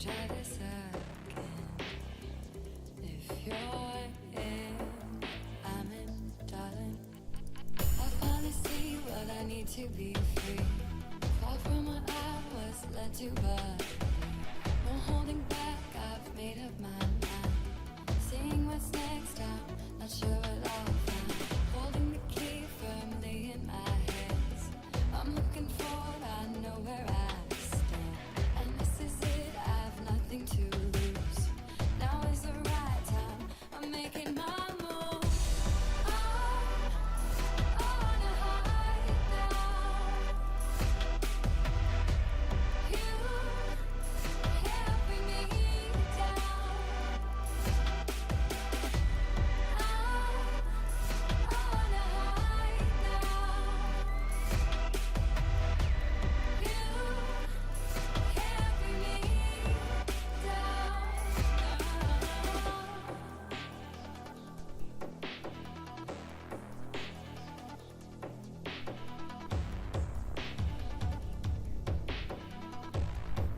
try this again. If you're in, I'm in, darling. I finally see what I need to be free. Far from what I was led to, but no holding back. I've made up my mind. Seeing what's next, I'm not sure what I'll find. Holding the key firmly in my hands. I'm looking forward, I know where I stand. And this is it, I've nothing to lose. Now is the right time, I'm making my move. I wanna hide now. You can't bring me down. I wanna hide now. You can't bring me down.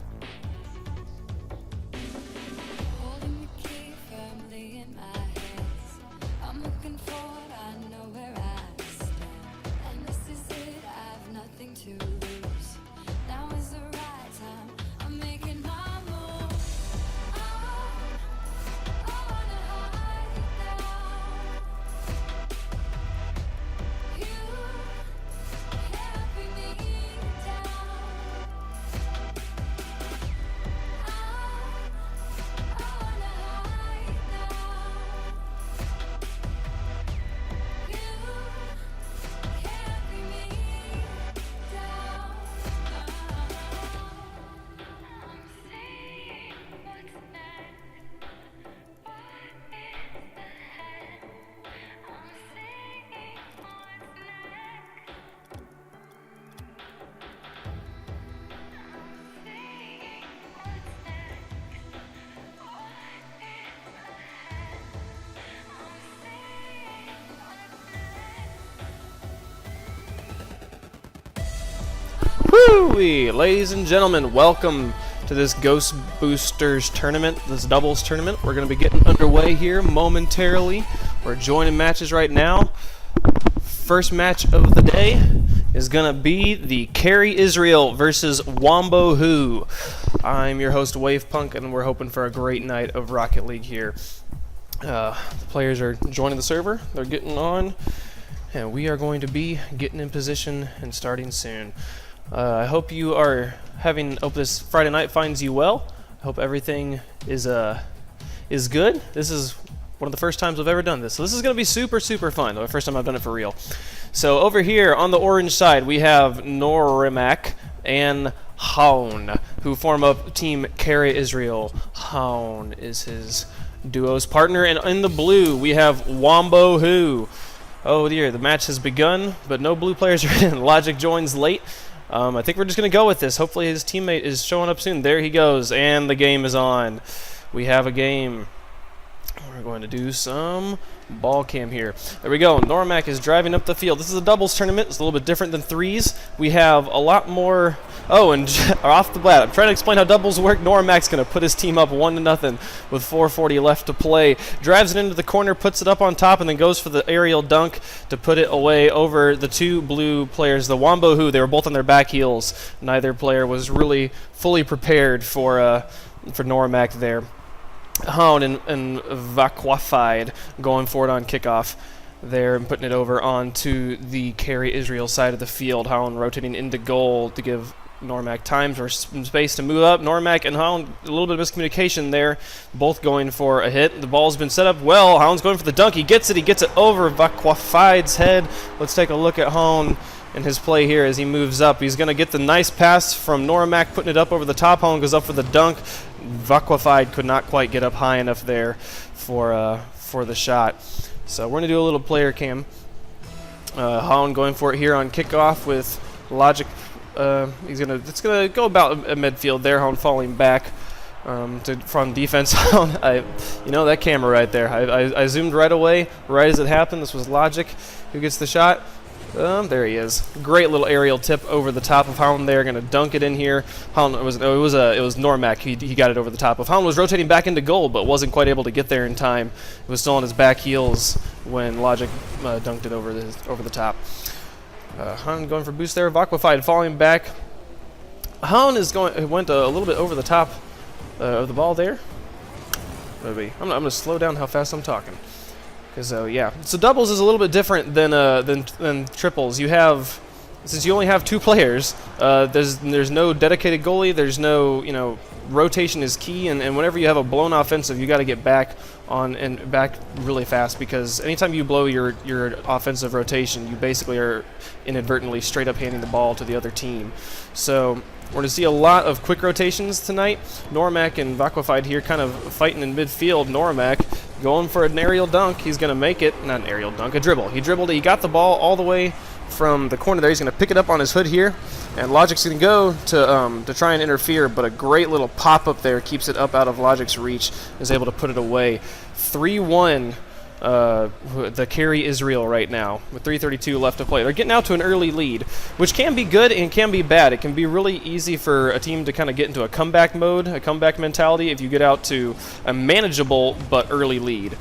Holding the key firmly in my hands. I'm looking forward, I know where I stand. And this is it, I've nothing to lose. Now is the right time, I'm making my move. I wanna hide now. You can't bring me down. I wanna hide now. You can't bring me down. I'm seeing what's next. What is ahead? I'm seeing what's next. I'm seeing what's next. What is ahead? I'm seeing what's next. Woo-wee! Ladies and gentlemen, welcome to this Ghost Boosters tournament, this doubles tournament. We're going to be getting underway here momentarily. We're joining matches right now. First match of the day is going to be the Carry Israel versus Wombo Who. I'm your host, Wave Punk, and we're hoping for a great night of Rocket League here. The players are joining the server. They're getting on. And we are going to be getting in position and starting soon. I hope you are hope this Friday night finds you well. I hope everything is good. This is one of the first times I've ever done this. So this is going to be super, super fun. The first time I've done it for real. So over here on the orange side, we have Norimak and Haun, who form up Team Carry Israel. Haun is his duo's partner. And in the blue, we have Wombo Who. Oh dear, the match has begun, but no blue players are in. Logic joins late. I think we're just going to go with this. Hopefully his teammate is showing up soon. There he goes, and the game is on. We have a game. We're going to do some ball cam here. There we go. Normac is driving up the field. This is a doubles tournament. It's a little bit different than threes. We have a lot more... Oh, and off the bat, I'm trying to explain how doubles work. Normac's going to put his team up 1-0 with 4:40 left to play. Drives it into the corner, puts it up on top, and then goes for the aerial dunk to put it away over the two blue players, the Wombo Who. They were both on their back heels. Neither player was really fully prepared for Normac there. Haun and Vakwafied going for it on kickoff there and putting it over onto the Carry Israel side of the field. Haun rotating into goal to give Normac time for space to move up. Normac and Haun, a little bit of miscommunication there, both going for a hit. The ball's been set up well. Haun's going for the dunk. He gets it over Vakwafied's head. Let's take a look at Haun and his play here as he moves up. He's going to get the nice pass from Normac, putting it up over the top. Haun goes up for the dunk. Vakwafied could not quite get up high enough there for the shot. So we're going to do a little player cam. Haun going for it here on kickoff with Logic. It's gonna go about a midfield there. Haun falling back from defense. That camera right there. I zoomed right away, right as it happened. This was Logic who gets the shot. There he is. Great little aerial tip over the top of Hound there. Going to dunk it in here. Hound it was Normac. He got it over the top of. Hound was rotating back into goal, but wasn't quite able to get there in time. It was still on his back heels when Logic dunked it over the top. Hound going for boost there. Vaquified falling back. Hound went a little bit over the top of the ball there. Maybe I'm going to slow down how fast I'm talking. Because yeah, so doubles is a little bit different than triples. Since you only have 2 players, there's no dedicated goalie. There's no rotation is key, and whenever you have a blown offensive, you got to get back really fast, because anytime you blow your offensive rotation, you basically are inadvertently straight up handing the ball to the other team. So we're going to see a lot of quick rotations tonight. Normac and Vaquified here kind of fighting in midfield. Normac going for an aerial dunk. He's going to make it. Not an aerial dunk, a dribble. He dribbled it. He got the ball all the way from the corner there. He's going to pick it up on his hood here. And Logic's going to go to try and interfere, but a great little pop-up there keeps it up out of Logic's reach. Is able to put it away. 3-1. The Carry Israel right now with 3:32 left to play. They're getting out to an early lead, which can be good and can be bad. It can be really easy for a team to kind of get into a comeback mode, a comeback mentality, if you get out to a manageable but early lead.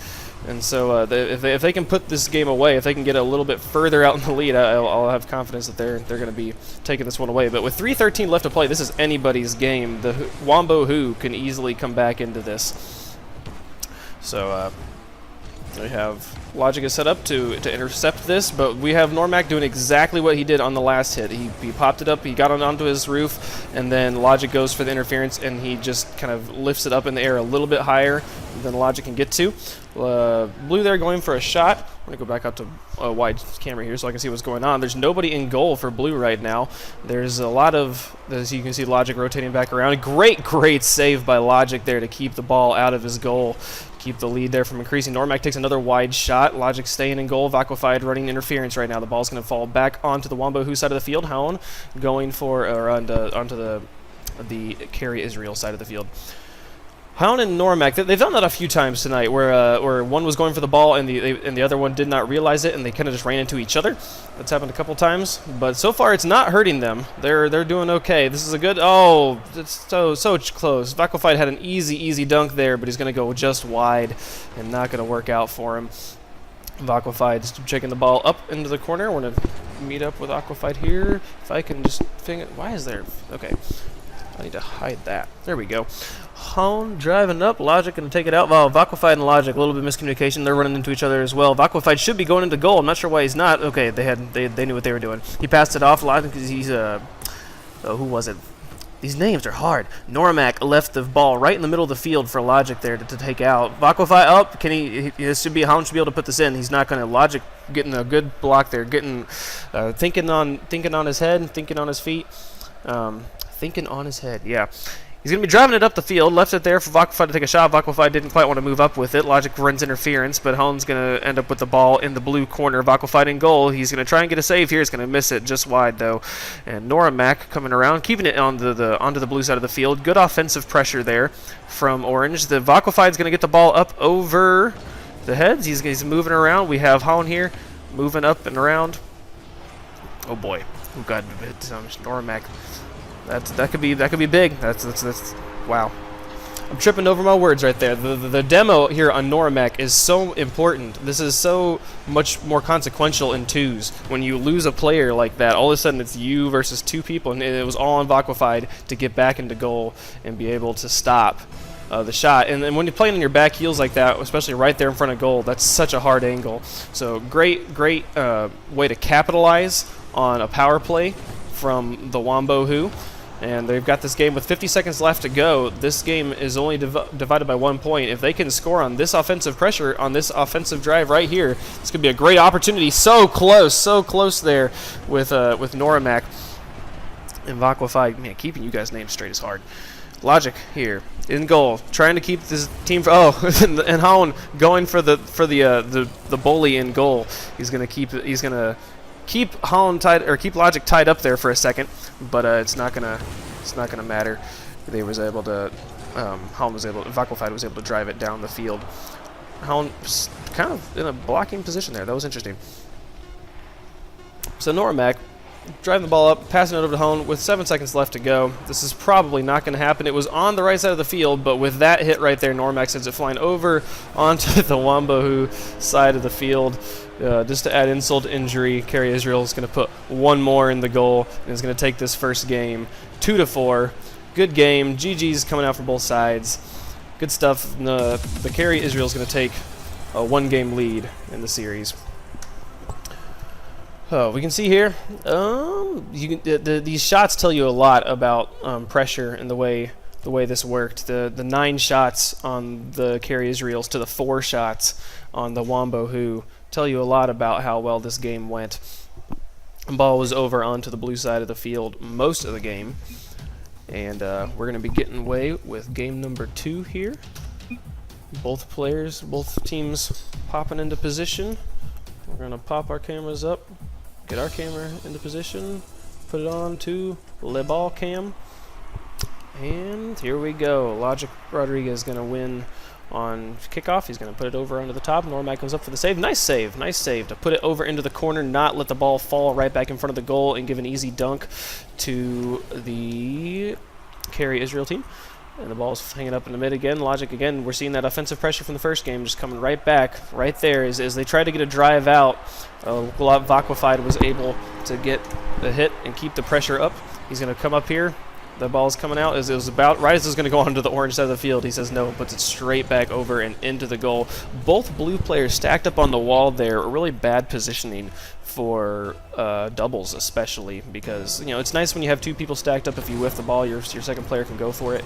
And so if they can put this game away, if they can get a little bit further out in the lead, I'll have confidence that they're going to be taking this one away. But with 3:13 left to play, this is anybody's game. The Wombo Who can easily come back into this. So we have Logic is set up to intercept this, but we have Normac doing exactly what he did on the last hit. He popped it up, he got onto his roof, and then Logic goes for the interference, and he just kind of lifts it up in the air a little bit higher than Logic can get to. Blue there going for a shot. I'm going to go back up to a wide camera here so I can see what's going on. There's nobody in goal for Blue right now. There's a lot of, as you can see, Logic rotating back around. A great save by Logic there to keep the ball out of his goal. Keep the lead there from increasing. Normac takes another wide shot. Logic staying in goal. Vaquified running interference right now. The ball's going to fall back onto the Wombo Who side of the field. Hound going for onto the Carry Israel side of the field. Hound and Normac, they've done that a few times tonight, where one was going for the ball and the other one did not realize it, and they kind of just ran into each other. That's happened a couple times, but so far it's not hurting them. They're doing okay. This is a good. Oh, it's so close. Vaquified had an easy dunk there, but he's going to go just wide and not going to work out for him. Vaquified just checking the ball up into the corner. We're going to meet up with Vaquified here. If I can just finger. Why is there? Okay. I need to hide that. There we go. Hound driving up. Logic going to take it out. Well, Vaquified and Logic, a little bit of miscommunication. They're running into each other as well. Vaquified should be going into goal. I'm not sure why he's not. Okay, they knew what they were doing. He passed it off. Logic, he's who was it? These names are hard. Normac left the ball right in the middle of the field for Logic there to take out. Vaquified up. Can he? This should be Hound should be able to put this in. He's not going to. Logic getting a good block there. Getting thinking on his head, thinking on his feet. Thinking on his head, yeah. He's going to be driving it up the field. Left it there for Vaquified to take a shot. Vaquified didn't quite want to move up with it. Logic runs interference, but Hound's going to end up with the ball in the blue corner. Vaquified in goal. He's going to try and get a save here. He's going to miss it just wide, though. And Normac coming around, keeping it onto the blue side of the field. Good offensive pressure there from Orange. The Vaquified's going to get the ball up over the heads. He's moving around. We have Hound here moving up and around. Oh, boy. Oh, God. Normac. That could be big. That's wow. I'm tripping over my words right there. The demo here on Normac is so important. This is so much more consequential in twos. When you lose a player like that, all of a sudden it's you versus 2 people, and it was all on Vaquified to get back into goal and be able to stop the shot. And when you're playing on your back heels like that, especially right there in front of goal, that's such a hard angle. So great way to capitalize on a power play from the Wombo Who. And they've got this game with 50 seconds left to go. This game is only divided by 1 point. If they can score on this offensive pressure, on this offensive drive right here, this could be a great opportunity. So close there with Normac and Vaquified. Man, keeping you guys' names straight is hard. Logic here in goal, trying to keep this team. And Hound going for the bully in goal. He's gonna keep Hound tied, or keep Logic tied up there for a second, but it's not gonna matter. Vaquified was able to drive it down the field. Hound kind of in a blocking position there. That was interesting. So Normac driving the ball up, passing it over to Hone with 7 seconds left to go. This is probably not going to happen. It was on the right side of the field, but with that hit right there, Normac sends it flying over onto the Wambohu side of the field. Just to add insult to injury, Kerry Israel is going to put one more in the goal and is going to take this first game 2-4. Good game. GG's coming out from both sides. Good stuff. The Kerry Israel is going to take a 1-game lead in the series. Oh, we can see here. These shots tell you a lot about pressure and the way this worked. The 9 shots on the Kerry Israels to the 4 shots on the Wambohu tell you a lot about how well this game went. The ball was over onto the blue side of the field most of the game, and we're going to be getting away with game number 2 here. Both teams popping into position. We're going to pop our cameras up, get our camera into position, put it on to Le Ball Cam, and here we go. Logic Rodriguez is going to win on kickoff. He's going to put it over onto the top. Normac goes up for the save. Nice save to put it over into the corner, not let the ball fall right back in front of the goal, and give an easy dunk to the Kerry Israel team. And the ball's hanging up in the mid again. Logic again. We're seeing that offensive pressure from the first game just coming right back, right there. As they try to get a drive out, Vaquified was able to get the hit and keep the pressure up. He's going to come up here. The ball's coming out as it was about right as it's going to go onto the orange side of the field. He says no, puts it straight back over and into the goal. Both blue players stacked up on the wall there. Really bad positioning for doubles, especially because it's nice when you have 2 people stacked up. If you whiff the ball, your second player can go for it.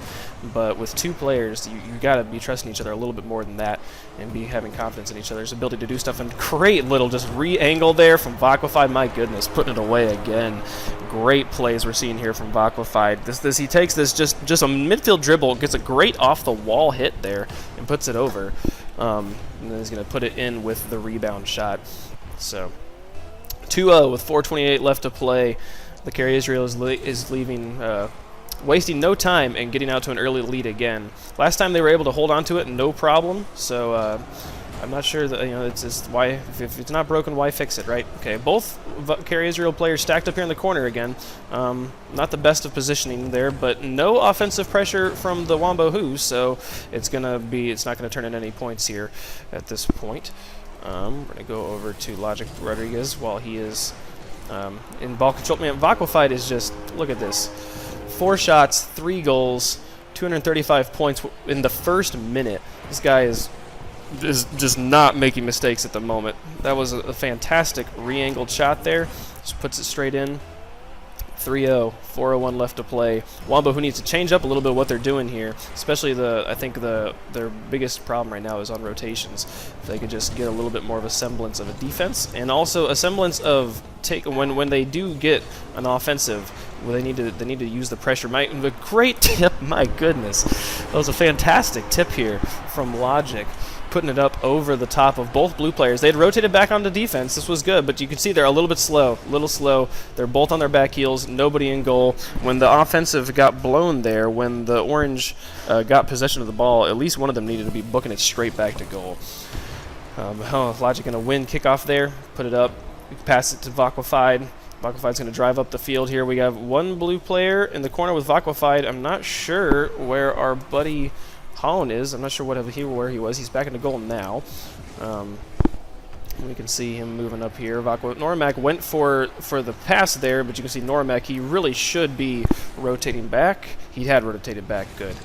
But with 2 players, you got to be trusting each other a little bit more than that, and be having confidence in each other's ability to do stuff. And great little just re-angle there from Vaquified. My goodness, putting it away again. Great plays we're seeing here from Vaquified. He takes this just a midfield dribble, gets a great off the wall hit there, and puts it over. And then he's going to put it in with the rebound shot. So 2-0 with 4:28 left to play. The Kerry Israel is leaving, wasting no time and getting out to an early lead again. Last time they were able to hold on to it, no problem. So I'm not sure that it's just why if it's not broken, why fix it, right? Okay, both Kerry Israel players stacked up here in the corner again. Not the best of positioning there, but no offensive pressure from the Wambohu, so it's not gonna turn in any points here at this point. We're going to go over to Logic Rodriguez while he is in ball control. Man, Vaquified is just, look at this. 4 shots, 3 goals, 235 points in the first minute. This guy is just not making mistakes at the moment. That was a fantastic re-angled shot there. Just puts it straight in. 3-0, 4:01 left to play. Wambohu needs to change up a little bit of what they're doing here, especially I think their biggest problem right now is on rotations. If they could just get a little bit more of a semblance of a defense, and also a semblance of when they do get an offensive, they need to use the pressure. The great tip, my goodness, that was a fantastic tip here from Logic, putting it up over the top of both blue players. They had rotated back onto defense. This was good, but you can see they're a little bit slow. They're both on their back heels, nobody in goal. When the offensive got blown there, when the orange got possession of the ball, at least one of them needed to be booking it straight back to goal. Logic going to win kickoff there, put it up, pass it to Vaquified. Vaquified's going to drive up the field here. We have one blue player in the corner with Vaquified. I'm not sure where our buddy Holland is. I'm not sure where he was. He's back in the goal now. We can see him moving up here. Normac went for the pass there, but you can see Normac, he really should be rotating back. He had rotated back good.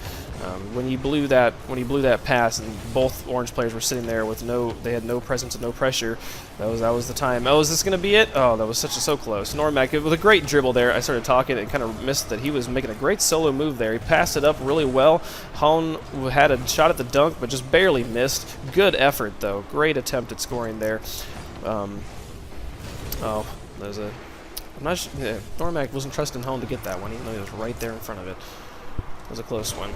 When he blew that pass, and both orange players were sitting there with they had no presence and no pressure. That was the time. Oh, is this going to be it? Oh, that was so close. Normac with a great dribble there. I started talking and kind of missed that he was making a great solo move there. He passed it up really well. Hone had a shot at the dunk, but just barely missed. Good effort though. Great attempt at scoring there. Normac wasn't trusting Hone to get that one, even though he was right there in front of it. It was a close one.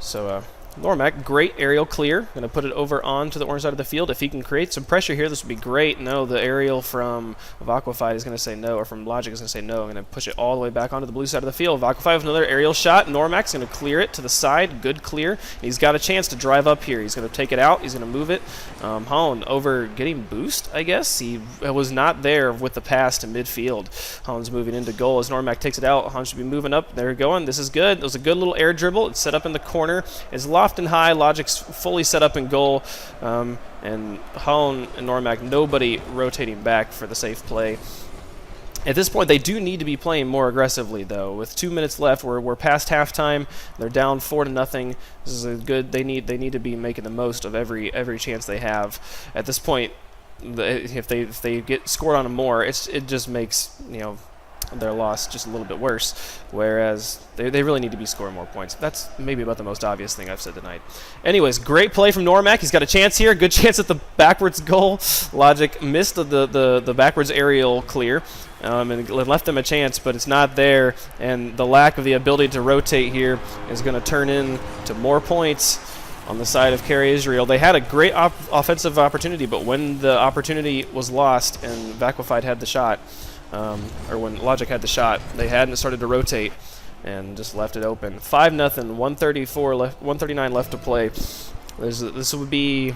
So Normac, great aerial clear. Going to put it over onto the orange side of the field. If he can create some pressure here, this would be great. No, the aerial from Aquafied is going to say no, or from Logic is going to say no. I'm going to push it all the way back onto the blue side of the field. Aquafied with another aerial shot. Normac's going to clear it to the side. Good clear. He's got a chance to drive up here. He's going to take it out. He's going to move it. Holland over getting boost, I guess. He was not there with the pass to midfield. Holland's moving into goal as Normac takes it out. Holland should be moving up. They're going. This is good. It was a good little air dribble. It's set up in the corner. It's loft and high. Logic's fully set up in goal. And Holland and Normac, nobody rotating back for the safe play. At this point, they do need to be playing more aggressively, though. With 2 minutes left, we're past halftime. They're down 4-0. This is a good. They need to be making the most of every chance they have. At this point, if they get scored on them more, it just makes their loss just a little bit worse, whereas they really need to be scoring more points. That's maybe about the most obvious thing I've said tonight. Anyways, great play from Normac. He's got a chance here. Good chance at the backwards goal. Logic missed the backwards aerial clear and left them a chance, but it's not there, and the lack of the ability to rotate here is going to turn into more points on the side of Carey Israel. They had a great offensive opportunity, but when the opportunity was lost and Vaquified had the shot, or when Logic had the shot, they hadn't started to rotate and just left it open. 5-0, 139 left to play. This would be,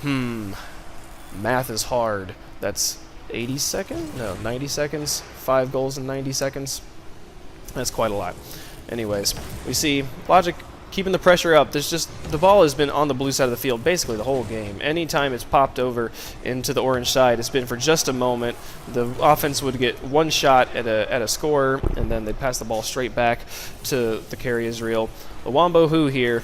math is hard. That's 80 seconds? No, 90 seconds. 5 goals in 90 seconds. That's quite a lot. Anyways, we see Logic keeping the pressure up. There's just the ball has been on the blue side of the field basically the whole game. Anytime it's popped over into the orange side, it's been for just a moment. The offense would get one shot at a scorer, and then they'd pass the ball straight back to the Carey Israel. The Wombo Who here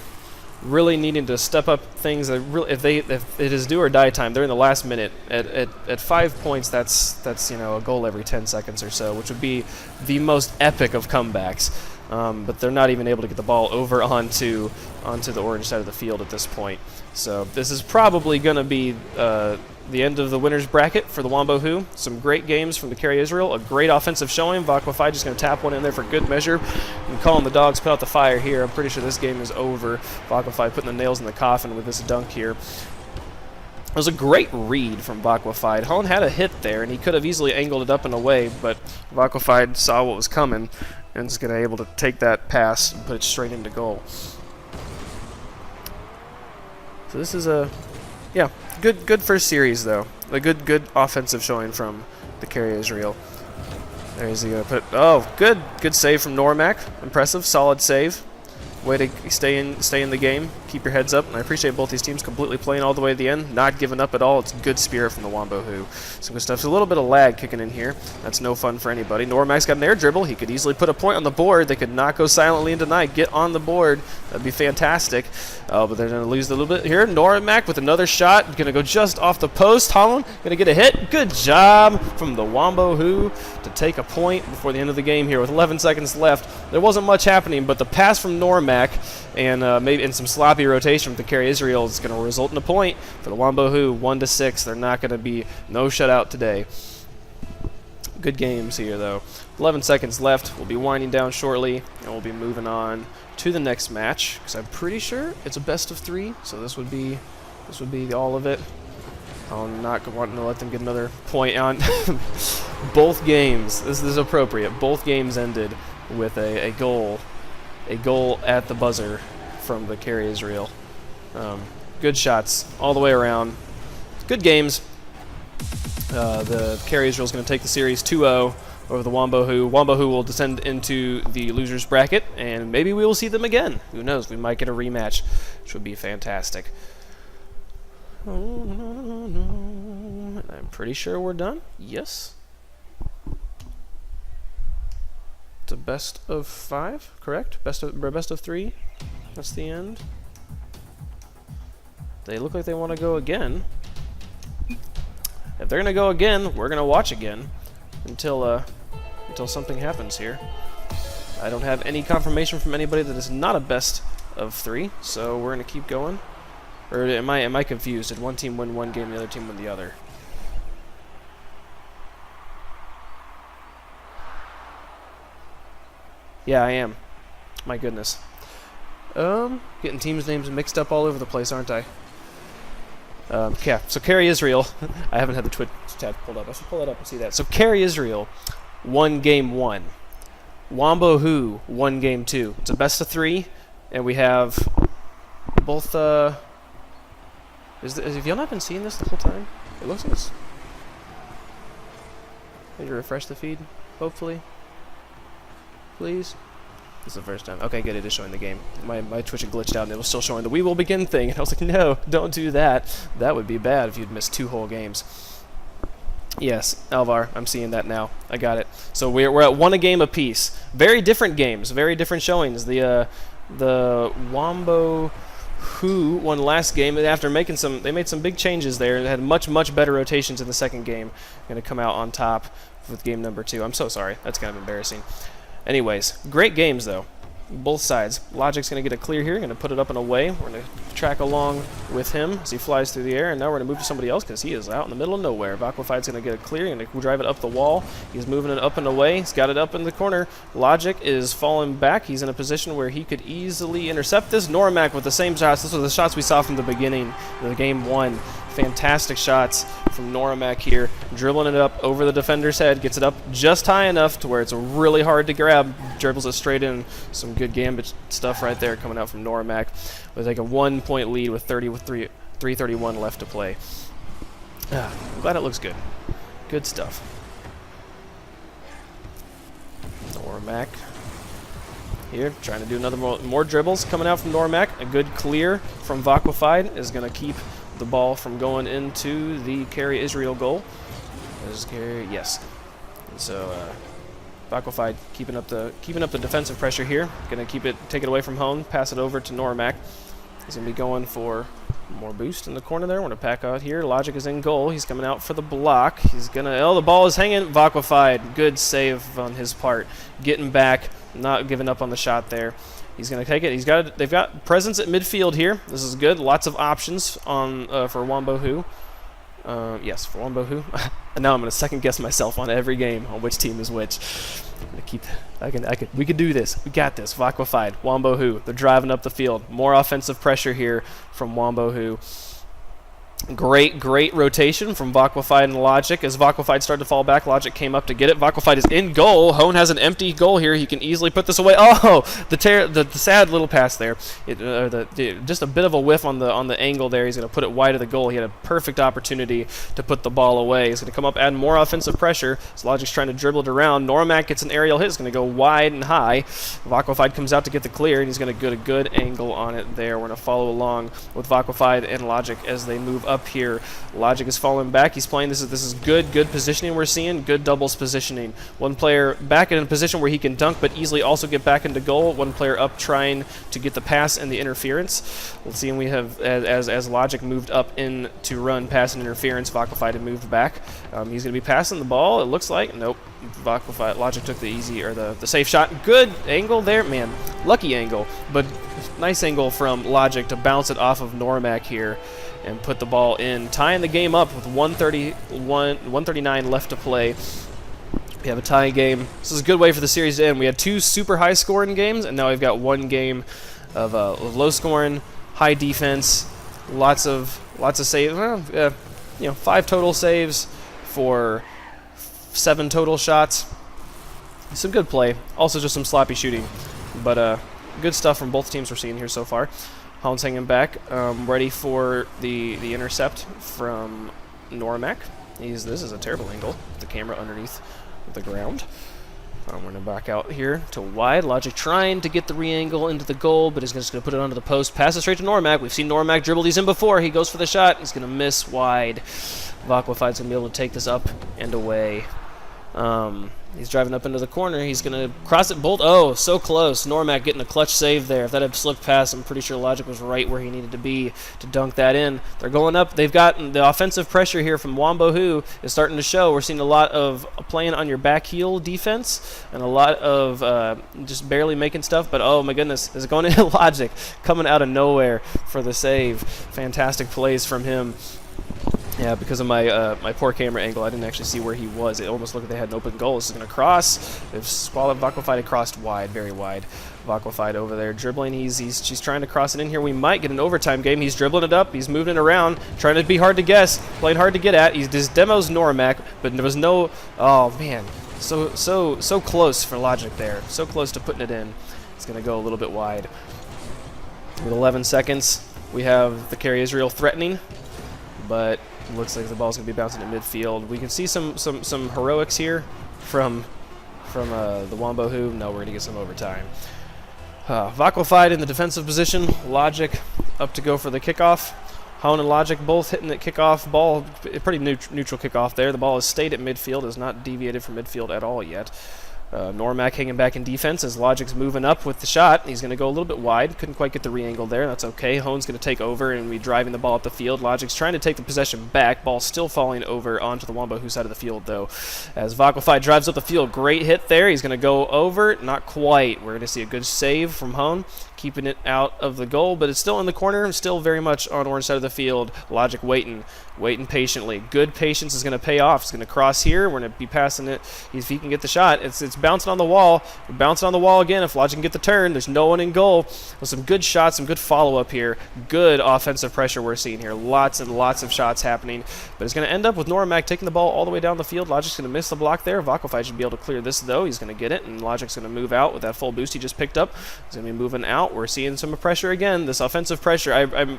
really needing to step up things. If it is do or die time, they're in the last minute. At 5 points, that's a goal every 10 seconds or so, which would be the most epic of comebacks. But they're not even able to get the ball over onto the orange side of the field at this point. So this is probably going to be the end of the winner's bracket for the Wombo Who. Some great games from the Carey Israel. A great offensive showing. Vaquified just going to tap one in there for good measure. And calling the dogs put out the fire here. I'm pretty sure this game is over. Vaquified putting the nails in the coffin with this dunk here. It was a great read from Vaquified. Holland had a hit there, and he could have easily angled it up and away, but Vaquified saw what was coming and is going to be able to take that pass and put it straight into goal. So this is good first series, though. A good offensive showing from the Carey Israel. There's the good save from Normac. Impressive, solid save. Way to stay in the game, keep your heads up, and I appreciate both these teams completely playing all the way to the end, not giving up at all. It's good spirit from the Wombo Who. Some good stuff. There's a little bit of lag kicking in here. That's no fun for anybody. Normac's got an air dribble. He could easily put a point on the board. They could not go silently into night. Get on the board. That'd be fantastic. But they're going to lose a little bit here. Normac with another shot. Going to go just off the post. Holland going to get a hit. Good job from the Wombo Who to take a point before the end of the game here with 11 seconds left. There wasn't much happening, but the pass from Normac and maybe in some sloppy rotation from the Carey Israel is going to result in a point for the Wombo Who. 1-6. They're not going to be no shutout today. Good games here, though. 11 seconds left. We'll be winding down shortly, and we'll be moving on to the next match because I'm pretty sure it's a best of 3. So this would be all of it. I'm not wanting to let them get another point on both games. This is appropriate. Both games ended with a goal at the buzzer from the Carey Israel. Good shots all the way around. Good games. The Carey Israel is going to take the series 2-0 over the Wombo Who. Wombo Who will descend into the losers bracket, and maybe we will see them again. Who knows? We might get a rematch, which would be fantastic. I'm pretty sure we're done. Yes. It's a best of 5, correct? Best of 3. That's the end. They look like they want to go again. If they're gonna go again, we're gonna watch again until something happens here. I don't have any confirmation from anybody that it's not a best of 3, so we're gonna keep going. Or am I confused? Did one team win one game, the other team win the other? Yeah, I am. My goodness. Getting teams' names mixed up all over the place, aren't I? Yeah, so Carry Israel. I haven't had the Twitch tab pulled up. I should pull it up and see that. So Carry Israel won game 1. Wombo Who won game 2. It's a best of 3, and we have both. Have y'all not been seeing this the whole time? It looks like it's. Maybe refresh the feed, hopefully. Please. This is the first time. Okay, good. It is showing the game. My Twitch had glitched out and it was still showing the "We will begin" thing, and I was like, no, don't do that. That would be bad if you'd missed 2 whole games. Yes, Alvar, I'm seeing that now. I got it. So we're at 1 a game apiece. Very different games, very different showings. The Wombo Who won last game, and after they made some big changes there and had much better rotations in the second game. Going to come out on top with game number 2. I'm so sorry. That's kind of embarrassing. Anyways, great games though. Both sides. Logic's going to get a clear here. Going to put it up and away. We're going to track along with him as he flies through the air. And now we're going to move to somebody else because he is out in the middle of nowhere. Vaquified's going to get a clear. Going to drive it up the wall. He's moving it up and away. He's got it up in the corner. Logic is falling back. He's in a position where he could easily intercept this. Normac with the same shots. These are the shots we saw from the beginning of game 1. Fantastic shots from Normac here. Dribbling it up over the defender's head. Gets it up just high enough to where it's really hard to grab. Dribbles it straight in. Some good gambit stuff right there coming out from Normac. With like a 1-point lead with 3:31 left to play. I'm glad it looks good. Good stuff. Normac here trying to do another more dribbles coming out from Normac. A good clear from Vaquified is going to keep the ball from going into the Carry Israel goal. Yes. And so Vaquified keeping up the defensive pressure here. Gonna take it away from home, pass it over to Normac. He's gonna be going for more boost in the corner there. Want to pack out here. Logic is in goal. He's coming out for the block. He's gonna. The ball is hanging. Vaquified. Good save on his part. Getting back, not giving up on the shot there. He's going to take it. They've got presence at midfield here. This is good. Lots of options on for Wombo Who. Yes, for Wombo Who. And now I'm going to second guess myself on every game on which team is which. I'm going to we can do this. We got this. Vaquified, Wombo Who. They're driving up the field. More offensive pressure here from Wombo Who. Great rotation from Vaquified and Logic. As Vaquified started to fall back, Logic came up to get it. Vaquified is in goal. Hone has an empty goal here. He can easily put this away. Oh, the sad little pass there. Just a bit of a whiff on the angle there. He's going to put it wide of the goal. He had a perfect opportunity to put the ball away. He's going to come up, add more offensive pressure. So Logic's trying to dribble it around. Normac gets an aerial hit. It's going to go wide and high. Vaquified comes out to get the clear, and he's going to get a good angle on it there. We're going to follow along with Vaquified and Logic as they move up here. Logic is falling back. He's playing. This is good positioning we're seeing. Good doubles positioning. One player back in a position where he can dunk but easily also get back into goal. One player up trying to get the pass and the interference. Let's see, and we have as Logic moved up in to run pass and interference, Vaquified had moved back. He's going to be passing the ball. It looks like nope. Vaquified. Logic took the easy or the safe shot. Good angle there, man. Lucky angle, but nice angle from Logic to bounce it off of Normac here and put the ball in, tying the game up with 139 left to play. We have a tie game. This is a good way for the series to end. We had 2 super high scoring games, and now we've got 1 game of low scoring, high defense, lots of saves. 5 total saves for 7 total shots. Some good play. Also just some sloppy shooting, but good stuff from both teams we're seeing here so far. Hound's hanging back, ready for the intercept from Normac. This is a terrible angle. The camera underneath the ground. I'm going to back out here to wide. Logic trying to get the re-angle into the goal, but he's just going to put it onto the post. Pass it straight to Normac. We've seen Normac dribble these in before. He goes for the shot. He's going to miss wide. Vaquified's going to be able to take this up and away. He's driving up into the corner. He's going to cross it bolt. Oh, so close. Normac getting a clutch save there. If that had slipped past, I'm pretty sure Logic was right where he needed to be to dunk that in. They're going up. They've got the offensive pressure here from Wombo Who is starting to show. We're seeing a lot of playing on your back heel defense and a lot of just barely making stuff. But, oh, my goodness, is it going into Logic coming out of nowhere for the save. Fantastic plays from him. Yeah, because of my my poor camera angle, I didn't actually see where he was. It almost looked like they had an open goal. This is going to cross. If Vakofied had crossed wide, very wide. Vakofied over there dribbling. She's trying to cross it in here. We might get an overtime game. He's dribbling it up. He's moving it around, trying to be hard to guess, playing hard to get at. His demo's Normac, but there was no. Oh man, so close for Logic there. So close to putting it in. It's going to go a little bit wide. With 11 seconds, we have the Carry Israel threatening, but looks like the ball's going to be bouncing at midfield. We can see some heroics here from the Wombo-Who. No, we're going to get some overtime. Vakofied in the defensive position. Logic up to go for the kickoff. Hone and Logic both hitting the kickoff ball. Pretty neutral kickoff there. The ball has stayed at midfield, has not deviated from midfield at all yet. Normac hanging back in defense as Logic's moving up with the shot. He's going to go a little bit wide. Couldn't quite get the re-angle there. That's okay. Hone's going to take over and be driving the ball up the field. Logic's trying to take the possession back. Ball still falling over onto the Wombo-Who side of the field, though. As Vakofied drives up the field. Great hit there. He's going to go over. Not quite. We're going to see a good save from Hone, keeping it out of the goal, but it's still in the corner and still very much on orange side of the field. Logic waiting patiently. Good patience is going to pay off. It's going to cross here. We're going to be passing it. If he can get the shot, it's bouncing on the wall. We're bouncing on the wall again. If Logic can get the turn, there's no one in goal. With some good shots, some good follow-up here. Good offensive pressure we're seeing here. Lots and lots of shots happening, but it's going to end up with Normac taking the ball all the way down the field. Logic's going to miss the block there. Vakofied should be able to clear this, though. He's going to get it, and Logic's going to move out with that full boost he just picked up. He's going to be moving out. We're seeing some pressure again. This offensive pressure.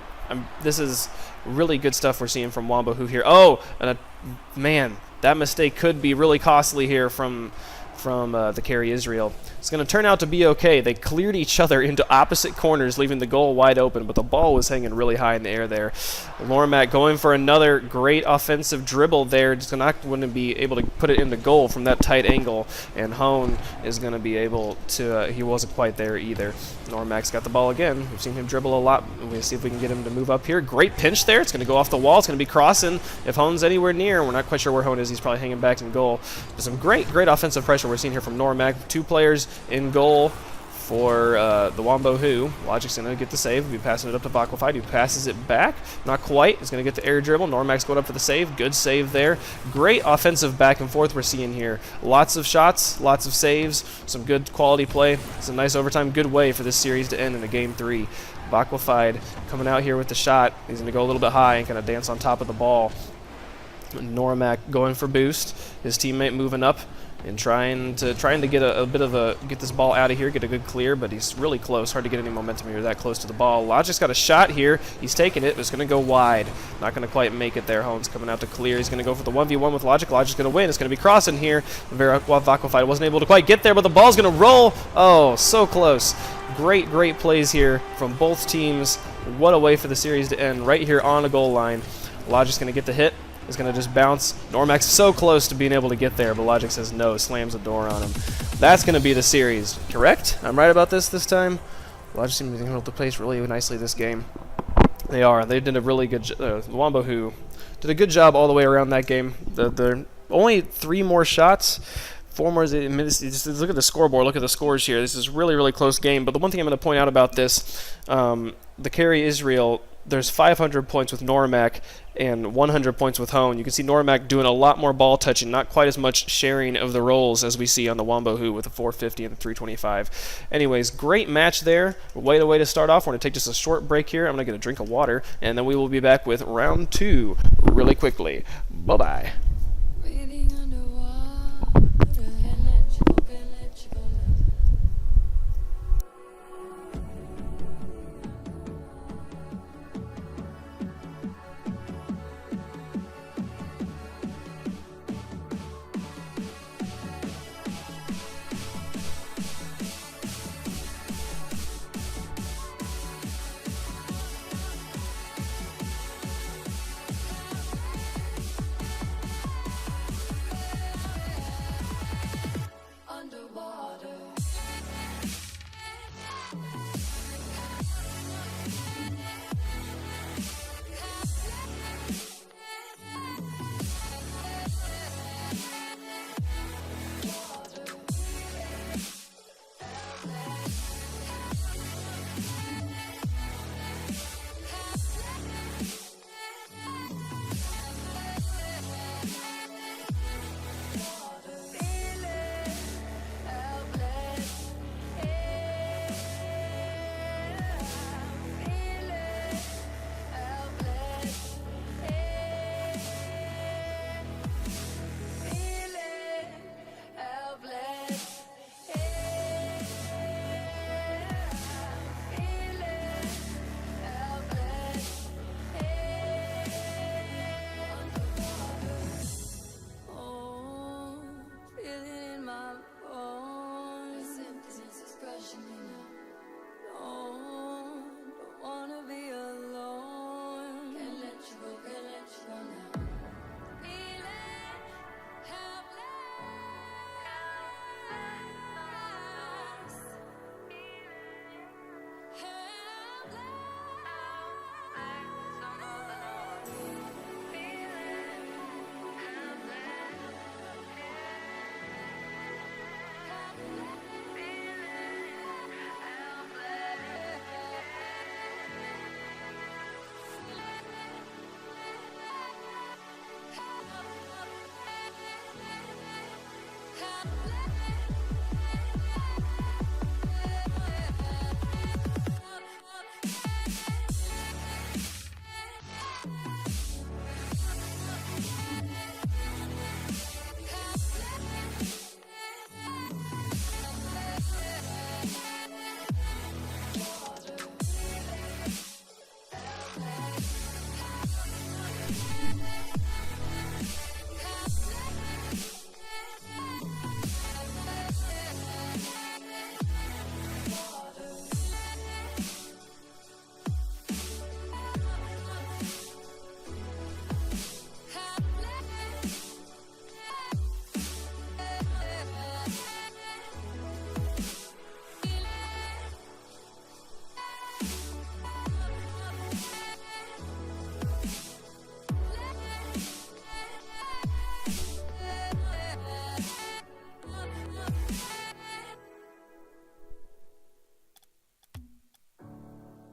This is really good stuff we're seeing from Wombo-Who here. Oh, and man, that mistake could be really costly here from the Carry Israel. It's going to turn out to be okay. They cleared each other into opposite corners, leaving the goal wide open, but the ball was hanging really high in the air there. Normac going for another great offensive dribble there. Just not going to be able to put it into goal from that tight angle, and Hone is going to be able to, he wasn't quite there either. Normac's got the ball again. We've seen him dribble a lot. We'll see if we can get him to move up here. Great pinch there. It's going to go off the wall. It's going to be crossing. If Hone's anywhere near, we're not quite sure where Hone is. He's probably hanging back in goal. But some great offensive pressure we're seeing here from Normac. Two players in goal for the Wombo-Who. Logic's going to get the save. We'll be passing it up to Vakofied, who passes it back. Not quite. He's going to get the air dribble. Normac's going up for the save. Good save there. Great offensive back and forth we're seeing here. Lots of shots, lots of saves, some good quality play. It's a nice overtime, good way for this series to end in a Game 3. Vakofied coming out here with the shot. He's going to go a little bit high and kind of dance on top of the ball. Normac going for boost. His teammate moving up and trying to get a bit of a get this ball out of here, get a good clear, but he's really close. Hard to get any momentum here that close to the ball. Logic's got a shot here. He's taking it, but it's going to go wide. Not going to quite make it there. Hone's coming out to clear. He's going to go for the 1v1 with Logic. Logic's going to win. It's going to be crossing here. Vakofied wasn't able to quite get there, but the ball's going to roll. Oh, so close. Great plays here from both teams. What a way for the series to end right here on the goal line. Logic's going to get the hit. Is going to just bounce. Normac's so close to being able to get there, but Logic says no, slams the door on him. That's going to be the series. Correct? I'm right about this time? Logic seems to be able to place really nicely this game. They are. They did a really good job. Wombo-Who did a good job all the way around that game. They're only 3 more shots. 4 more minutes. Just look at the scoreboard. Look at the scores here. This is really close game. But the one thing I'm going to point out about this, the Carry Israel, there's 500 points with Normac and 100 points with Hone. You can see Normac doing a lot more ball touching, not quite as much sharing of the roles as we see on the Wombo-Who with the 450 and the 325. Anyways, great match there. Way to start off. We're going to take just a short break here. I'm going to get a drink of water, and then we will be back with round 2 really quickly. Bye-bye. Breathing underwater and let you go now.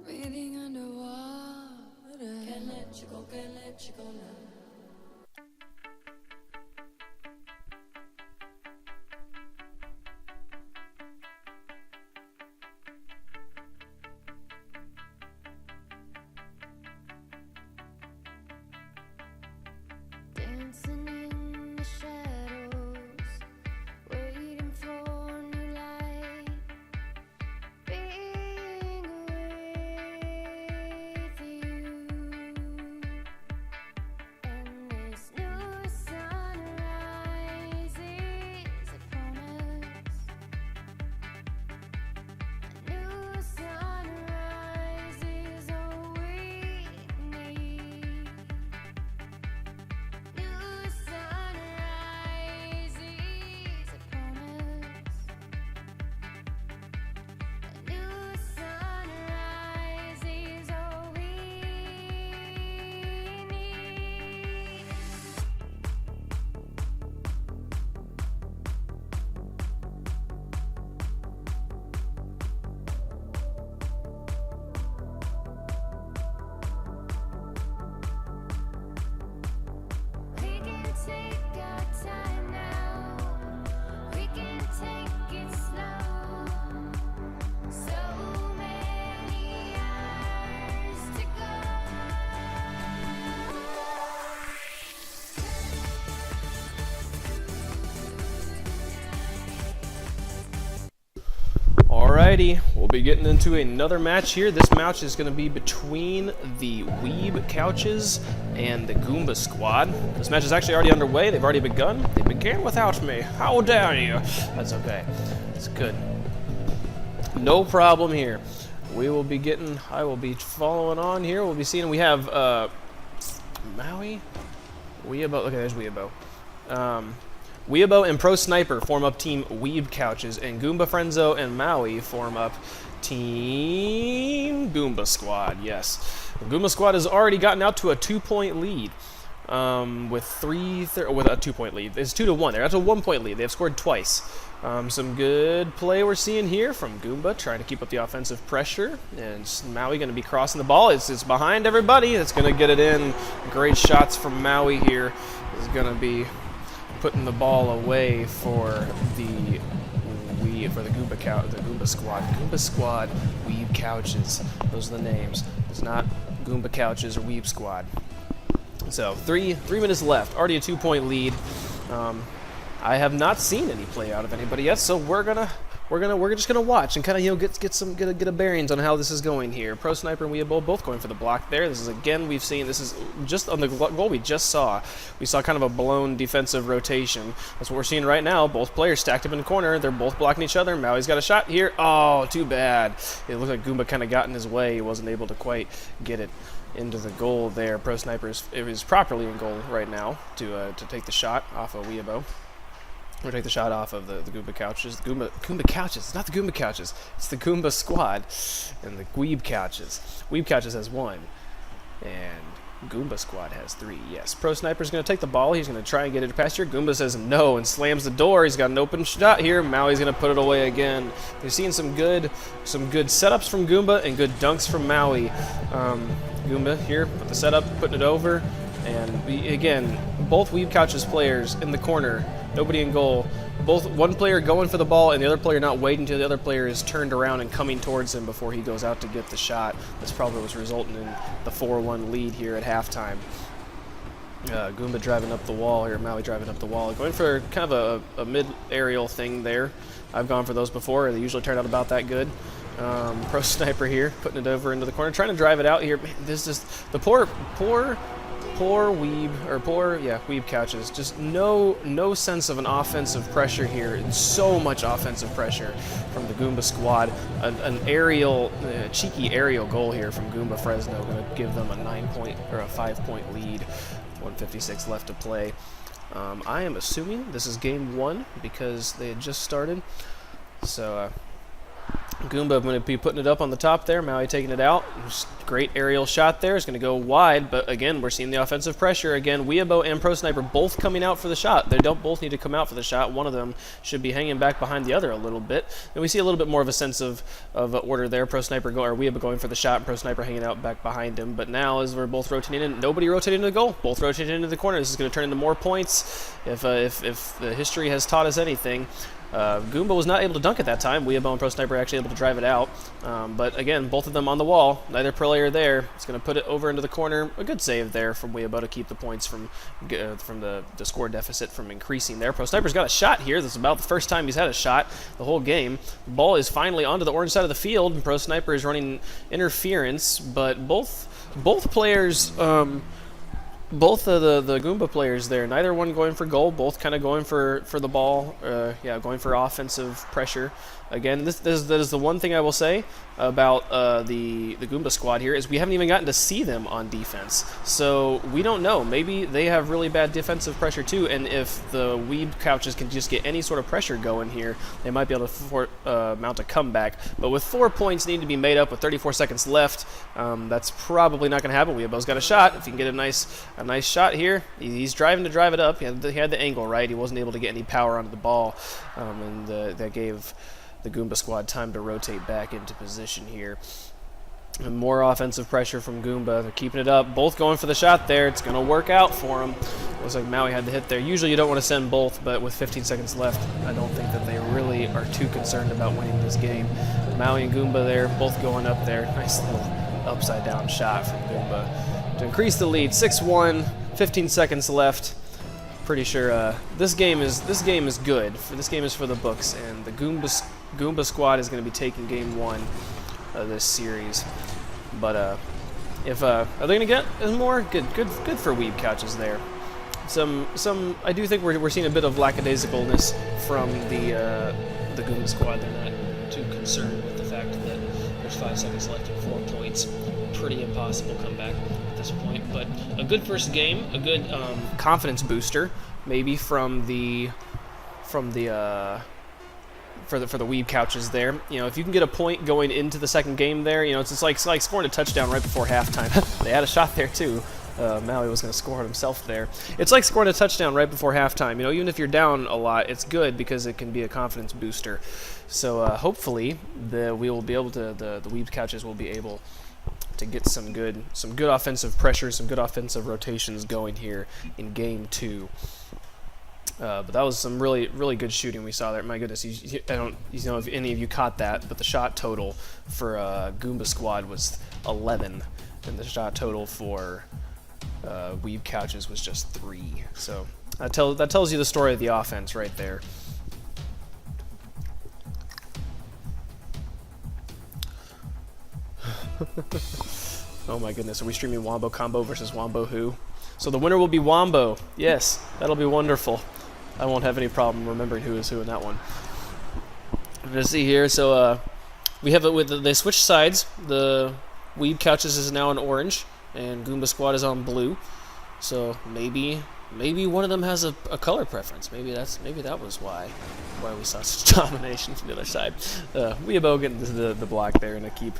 Breathing underwater. Can't let you go now. Dancing in the shadows, waiting for new light. Being with you, and this new sunrise is upon us. A new sunrise is all we need. New sunrise is upon us. A new sunrise is all we need. We can take our time now. We can take it slow. So many hours to go. Alrighty, we'll be getting into another match here. This match is going to be between the Weeb Couches and the Goomba Squad. This match is actually already underway. They've already begun. They began without me. How dare you? That's okay. It's good. No problem here. We will be getting, I will be following on here. We'll be seeing, we have Maui, Weeabo, okay, there's Weeabo. Weeabo and Pro Sniper form up Team Weeb Couches, and Goomba Frenzo and Maui form up Team Goomba Squad. Yes, the Goomba Squad has already gotten out to a 2-point lead. With a 2-point lead. It's 2-1 there. That's a 1-point lead. They've scored twice. Some good play we're seeing here from Goomba, trying to keep up the offensive pressure. And Maui going to be crossing the ball. It's behind everybody. It's going to get it in. Great shots from Maui here. Is going to be putting the ball away for the Goomba Squad. Goomba Squad, Weeb Couches. Those are the names. It's not Goomba Couches or Weeb Squad. So 3 minutes left. Already a 2-point lead. I have not seen any play out of anybody yet, so we're just gonna watch and kind of get a bearings on how this is going here. Pro Sniper and Weeabo both going for the block there. This is again this is just on the goal we just saw. We saw kind of a blown defensive rotation. That's what we're seeing right now. Both players stacked up in the corner. They're both blocking each other. Maui's got a shot here. Oh, too bad. It looked like Goomba kind of got in his way. He wasn't able to quite get it into the goal there. Pro Sniper is properly in goal right now to take the shot off of Weeabo. Or take the shot off of the Goomba Couches. The Goomba Couches. It's not the Goomba Couches. It's the Goomba Squad and the Weeb Couches. Weeb Couches has 1. And Goomba Squad has 3. Yes. Pro Sniper's going to take the ball. He's going to try and get it past here. Goomba says no and slams the door. He's got an open shot here. Maui's going to put it away again. We've seen some good setups from Goomba and good dunks from Maui. Goomba here with the setup, putting it over. And again, both Weeb Couches players in the corner, nobody in goal. Both one player going for the ball and the other player not waiting until the other player is turned around and coming towards him before he goes out to get the shot. That's probably what's resulting in the 4-1 lead here at halftime. Goomba driving up the wall here, Maui driving up the wall, going for kind of a mid-aerial thing there. I've gone for those before. They usually turn out about that good. Pro Sniper here, putting it over into the corner, trying to drive it out here. Man, this is the poor Weeb Couches. Just no sense of an offensive pressure here, and so much offensive pressure from the Goomba squad. An aerial, cheeky aerial goal here from Goomba Fresno, going to give them a 5-point lead. 1:56 left to play. I am assuming this is game 1 because they had just started. So Goomba going to be putting it up on the top there. Maui taking it out. Just great aerial shot there. It's going to go wide, but again, we're seeing the offensive pressure. Again, Weeabo and Pro Sniper both coming out for the shot. They don't both need to come out for the shot. One of them should be hanging back behind the other a little bit. And we see a little bit more of a sense of order there. Pro Sniper or Weeabo going for the shot, and Pro Sniper hanging out back behind him. But now, as we're both rotating in, nobody rotating into the goal. Both rotating into the corner. This is going to turn into more points. If the history has taught us anything, Goomba was not able to dunk at that time. Weeabo and Pro Sniper are actually able to drive it out. But again, both of them on the wall. Neither player there. It's going to put it over into the corner. A good save there from Weeabo to keep the points from the score deficit from increasing there. Pro Sniper's got a shot here. This is about the first time he's had a shot the whole game. The ball is finally onto the orange side of the field, and Pro Sniper is running interference. But both players... both of the Goomba players there, neither one going for goal, both kind of going for the ball, going for offensive pressure. Again, that is the one thing I will say about the Goomba squad here is we haven't even gotten to see them on defense. So we don't know. Maybe they have really bad defensive pressure too, and if the Weeb Couches can just get any sort of pressure going here, they might be able to mount a comeback. But with 4 points needing to be made up with 34 seconds left, that's probably not going to happen. Weeabo's got a shot. If he can get a nice shot here, he's driving to drive it up. He had the angle right. He wasn't able to get any power onto the ball, and that gave the Goomba squad time to rotate back into position here. And more offensive pressure from Goomba. They're keeping it up. Both going for the shot there. It's going to work out for them. Looks like Maui had the hit there. Usually you don't want to send both, but with 15 seconds left, I don't think that they really are too concerned about winning this game. Maui and Goomba there, both going up there. Nice little upside-down shot from Goomba to increase the lead. 6-1, 15 seconds left. Pretty sure this game is good. This game is for the books, and the Goomba squad is going to be taking game 1 of this series. But are they going to get more? Good for Weeb Couches there. I do think we're seeing a bit of lackadaisicalness from the Goomba squad. They're not too concerned with the fact that there's 5 seconds left and 4 points. Pretty impossible comeback at this point, but a good first game, a good confidence booster, maybe for the Weeb Couches there. You know, if you can get a point going into the second game there, you know, it's like scoring a touchdown right before halftime. They had a shot there too. Maui was going to score himself there. It's like scoring a touchdown right before halftime. You know, even if you're down a lot, it's good because it can be a confidence booster. So hopefully the Weeb Couches will be able to get some good offensive pressure, some good offensive rotations going here in game 2. But that was some really, really good shooting we saw there. My goodness, I don't know if any of you caught that, but the shot total for Goomba squad was 11, and the shot total for Weeb Couches was just 3. So that tells you the story of the offense right there. Oh my goodness, are we streaming Wombo Combo versus Wombo Who? So the winner will be Wombo. Yes, that'll be wonderful. I won't have any problem remembering who is who in that one. Let's see here. So we have it with they switched sides. The Weeb Couches is now in orange, and Goomba Squad is on blue. So maybe one of them has a color preference. Maybe that was why we saw such domination from the other side. Weeabo getting the block there and to keep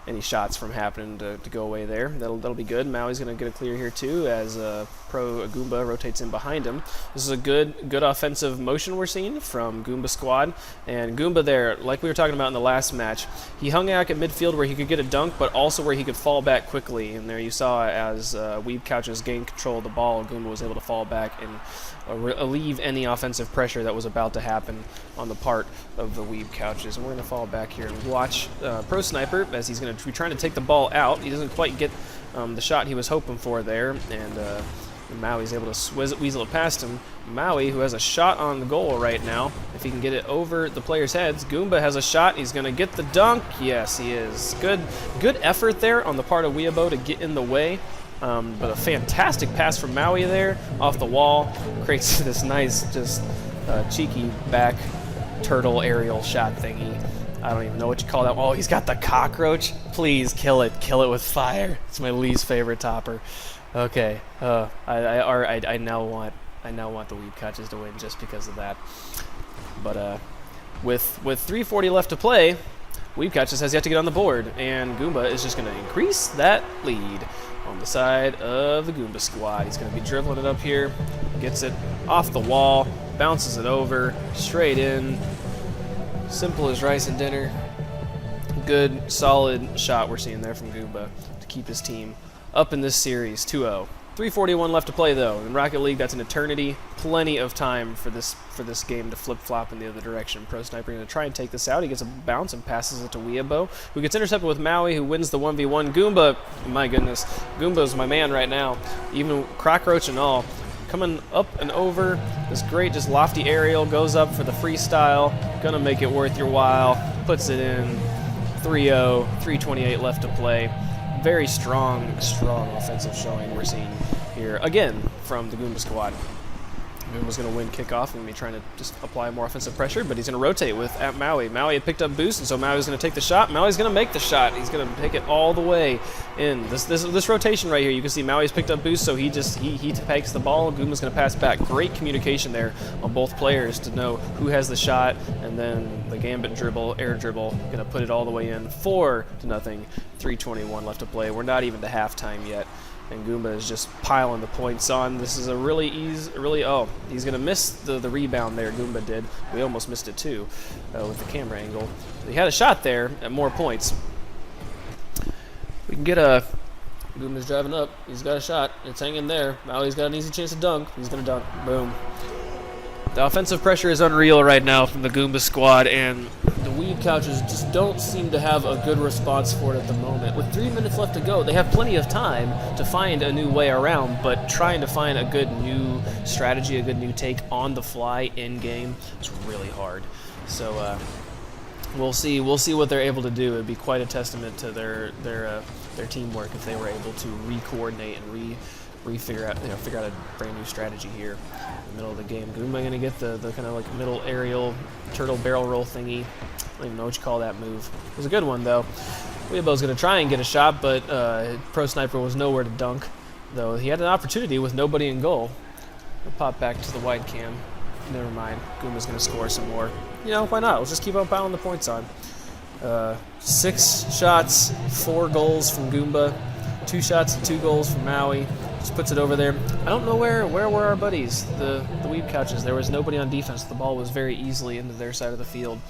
any shots from happening to go away there. That'll be good. Maui's going to get a clear here too as Pro Goomba rotates in behind him. This is a good offensive motion we're seeing from Goomba squad. And Goomba there, like we were talking about in the last match, he hung out at midfield where he could get a dunk, but also where he could fall back quickly. And there you saw as Weeb Couches gained control of the ball, Goomba was able to fall back and relieve any offensive pressure that was about to happen on the part of the Weeb Couches. And we're going to fall back here and watch Pro Sniper as he's going to be trying to take the ball out. He doesn't quite get the shot he was hoping for there, and Maui's able to weasel it past him. Maui, who has a shot on the goal right now, if he can get it over the players' heads. Goomba has a shot. He's going to get the dunk. Yes, he is. Good effort there on the part of Weeabo to get in the way. But a fantastic pass from Maui there off the wall. Creates this nice, just cheeky back turtle aerial shot thingy. I don't even know what you call that. Oh, he's got the cockroach. Please kill it. Kill it with fire. It's my least favorite topper. Okay. I now want the Weeb Couches to win just because of that. But with 3:40 left to play, Weeb Couches has yet to get on the board, and Goomba is just going to increase that lead on the side of the Goomba squad. He's going to be dribbling it up here, gets it off the wall, bounces it over, straight in. Simple as rice and dinner. Good, solid shot we're seeing there from Goomba to keep his team up in this series, 2-0. 3:41 left to play though. In Rocket League, that's an eternity. Plenty of time for this game to flip-flop in the other direction. Pro Sniper going to try and take this out. He gets a bounce and passes it to Weeabo, who gets intercepted with Maui, who wins the 1v1. Goomba, my goodness, Goomba's my man right now. Even cockroach and all. Coming up and over, this great just lofty aerial, goes up for the freestyle, gonna make it worth your while, puts it in, 3-0, 3:28 left to play. Very strong offensive showing we're seeing here, again, from the Goomba squad. Goomba's going to win kickoff and be trying to just apply more offensive pressure, but he's going to rotate with at Maui. Maui had picked up boost, and so Maui's going to take the shot. Maui's going to make the shot. He's going to take it all the way in. This rotation right here, you can see Maui's picked up boost, so he takes the ball. Goomba's going to pass back. Great communication there on both players to know who has the shot, and then the gambit dribble, air dribble, going to put it all the way in. 4-0. 3:21 left to play. We're not even to halftime yet. And Goomba is just piling the points on. This is a really easy, oh, he's going to miss the rebound there, Goomba did. We almost missed it too with the camera angle. He had a shot there at more points. We can get a, Goomba's driving up. He's got a shot. It's hanging there. Maui's got an easy chance to dunk. He's going to dunk. Boom. The offensive pressure is unreal right now from the Goomba squad, and the Weeb Couches just don't seem to have a good response for it at the moment. With 3 minutes left to go, they have plenty of time to find a new way around, but trying to find a good new strategy, a good new take on the fly in-game is really hard. So we'll see what they're able to do. It'd be quite a testament to their teamwork if they were able to re-coordinate and figure out a brand new strategy here in the middle of the game. Goomba going to get the kind of like middle aerial turtle barrel roll thingy. I don't even know what you call that move. It was a good one though. Weeabo's going to try and get a shot, but Pro Sniper was nowhere to dunk, though he had an opportunity with nobody in goal. We'll pop back to the wide cam. Never mind. Goomba's going to score some more. You know, why not? Let's just keep on piling the points on. 6 shots, 4 goals from Goomba. 2 shots and 2 goals from Maui. Just puts it over there. I don't know where were our buddies, the Weeb Couches. There was nobody on defense. The ball was very easily into their side of the field.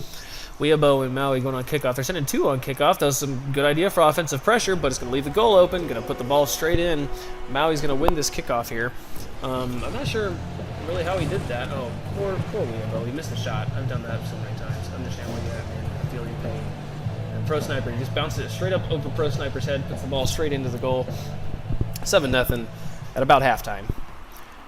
Weeabo and Maui going on kickoff. They're sending 2 on kickoff. That was some good idea for offensive pressure, but it's going to leave the goal open. Going to put the ball straight in. Maui's going to win this kickoff here. I'm not sure really how he did that. Oh, poor Weeabo. He missed the shot. I've done that so many times. I understand why you have, man. I feel your pain. And Pro Sniper, he just bounces it straight up over Pro Sniper's head, puts the ball straight into the goal. 7-0 at about halftime.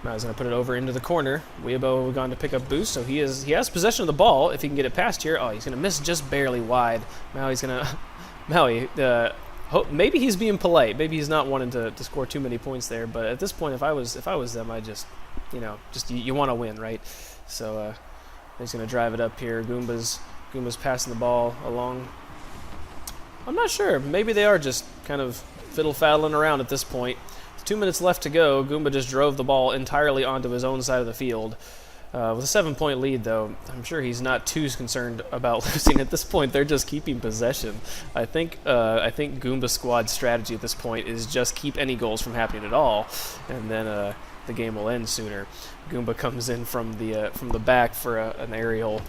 Maui's going to put it over into the corner. Weeabo will go on to pick up boost, so he has possession of the ball. If he can get it past here, oh, he's going to miss just barely wide. Maui's going to... Maui, maybe he's being polite. Maybe he's not wanting to score too many points there, but at this point, if I was them, I just, you want to win, right? So he's going to drive it up here. Goomba's passing the ball along. I'm not sure. Maybe they are just kind of fiddle-faddling around at this point. 2 minutes left to go. Goomba just drove the ball entirely onto his own side of the field. With a 7-point lead, though, I'm sure he's not too concerned about losing at this point. They're just keeping possession. I think Goomba Squad's strategy at this point is just keep any goals from happening at all, and then the game will end sooner. Goomba comes in from the back for an aerial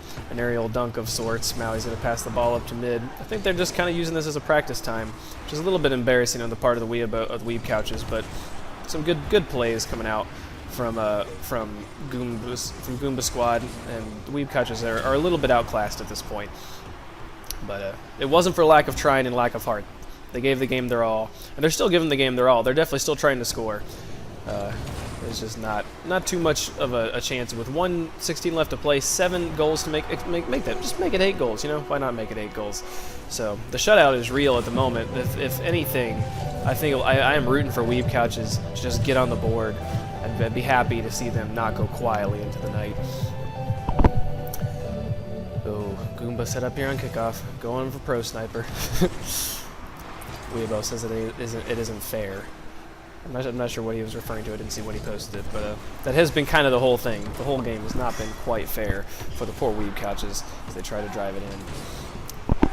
dunk of sorts. Maui's going to pass the ball up to mid. I think they're just kind of using this as a practice time, which is a little bit embarrassing on the part of the Weeb Couches, but some good plays coming out from Goomba Squad, and the Weeb Couches are a little bit outclassed at this point. But it wasn't for lack of trying and lack of heart. They gave the game their all, and they're still giving the game their all. They're definitely still trying to score. There's just not too much of a chance. With 1:16 left to play, 7 goals to make that. Just make it 8 goals, you know? Why not make it 8 goals? So the shutout is real at the moment. If anything, I think I am rooting for Weeb Couches to just get on the board. I'd be happy to see them not go quietly into the night. Oh, Goomba set up here on kickoff, going for Pro Sniper. Weebo says that it isn't fair. I'm not sure what he was referring to. I didn't see when he posted it, but that has been kind of the whole thing. The whole game has not been quite fair for the poor Weeb Couches as they try to drive it in.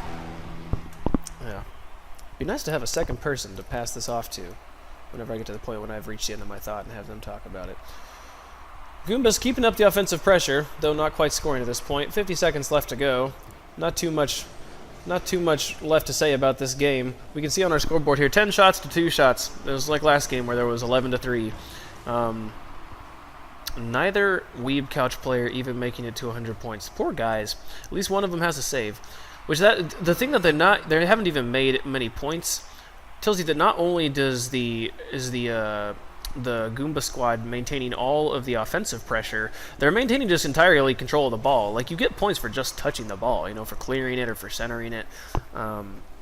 Yeah, be nice to have a second person to pass this off to whenever I get to the point when I've reached the end of my thought and have them talk about it. Goomba's keeping up the offensive pressure, though not quite scoring at this point. 50 seconds left to go. Not too much left to say about this game. We can see on our scoreboard here, 10 shots to 2 shots. It was like last game where there was 11 to 3. Neither Weeb Couch player even making it to 100 points. Poor guys. At least one of them has a save. The thing that they haven't even made many points tells you that not only is the Goomba Squad maintaining all of the offensive pressure, they're maintaining just entirely control of the ball. Like, you get points for just touching the ball, you know, for clearing it or for centering it.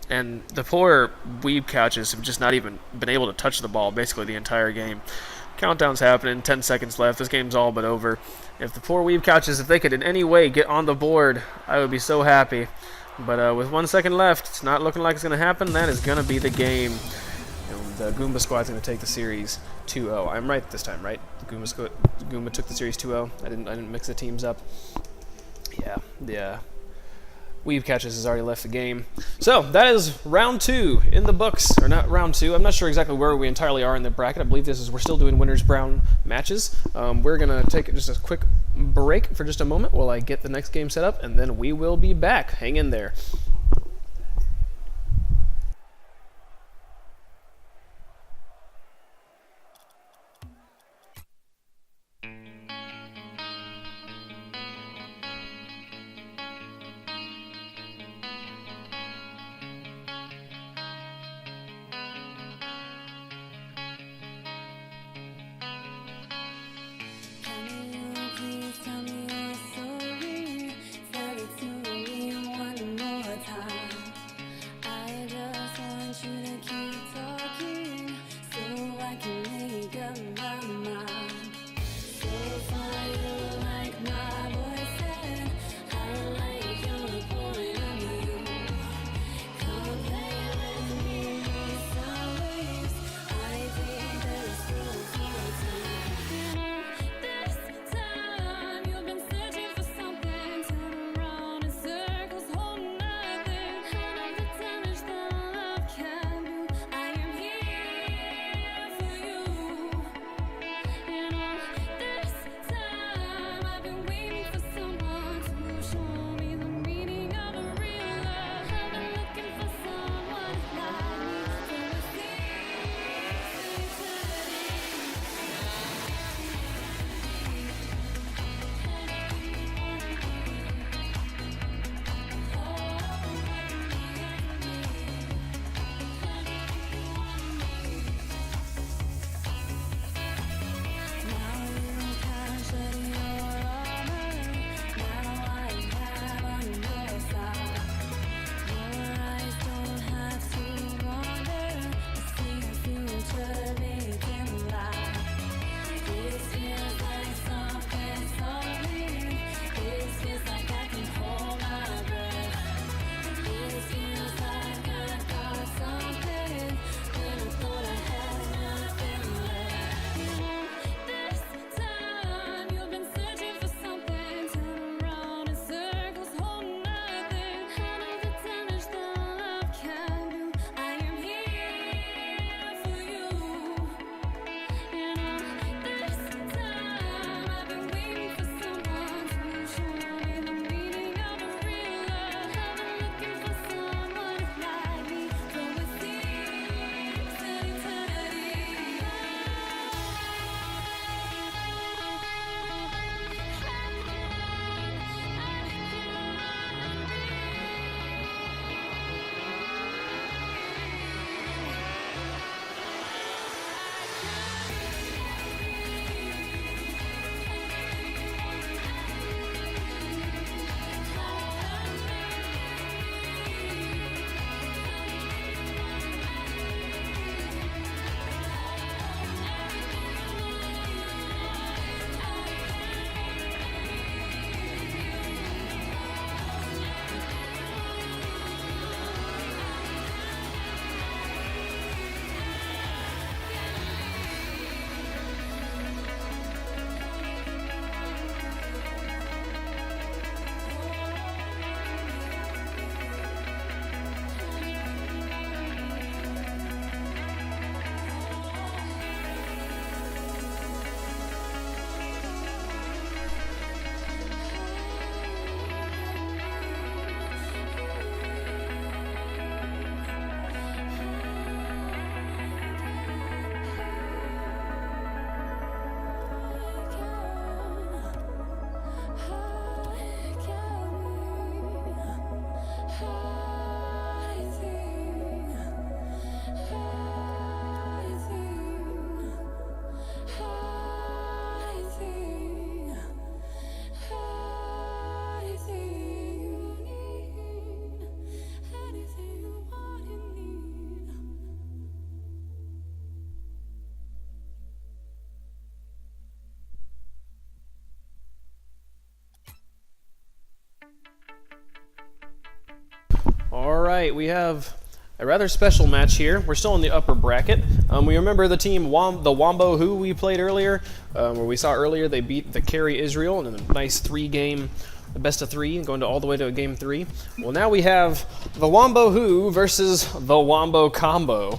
And the poor Weeb Couches have just not even been able to touch the ball basically the entire game. Countdown's happening, 10 seconds left. This game's all but over. If the poor Weeb Couches, if they could in any way get on the board, I would be so happy. But with 1 second left, it's not looking like it's going to happen. That is going to be the game. And the Goomba Squad's going to take the series 2-0. I'm right this time, right? Goomba took the series 2-0. I didn't mix the teams up. Yeah. Weeb Couches has already left the game. So, that is round 2 in the books. Or not round 2. I'm not sure exactly where we entirely are in the bracket. I believe we're still doing winners brown matches. We're going to take just a quick break for just a moment while I get the next game set up, and then we will be back. Hang in there. Please tell me you're sorry. Tell it to me one more right, we have a rather special match here. We're still in the upper bracket. We remember the team, the Wombo Who we played earlier, where we saw earlier they beat the Carry Israel in a nice 3-game, the best of 3, going all the way to a game 3. Well, now we have the Wombo Who versus the Wombo Combo.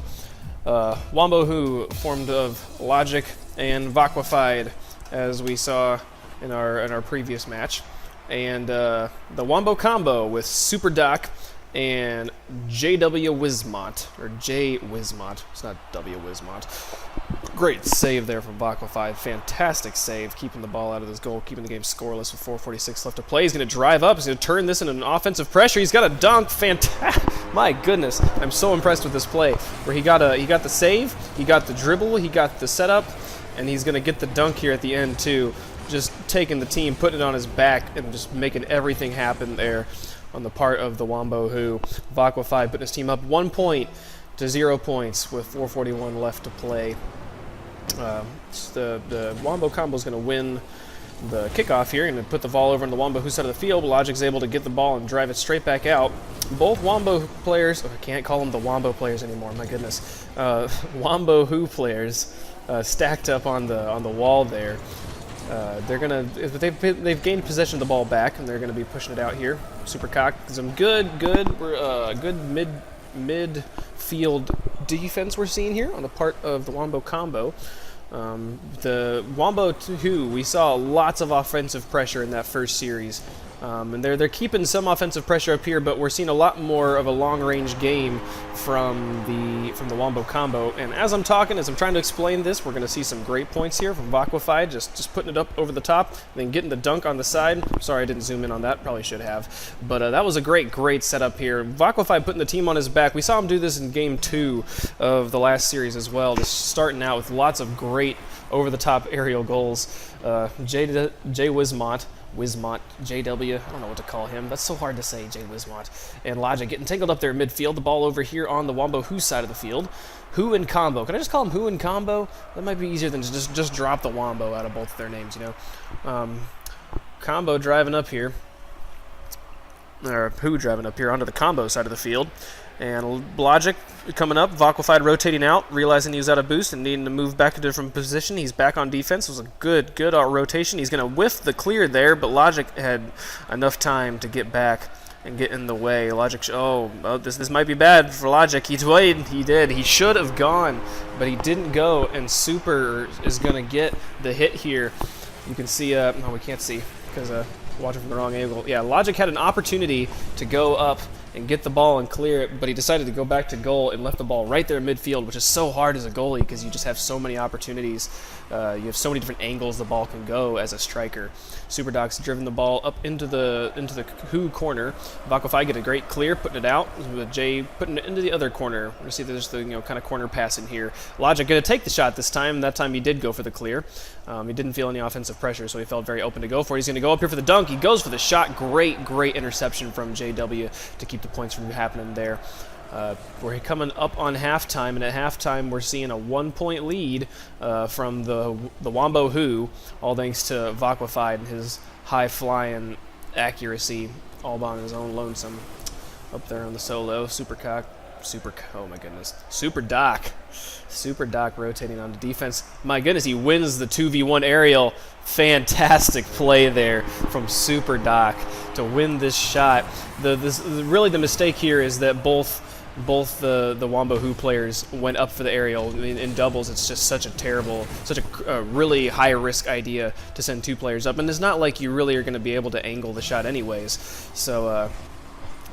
Wombo Who formed of Logic and Vaquified, as we saw in our previous match, and the Wombo Combo with Super Doc and JW Wismont, or J Wismont. It's not W Wismont. Great save there from Vaquified. Fantastic save, keeping the ball out of this goal, keeping the game scoreless with 4:46 left to play. He's going to drive up. He's going to turn this into an offensive pressure. He's got a dunk. Fantastic! My goodness, I'm so impressed with this play. Where he got the save, he got the dribble, he got the setup, and he's going to get the dunk here at the end too. Just taking the team, putting it on his back, and just making everything happen there on the part of the Wombo Who. Vaquified putting his team up 1 point to 0 points with 4:41 left to play. The Wombo Combo is going to win the kickoff here and put the ball over on the Wombo Who side of the field. Logic's able to get the ball and drive it straight back out. Both Wombo players, I can't call them the Wombo players anymore, my goodness. Wombo Who players stacked up on the wall there. They've gained possession of the ball back, and they're gonna be pushing it out here. Supercock, some good midfield defense we're seeing here on the part of the Wombo Combo. The Wombo Who, we saw lots of offensive pressure in that first series. And they're keeping some offensive pressure up here, but we're seeing a lot more of a long-range game from the Wombo Combo. And as I'm trying to explain this, we're going to see some great points here from Vaquified, just putting it up over the top, and then getting the dunk on the side. Sorry I didn't zoom in on that, probably should have. But that was a great setup here. Vaquified putting the team on his back. We saw him do this in Game 2 of the last series as well, just starting out with lots of great over-the-top aerial goals. Jay Wismont, JW, I don't know what to call him. That's so hard to say, Jay Wismont. And Logic getting tangled up there in midfield. The ball over here on the Wombo Who side of the field. Who and Combo. Can I just call him Who and Combo? That might be easier than to just drop the Wombo out of both of their names, you know. Combo driving up here. Or Who driving up here onto the Combo side of the field. And Logic coming up, Vaquified rotating out, realizing he was out of boost and needing to move back into a different position. He's back on defense. It was a good rotation. He's going to whiff the clear there, but Logic had enough time to get back and get in the way. Logic, this might be bad for Logic. He did. He should have gone, but he didn't go, and Super is going to get the hit here. You can see, no, we can't see because watching from the wrong angle. Yeah, Logic had an opportunity to go up and get the ball and clear it, but he decided to go back to goal and left the ball right there in midfield, which is so hard as a goalie because you just have so many opportunities. You have so many different angles the ball can go as a striker. Super Doc's driven the ball up into the Who corner. Vaquified get a great clear, putting it out. With Jay putting it into the other corner. You see there's the kind of corner pass in here. Logic going to take the shot this time. That time he did go for the clear. He didn't feel any offensive pressure, so he felt very open to go for it. He's going to go up here for the dunk. He goes for the shot. Great interception from JW to keep the points from happening there. We're coming up on halftime, and at halftime we're seeing a 1-point lead from the Wombo Who, all thanks to Vaquified and his high-flying accuracy, all on his own lonesome. Up there on the solo, oh my goodness, Super Doc rotating on the defense. My goodness, he wins the 2v1 aerial. Fantastic play there from Super Doc to win this shot. Really the mistake here is that both the Wombo Who players went up for the aerial. In doubles, it's just such a really high-risk idea to send 2 players up. And it's not like you really are going to be able to angle the shot anyways. So,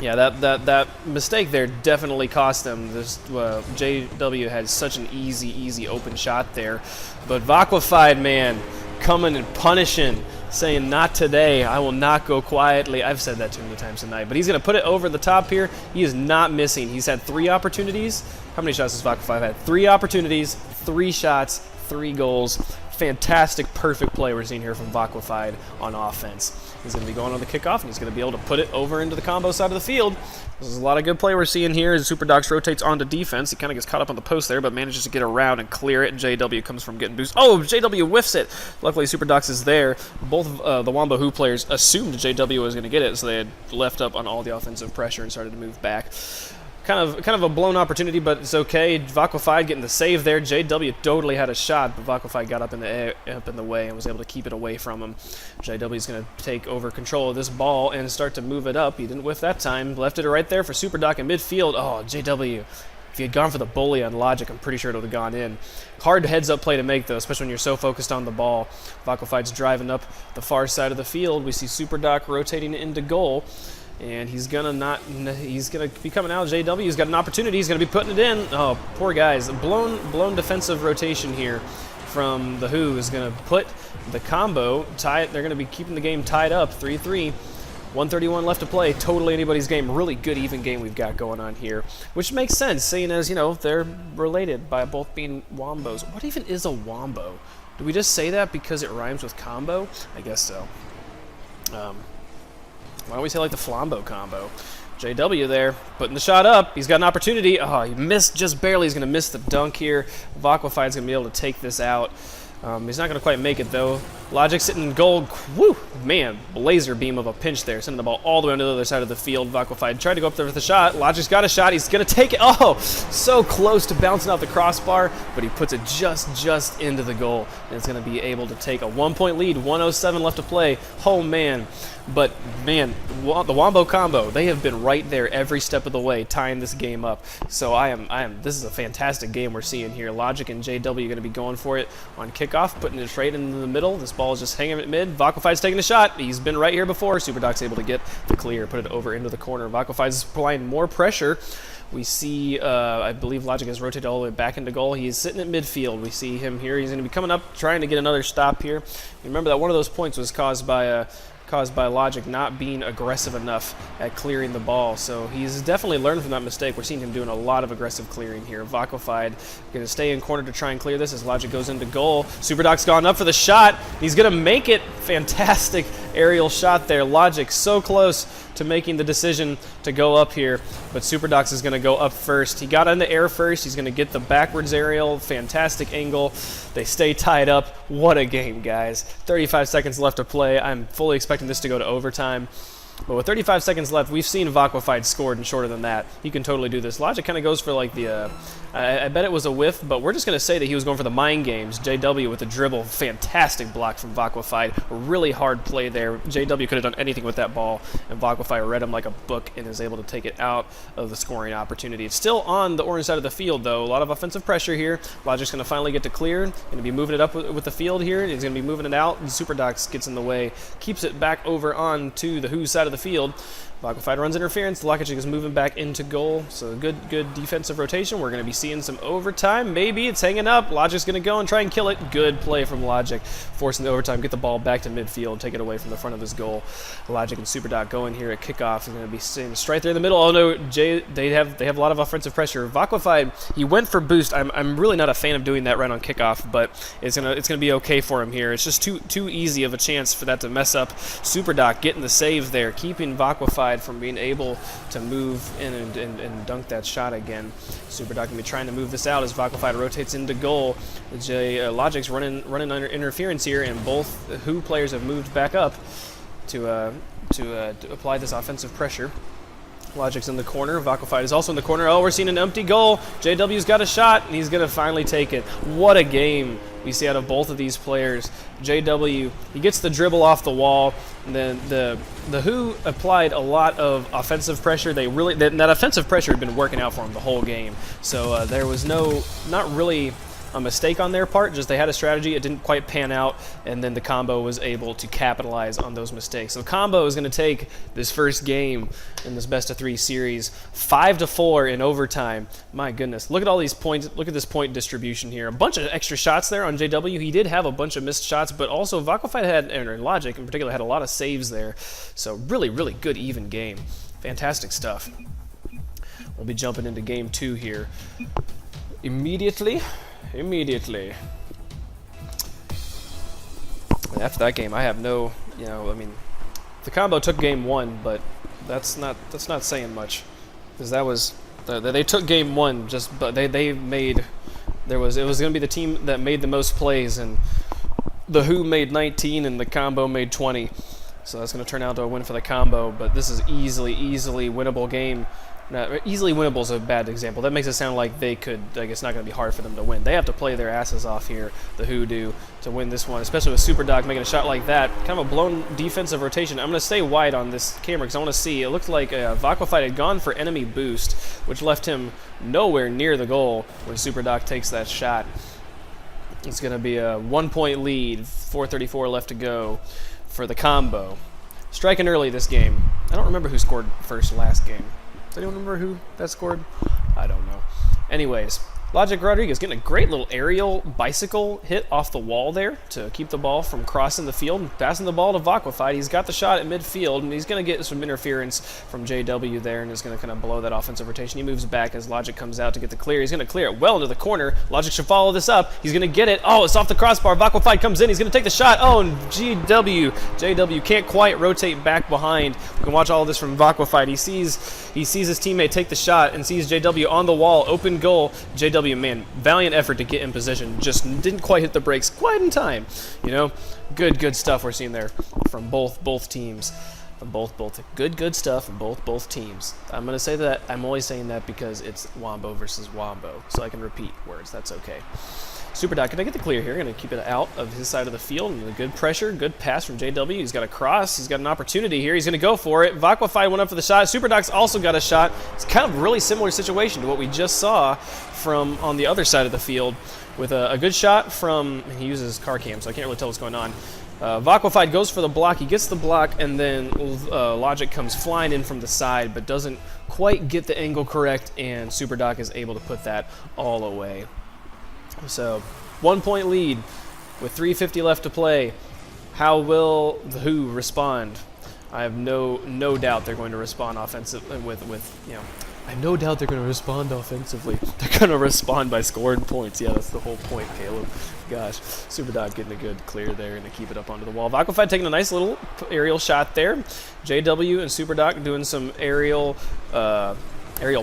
yeah, that mistake there definitely cost them. JW had such an easy open shot there. But Vaquified, man, coming and punishing, saying, not today, I will not go quietly. I've said that too many times tonight. But he's going to put it over the top here. He is not missing. He's had 3 opportunities. How many shots has Vaquified had? 3 opportunities, 3 shots, 3 goals. fantastic, perfect play we're seeing here from Vaquified on offense. He's going to be going on the kickoff, and he's going to be able to put it over into the combo side of the field. This is a lot of good play we're seeing here as SuperDox rotates onto defense. He kind of gets caught up on the post there, but manages to get around and clear it. JW comes from getting boost. Oh, JW whiffs it. Luckily, SuperDox is there. Both the Wombo Who players assumed JW was going to get it, so they had left up on all the offensive pressure and started to move back. Kind of a blown opportunity, but it's okay. Vaquified getting the save there. JW totally had a shot, but Vaquified got up in the way and was able to keep it away from him. JW is going to take over control of this ball and start to move it up. He didn't whiff that time. Left it right there for SuperDoc in midfield. Oh, JW. If he had gone for the bully on Logic, I'm pretty sure it would have gone in. Hard heads-up play to make, though, especially when you're so focused on the ball. Vaquified's driving up the far side of the field. We see SuperDoc rotating into goal. And he's gonna be coming out. JW, he's got an opportunity. He's gonna be putting it in. Oh, poor guys. Blown defensive rotation here from the Who is gonna put the combo tie. They're gonna be keeping the game tied up, 3-3. 131 left to play. Totally anybody's game. Really good even game we've got going on here, which makes sense, seeing as they're related by both being wombos. What even is a wombo? Do we just say that because it rhymes with combo? I guess so. Why don't we say like the Flambo combo? JW there, putting the shot up. He's got an opportunity. Oh, he missed just barely. He's going to miss the dunk here. Vaquified's going to be able to take this out. He's not going to quite make it, though. Logic sitting in gold. Woo! Man, laser beam of a pinch there, sending the ball all the way onto the other side of the field. Vaquified tried to go up there with a shot. Logic's got a shot. He's going to take it. Oh, so close to bouncing off the crossbar, but he puts it just into the goal. And it's going to be able to take a 1-point lead. 1:07 left to play. Oh, man. But, man, the Wombo combo, they have been right there every step of the way, tying this game up. So this is a fantastic game we're seeing here. Logic and JW are going to be going for it on kickoff, putting it straight into the middle. This ball is just hanging at mid. Vaquified's taking the shot. He's been right here before. SuperDoc's able to get the clear, put it over into the corner. Vaquified's applying more pressure. We see, I believe Logic has rotated all the way back into goal. He is sitting at midfield. We see him here. He's going to be coming up, trying to get another stop here. Remember that one of those points was caused by Logic not being aggressive enough at clearing the ball. So he's definitely learned from that mistake. We're seeing him doing a lot of aggressive clearing here. Vaquified going to stay in corner to try and clear this as Logic goes into goal. SuperDoc's gone up for the shot. He's going to make it. Fantastic aerial shot there. Logic so close to making the decision to go up here, but SuperDox is going to go up first. He got in the air first. He's going to get the backwards aerial. Fantastic angle. They stay tied up. What a game, guys. 35 seconds left to play. I'm fully expecting this to go to overtime. But with 35 seconds left, we've seen Vaquified scored and shorter than that. He can totally do this. Logic kind of goes for like the, I bet it was a whiff, but we're just going to say that he was going for the mind games. JW with a dribble. Fantastic block from Vaquified. Really hard play there. JW could have done anything with that ball, and Vaquified read him like a book and is able to take it out of the scoring opportunity. It's still on the orange side of the field, though. A lot of offensive pressure here. Logic's going to finally get to clear. Going to be moving it up with the field here. He's going to be moving it out, and SuperDox gets in the way. Keeps it back over on to the Who side of the field. Vaquified runs interference. Logic is moving back into goal. So good defensive rotation. We're going to be seeing some overtime. Maybe it's hanging up. Logic's going to go and try and kill it. Good play from Logic, forcing the overtime. Get the ball back to midfield. Take it away from the front of his goal. Logic and SuperDoc going here at kickoff. He's going to be staying straight there in the middle. Oh no, they have a lot of offensive pressure. Vaquified, he went for boost. I'm really not a fan of doing that right on kickoff, but it's gonna be okay for him here. It's just too easy of a chance for that to mess up. SuperDoc getting the save there, keeping Vaquified from being able to move in and dunk that shot again. SuperDoc going to be trying to move this out as Vaquified rotates into goal. Logic's running under interference here, and both Who players have moved back up to apply this offensive pressure. Logic's in the corner. Vaquified is also in the corner. Oh, we're seeing an empty goal. JW's got a shot, and he's going to finally take it. What a game we see out of both of these players. JW, he gets the dribble off the wall, and then the Who applied a lot of offensive pressure. That offensive pressure had been working out for him the whole game. So there was not really a mistake on their part, just they had a strategy, it didn't quite pan out, and then the combo was able to capitalize on those mistakes. So the combo is going to take this first game in this best-of-3 series 5-4 in overtime. My goodness, look at all these points. Look at this point distribution here. A bunch of extra shots there on JW. He did have a bunch of missed shots, but also Vaquified and Logic in particular had a lot of saves there. So really good even game. Fantastic stuff. We'll be jumping into game 2 here immediately. And after that game, I have no, I mean, the combo took game 1, but that's not saying much, because that was they took game 1 but they made it was going to be the team that made the most plays, and the Who made 19 and the combo made 20. So that's going to turn out to a win for the combo, but this is easily winnable game. Now, easily winnable is a bad example. That makes it sound like it's not going to be hard for them to win. They have to play their asses off here, the Who do, to win this one, especially with SuperDoc making a shot like that. Kind of a blown defensive rotation. I'm going to stay wide on this camera because I want to see. It looked like Vaquified had gone for enemy boost, which left him nowhere near the goal when SuperDoc takes that shot. It's going to be a 1-point lead, 4:34 left to go for the combo. Striking early this game. I don't remember who scored first last game. Does anyone remember who that scored? I don't know. Anyways, Logic Rodriguez getting a great little aerial bicycle hit off the wall there to keep the ball from crossing the field and passing the ball to Vaquified. He's got the shot at midfield, and he's going to get some interference from JW there, and is going to kind of blow that offensive rotation. He moves back as Logic comes out to get the clear. He's going to clear it well into the corner. Logic should follow this up. He's going to get it. Oh, it's off the crossbar. Vaquified comes in. He's going to take the shot. Oh, and JW can't quite rotate back behind. We can watch all of this from Vaquified. He sees his teammate take the shot and sees JW on the wall. Open goal. JW, man, valiant effort to get in position. Just didn't quite hit the brakes quite in time. Good stuff we're seeing there from both teams. From both good stuff from both teams. I'm gonna say that. I'm only saying that because it's Wombo versus Wombo, so I can repeat words. That's okay. SuperDoc, can I get the clear here? Going to keep it out of his side of the field. And a good pressure, good pass from JW. He's got a cross. He's got an opportunity here. He's going to go for it. Vaquified went up for the shot. SuperDoc's also got a shot. It's kind of a really similar situation to what we just saw from on the other side of the field with a good shot from, he uses car cam, so I can't really tell what's going on. Vaquified goes for the block. He gets the block, and then Logic comes flying in from the side, but doesn't quite get the angle correct, and SuperDoc is able to put that all away. So, 1-point lead with 3:50 left to play. How will the Who respond? I have no doubt they're going to respond offensively I have no doubt they're going to respond offensively. They're going to respond by scoring points. Yeah, that's the whole point, Caleb. Gosh, SuperDoc getting a good clear there and to keep it up onto the wall. Vaquified taking a nice little aerial shot there. JW and SuperDoc doing some aerial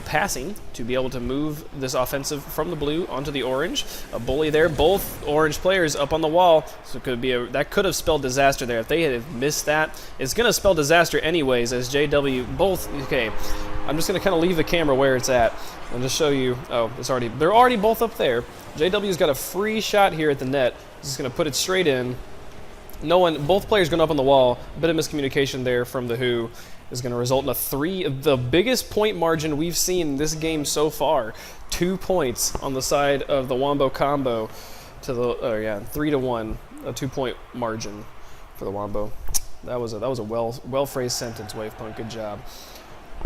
passing to be able to move this offensive from the blue onto the orange. A bully there, both orange players up on the wall, so it could be that could have spelled disaster there. If they had missed that, it's going to spell disaster anyways, as JW okay, I'm just going to kind of leave the camera where it's at and just show you, they're already both up there. JW's got a free shot here at the net. He's just going to put it straight in. Both players going up on the wall. A bit of miscommunication there from the Who is going to result in the biggest point margin we've seen in this game so far. 2 points on the side of the Wombo combo to 3-1, a 2-point margin for the Wombo. That was a well phrased sentence, Wavepunk. Good job.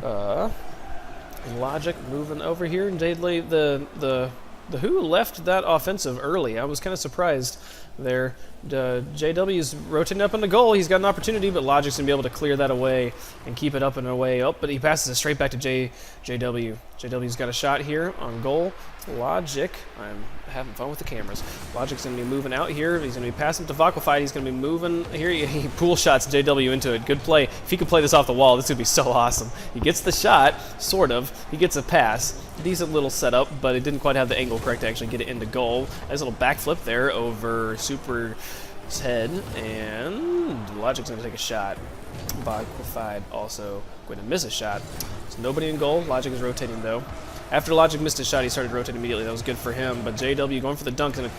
And Logic moving over here, and the Who left that offensive early. I was kind of surprised there. JW's rotating up in the goal. He's got an opportunity, but Logic's going to be able to clear that away and keep it up and away. Oh, but he passes it straight back to JW. JW's got a shot here on goal. Logic, I'm having fun with the cameras. Logic's going to be moving out here. He's going to be passing to Vaquified. He's going to be moving here. He pool shots JW into it. Good play. If he could play this off the wall, this would be so awesome. He gets the shot, sort of. He gets a pass. Decent little setup, but it didn't quite have the angle correct to actually get it into goal. Nice little backflip there over Super's head, and Logic's going to take a shot. Vaquified also going to miss a shot. There's nobody in goal. Logic is rotating though. After Logic missed his shot, he started rotating immediately. That was good for him, but JW going for the dunk, going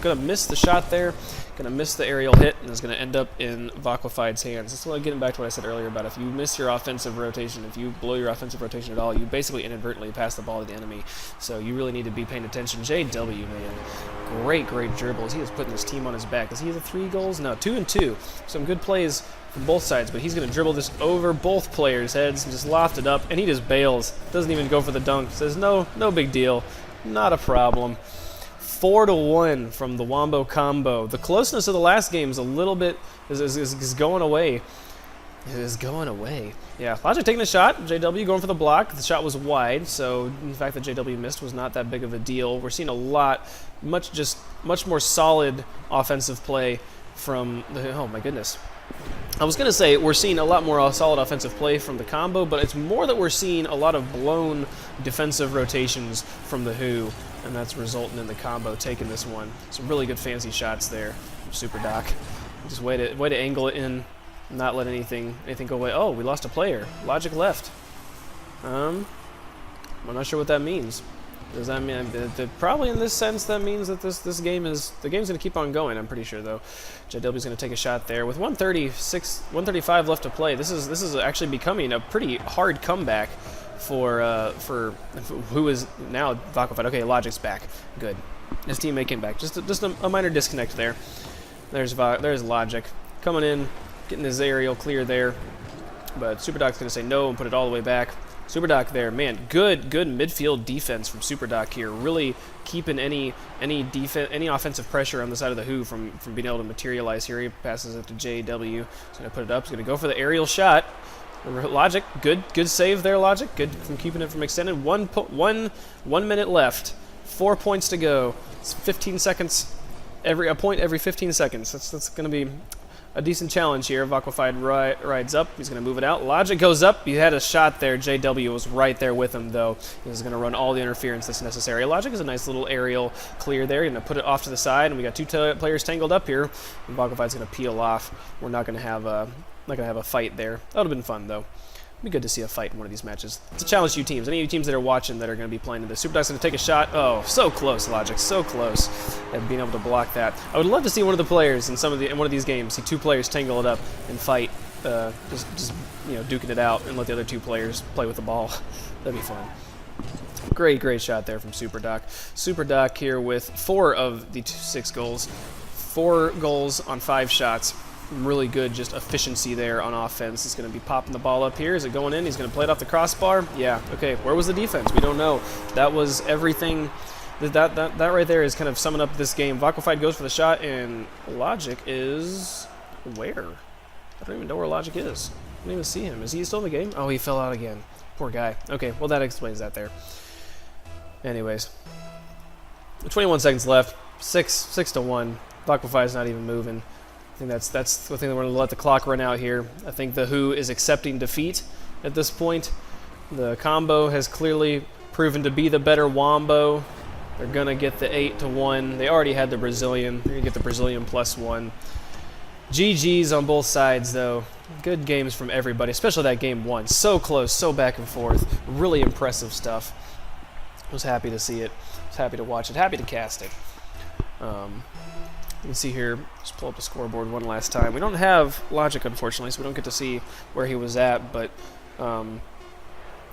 to miss the shot there, going to miss the aerial hit, and is going to end up in Vaquified's hands. This is getting back to what I said earlier about if you miss your offensive rotation, if you blow your offensive rotation at all, you basically inadvertently pass the ball to the enemy. So you really need to be paying attention. JW, man, great dribbles. He is putting his team on his back. Does he have 3 goals? No, 2 and 2. Some good plays from both sides, but he's going to dribble this over both players' heads and just loft it up, and he just bails. Doesn't even go for the dunk. Says no big deal, not a problem. 4-1 from the Wombo combo. The closeness of the last game is a little bit is going away. It is going away. Yeah, Logic taking a shot. JW going for the block. The shot was wide, so the fact that JW missed was not that big of a deal. We're seeing much more solid offensive play from the... Oh, my goodness. I was going to say we're seeing a lot more solid offensive play from the combo, but it's more that we're seeing a lot of blown defensive rotations from the Who, and that's resulting in the combo taking this one. Some really good fancy shots there from Super Doc. Just way to angle it in, not let anything go away. Oh, we lost a player. Logic left. I'm not sure what that means. Does that mean probably in this sense that means that the game's going to keep on going? I'm pretty sure though. JW's going to take a shot there with 135 left to play. This is actually becoming a pretty hard comeback for who is now Vacofied. Okay, Logic's back. Good. His teammate came back. Just a minor disconnect there. There's Logic coming in, getting his aerial clear there, but Super Doc's going to say no and put it all the way back. Super Doc there, man, good midfield defense from Super Doc here, really keeping any offensive pressure on the side of the Who from being able to materialize here. He passes it to JW. He's going to put it up. He's going to go for the aerial shot. Logic, good save there, Logic. Good from keeping it from extended. 1 minute left. 4 points to go. It's 15 seconds. A point every 15 seconds. That's going to be a decent challenge here. Vacofied rides up. He's going to move it out. Logic goes up. He had a shot there. JW was right there with him, though. He's going to run all the interference that's necessary. Logic is a nice little aerial clear there. He's going to put it off to the side, and we got two players tangled up here. And Vacofied's going to peel off. We're not going to have a fight there. That would have been fun, though. It'd be good to see a fight in one of these matches. It's a challenge to you teams. Any of you teams that are watching that are going to be playing in this. Super Doc's going to take a shot. Oh, so close, Logic. So close at being able to block that. I would love to see one of the players in one of these games, see two players tangle it up and fight, just duking it out and let the other two players play with the ball. That'd be fun. Great shot there from Super Doc. Super Doc here with 4 of the 6 goals. 4 goals on 5 shots. Really good just efficiency there on offense. He's going to be popping the ball up here. Is it going in? He's going to play it off the crossbar. Yeah, okay. Where was the defense? We don't know. That was everything. That right there is kind of summing up this game. Vacofied goes for the shot, and Logic is where? I don't even know where Logic is. I don't even see him. Is he still in the game? Oh, he fell out again. Poor guy. Okay, well that explains that there. Anyways, 21 seconds left. 6-1. Vacofied's not even moving. I think that's the thing that we're going to let the clock run out here. I think the Who is accepting defeat at this point. The combo has clearly proven to be the better wombo. They're going to get the 8-1. They already had the Brazilian. They're going to get the Brazilian +1. GG's on both sides, though. Good games from everybody, especially that game 1. So close, so back and forth. Really impressive stuff. I was happy to see it. I was happy to watch it. Happy to cast it. You can see here, just pull up the scoreboard one last time. We don't have Logic, unfortunately, so we don't get to see where he was at, but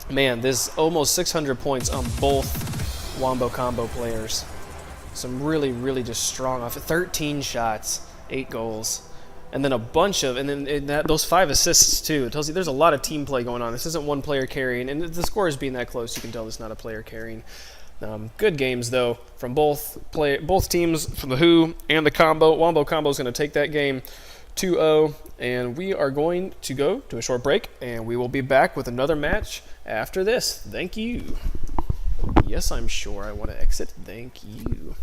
man, there's almost 600 points on both Wombo combo players. Some really just strong off. 13 shots, 8 goals, and then a bunch of, and then those 5 assists too. It tells you there's a lot of team play going on. This isn't one player carrying, and the score is being that close, you can tell it's not a player carrying. Good games, though, from both teams, from the Who and the combo. Wombo combo is going to take that game 2-0, and we are going to go to a short break, and we will be back with another match after this. Thank you. Yes, I'm sure I want to exit. Thank you.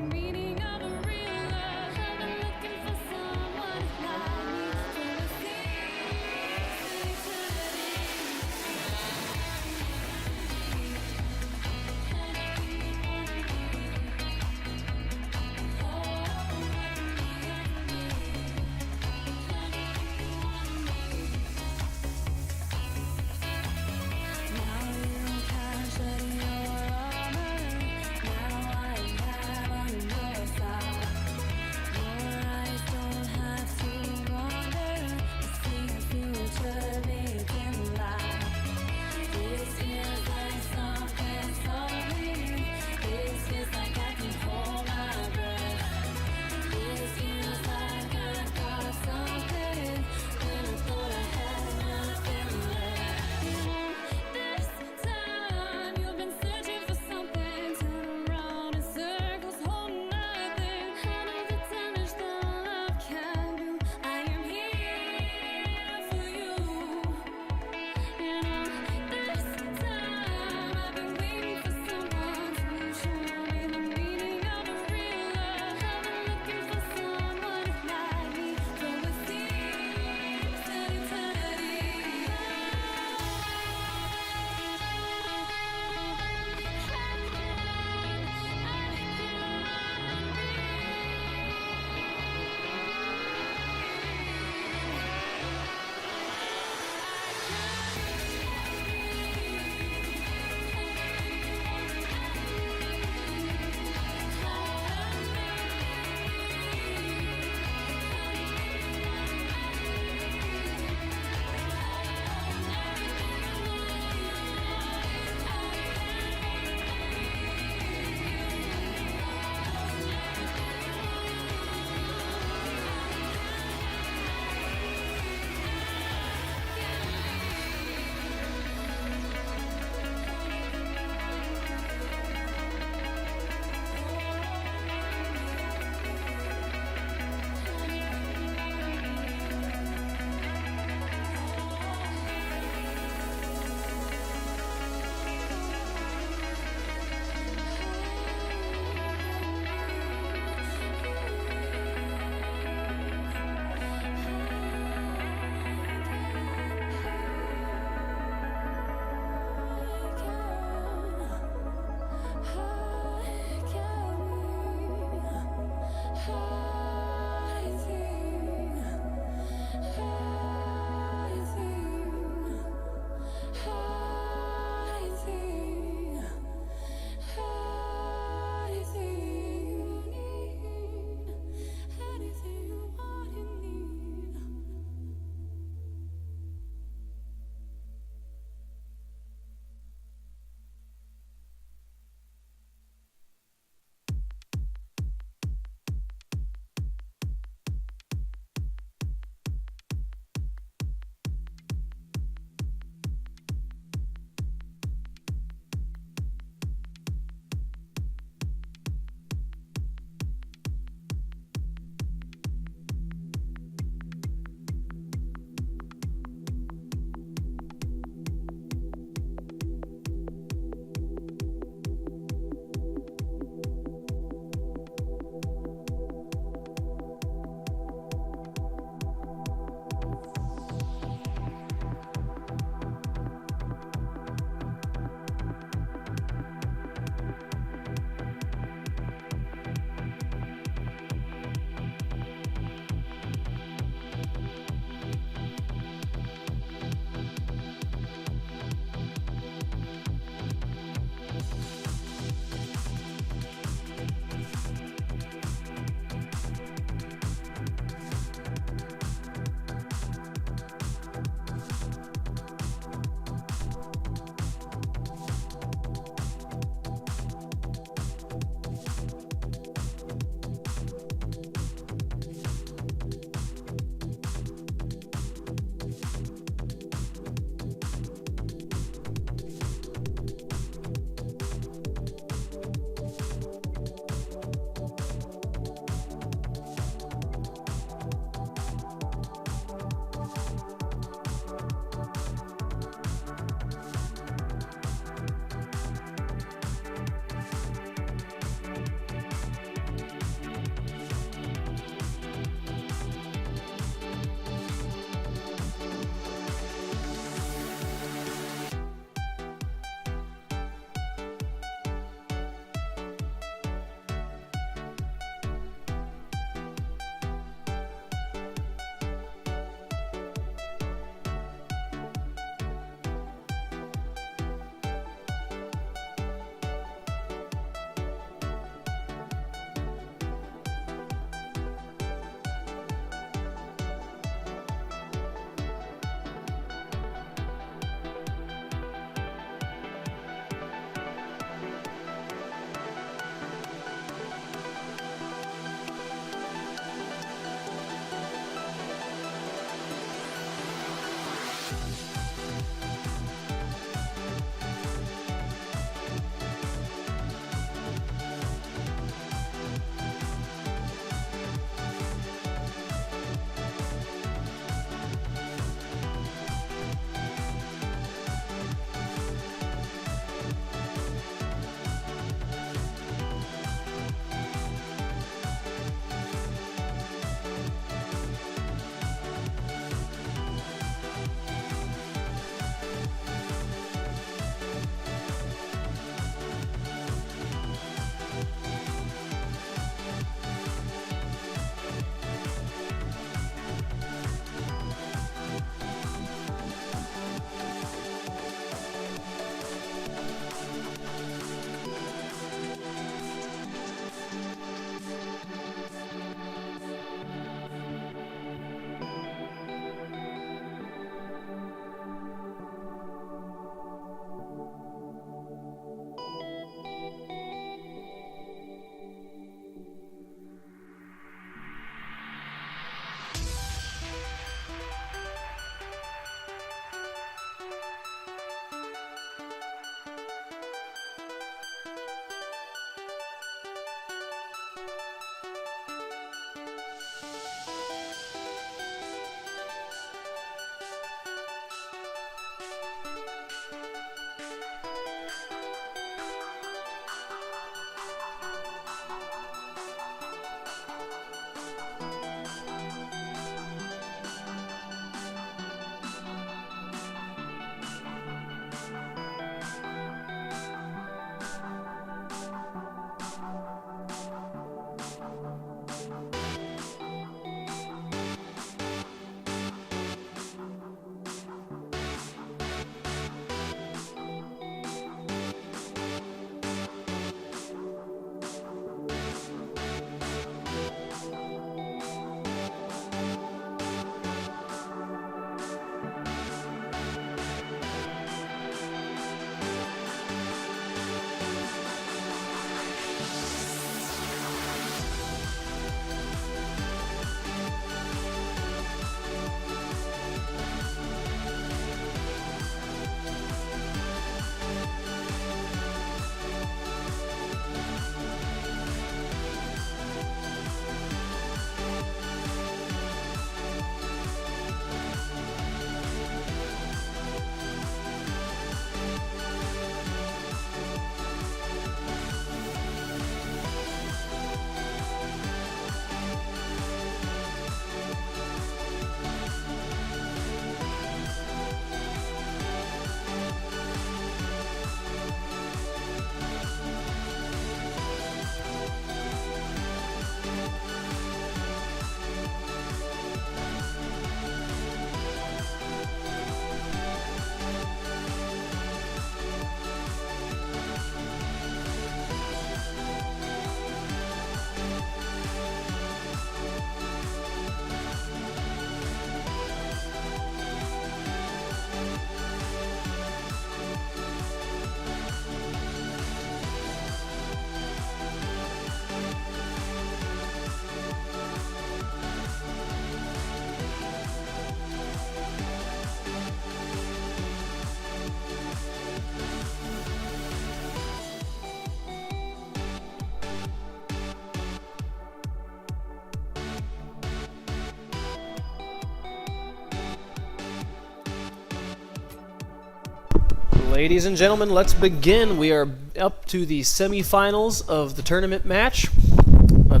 Ladies and gentlemen, let's begin. We are up to the semifinals of the tournament of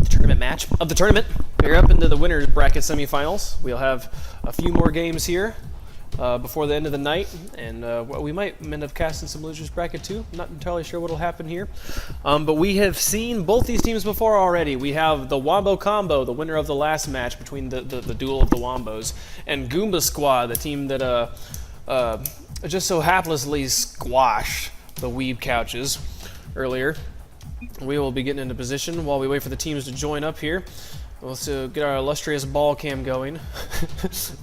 the tournament. We're up into the winners bracket semifinals. We'll have a few more games here before the end of the night, and we might end up casting some losers bracket too. I'm not entirely sure what will happen here, but we have seen both these teams before already. We have the Wombo Combo, the winner of the last match between the duel of the Wombos, and Goomba Squad, the team that just so haplessly squashed the Weeb Couches earlier. We will be getting into position while we wait for the teams to join up here. We'll also get our illustrious ball cam going.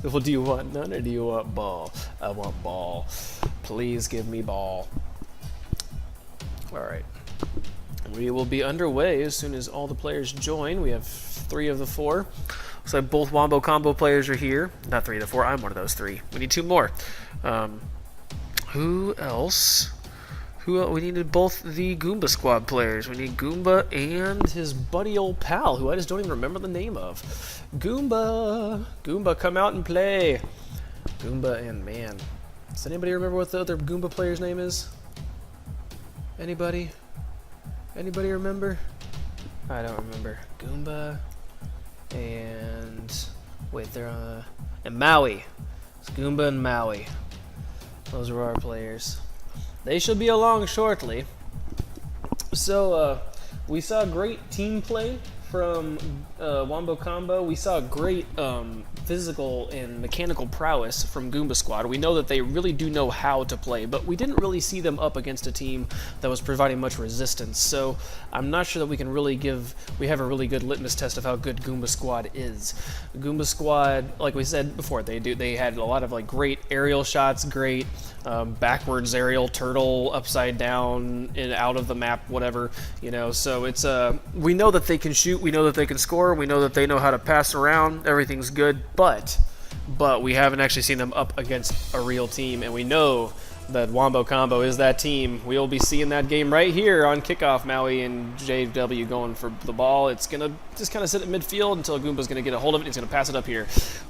Well, do you want none or do you want ball? I want ball. Please give me ball. Alright. We will be underway as soon as all the players join. We have 3 of the 4. Looks like both Wombo Combo players are here. Not 3 of the 4, I'm one of those 3. We need 2 more. Who else? We needed both the Goomba Squad players. We need Goomba and his buddy old pal, who I just don't even remember the name of. Goomba! Goomba, come out and play! Goomba and man. Does anybody remember what the other Goomba player's name is? Anybody? Anybody remember? I don't remember. Goomba and... wait, they're and Maui. It's Goomba and Maui. Those are our players. They should be along shortly. So, we saw great team play from Wombo Combo. We saw great physical and mechanical prowess from Goomba Squad. We know that they really do know how to play, but we didn't really see them up against a team that was providing much resistance. So I'm not sure that we can really we have a really good litmus test of how good Goomba Squad is. Goomba Squad, like we said before, they had a lot of like great aerial shots, great backwards aerial turtle, upside down and out of the map, whatever, you know. So it's we know that they can shoot, we know that they can score, we know that they know how to pass around, everything's good, but we haven't actually seen them up against a real team, and we know that Wombo Combo is that team. We'll be seeing that game right here on kickoff. Maui and JW going for the ball. It's going to just kind of sit at midfield until Goomba's going to get a hold of it. He's going to pass it up here.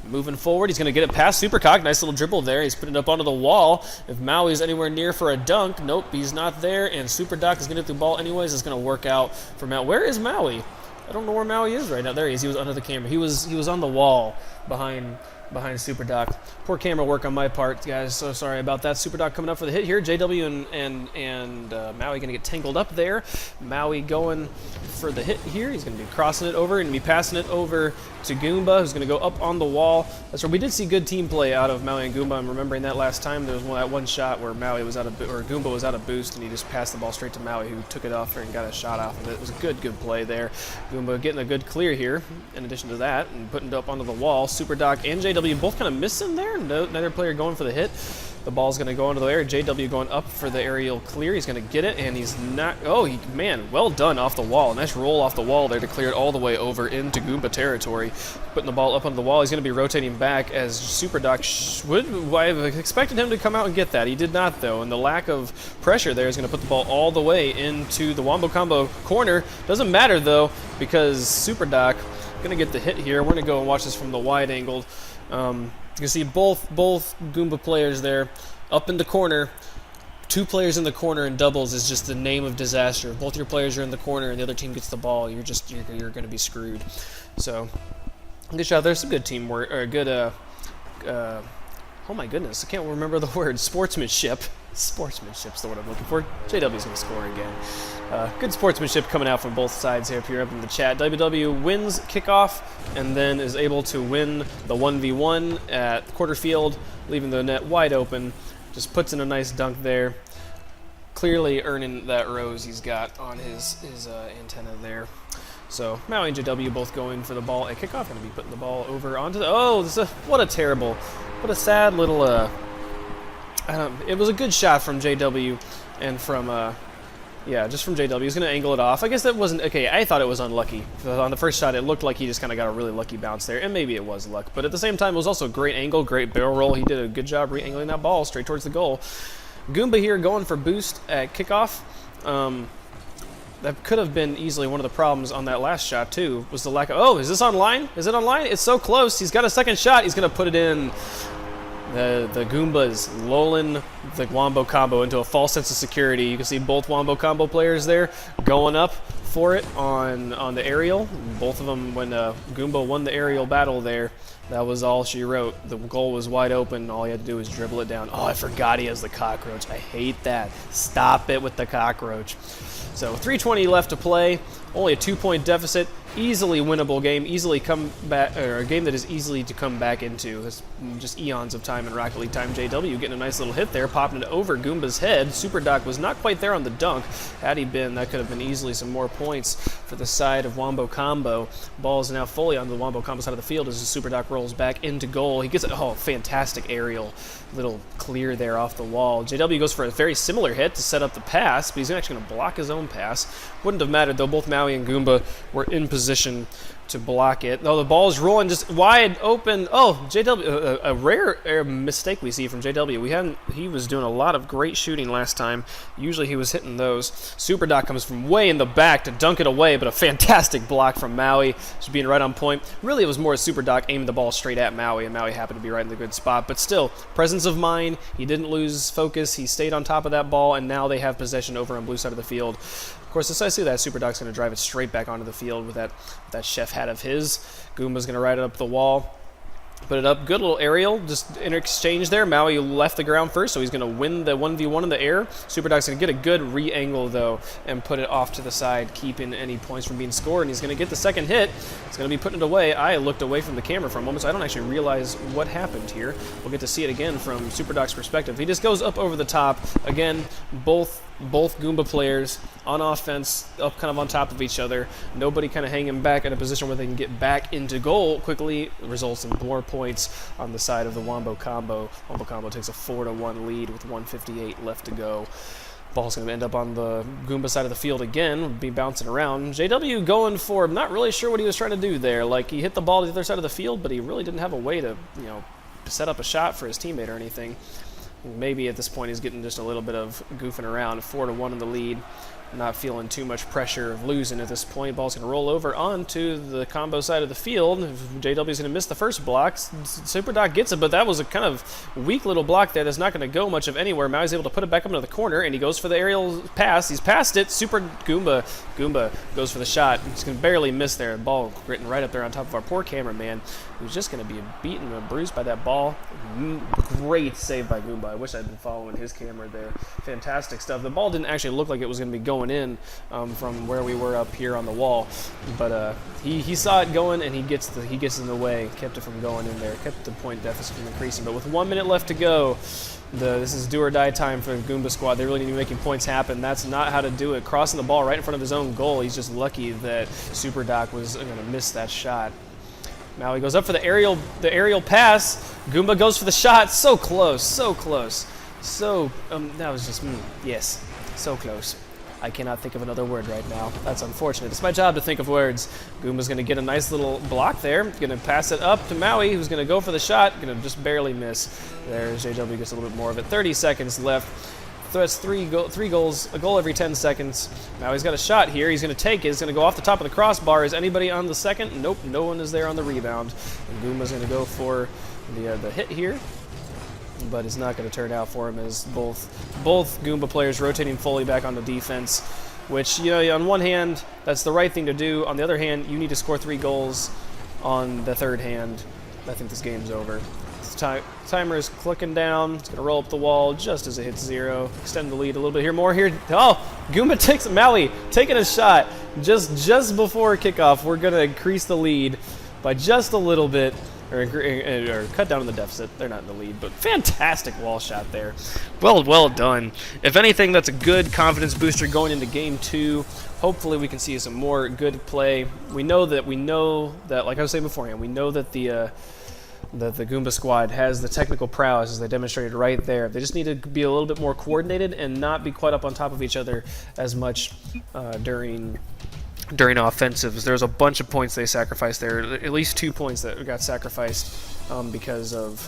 Moving forward, he's going to get it past Supercock. Nice little dribble there. He's putting it up onto the wall. If Maui's anywhere near for a dunk, nope, he's not there. And Superdoc is going to get the ball anyways. It's going to work out for Maui. Where is Maui? I don't know where Maui is right now. There he is. He was under the camera. He was on the wall behind Superdoc. Poor camera work on my part, guys. So sorry about that. Superdoc coming up for the hit here. JW and Maui going to get tangled up there. Maui going for the hit here. He's going to be crossing it over and be passing it over to Goomba, who's going to go up on the wall. That's where we did see good team play out of Maui and Goomba. I'm remembering that last time. There was that one shot where Goomba was out of boost, and he just passed the ball straight to Maui, who took it off and got a shot off of it. It was a good play there. Goomba getting a good clear here. In addition to that, and putting it up onto the wall. Superdoc and JW both kind of missing there. Neither player going for the hit. The ball's going to go into the air. JW going up for the aerial clear. He's going to get it, and he's not... oh, man, well done off the wall. Nice roll off the wall there to clear it all the way over into Goomba territory. Putting the ball up onto the wall. He's going to be rotating back as Superdoc would... I expected him to come out and get that. He did not, though, and the lack of pressure there is going to put the ball all the way into the Wombo Combo corner. Doesn't matter, though, because Superdoc going to get the hit here. We're going to go and watch this from the wide angle. You can see both Goomba players there up in the corner. 2 players in the corner in doubles is just the name of disaster. If both your players are in the corner and the other team gets the ball, you're going to be screwed. So good shot. There's some good teamwork or good oh my goodness, I can't remember the word. Sportsmanship. Sportsmanship's the word I'm looking for. JW's going to score again. Good sportsmanship coming out from both sides here if you're up in the chat. WW wins kickoff and then is able to win the 1v1 at quarter field, leaving the net wide open. Just puts in a nice dunk there. Clearly earning that rose he's got on his antenna there. So Maui and JW both going for the ball at kickoff. Going to be putting the ball over onto the... oh, what a sad little... it was a good shot from JW and from... yeah, just from JW. He's going to angle it off. I guess that wasn't... okay, I thought it was unlucky. On the first shot, it looked like he just kind of got a really lucky bounce there, and maybe it was luck. But at the same time, it was also a great angle, great barrel roll. He did a good job re-angling that ball straight towards the goal. Goomba here going for boost at kickoff. That could have been easily one of the problems on that last shot, too, was the lack of... oh, is this online? Is it online? It's so close. He's got a second shot. He's going to put it in... The Goombas lulling the Wombo Combo into a false sense of security. You can see both Wombo Combo players there going up for it on the aerial. Both of them, when Goomba won the aerial battle there, that was all she wrote. The goal was wide open. All he had to do was dribble it down. Oh, I forgot he has the cockroach. I hate that. Stop it with the cockroach. So 3:20 left to play. Only a 2-point deficit. Easily winnable game. Easily come back, or a game that is easily to come back into. It's just eons of time in Rocket League time. JW getting a nice little hit there, popping it over Goomba's head. Super Doc was not quite there on the dunk. Had he been, that could have been easily some more points for the side of Wombo Combo. Ball is now fully on the Wombo Combo side of the field as the Super Doc rolls back into goal. He gets it. Oh, fantastic aerial. Little clear there off the wall. JW goes for a very similar hit to set up the pass, but he's actually going to block his own pass. Wouldn't have mattered though. Both Maui and Goomba were in position to block it. Oh, the ball is rolling just wide open. Oh, JW, a rare mistake we see from JW. He was doing a lot of great shooting last time. Usually he was hitting those. Super Doc comes from way in the back to dunk it away, but a fantastic block from Maui, just being right on point. Really, it was more Super Doc aiming the ball straight at Maui, and Maui happened to be right in the good spot. But still, presence of mind. He didn't lose focus. He stayed on top of that ball, and now they have possession over on blue side of the field. Of course, as I see that, Super Doc's going to drive it straight back onto the field with that chef hat of his. Goomba's going to ride it up the wall. Put it up. Good little aerial. Just in exchange there. Maui left the ground first, so he's going to win the 1v1 in the air. Super Doc's going to get a good re-angle, though, and put it off to the side, keeping any points from being scored. And he's going to get the second hit. He's going to be putting it away. I looked away from the camera for a moment, so I don't actually realize what happened here. We'll get to see it again from Super Doc's perspective. He just goes up over the top. Again, both Goomba players on offense, up kind of on top of each other. Nobody kind of hanging back in a position where they can get back into goal quickly. Results in more points on the side of the Wombo Combo. Wombo Combo takes a 4-1 lead with 1:58 left to go. Ball's going to end up on the Goomba side of the field again, be bouncing around. JW going for, I'm not really sure what he was trying to do there. Like, he hit the ball to the other side of the field, but he really didn't have a way to, set up a shot for his teammate or anything. Maybe at this point he's getting just a little bit of goofing around. 4-1 in the lead. Not feeling too much pressure of losing at this point. Ball's going to roll over onto the combo side of the field. JW's going to miss the first block. Super Doc gets it, but that was a kind of weak little block there that's not going to go much of anywhere. Maui's able to put it back up into the corner, and he goes for the aerial pass. He's passed it. Super Goomba goes for the shot. He's going to barely miss there. The ball written right up there on top of our poor cameraman, who's just going to be beaten and bruised by that ball. Great save by Goomba. I wish I'd been following his camera there. Fantastic stuff. The ball didn't actually look like it was going to be going in from where we were up here on the wall, but he saw it going, and he gets in the way, kept it from going in there, kept the point deficit from increasing. But with 1 minute left to go, this is do or die time for the Goomba squad. They really need to be making points happen. That's not how to do it. Crossing the ball right in front of his own goal. He's just lucky that Super Doc was going to miss that shot. Now he goes up for the aerial pass. Goomba goes for the shot. So close, so close. So that was just yes, so close. I cannot think of another word right now. That's unfortunate. It's my job to think of words. Goomba's going to get a nice little block there. Going to pass it up to Maui, who's going to go for the shot. Going to just barely miss. There's JW gets a little bit more of it. 30 seconds left. So that's three goals, a goal every 10 seconds. Maui's got a shot here. He's going to take it. He's going to go off the top of the crossbar. Is anybody on the second? Nope, no one is there on the rebound. And Goomba's going to go for the hit here. But it's not going to turn out for him as both Goomba players rotating fully back onto defense, which, on one hand, that's the right thing to do. On the other hand, you need to score 3 goals on the third hand. I think this game's over. Timer is clicking down. It's going to roll up the wall just as it hits 0. Extend the lead a little bit here. More here. Oh, Goomba takes Maui taking a shot just before kickoff. We're going to increase the lead by just a little bit. Or cut down on the deficit. They're not in the lead, but fantastic wall shot there. Well done. If anything, that's a good confidence booster going into Game 2. Hopefully we can see some more good play. We know that, like I was saying beforehand, we know that the Goomba squad has the technical prowess, as they demonstrated right there. They just need to be a little bit more coordinated and not be quite up on top of each other as much during offensives. There's a bunch of points they sacrificed there, at least 2 points that got sacrificed because of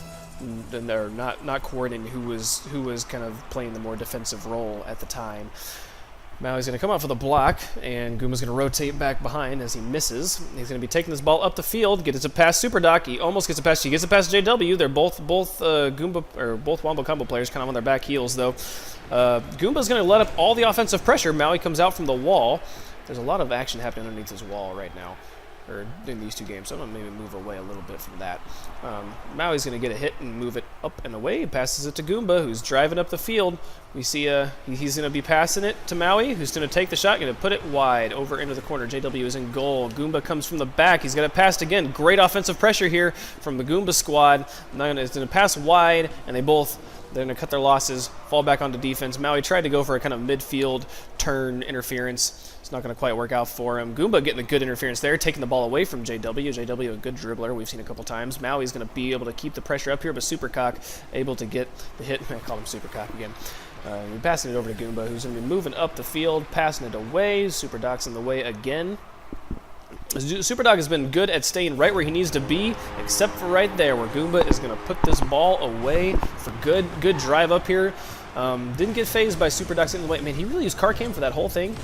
they're not coordinating who was kind of playing the more defensive role at the time. Maui's going to come out for the block, and Goomba's going to rotate back behind as he misses. He's going to be taking this ball up the field, gets it past Super Doc. He almost gets it past. He gets it past JW. They're both Goomba or both Wombo Combo players, kind of on their back heels though. Goomba's going to let up all the offensive pressure. Maui comes out from the wall. There's a lot of action happening underneath this wall right now, or in these two games, so I'm going to maybe move away a little bit from that. Maui's going to get a hit and move it up and away. He passes it to Goomba, who's driving up the field. We see he's going to be passing it to Maui, who's going to take the shot, going to put it wide over into the corner. JW is in goal. Goomba comes from the back. He's got it passed again. Great offensive pressure here from the Goomba squad. Now it's going to pass wide, and they're going to cut their losses, fall back onto defense. Maui tried to go for a kind of midfield turn interference. It's not going to quite work out for him. Goomba getting a good interference there, taking the ball away from JW. JW, a good dribbler, we've seen a couple times. Maui's going to be able to keep the pressure up here, but Supercock able to get the hit. I call him Supercock again. We're passing it over to Goomba, who's going to be moving up the field, passing it away. Super Doc's in the way again. Super Dog has been good at staying right where he needs to be, except for right there, where Goomba is going to put this ball away for good drive up here. Didn't get phased by Super Dog's in the way. Man, he really used car cam for that whole thing.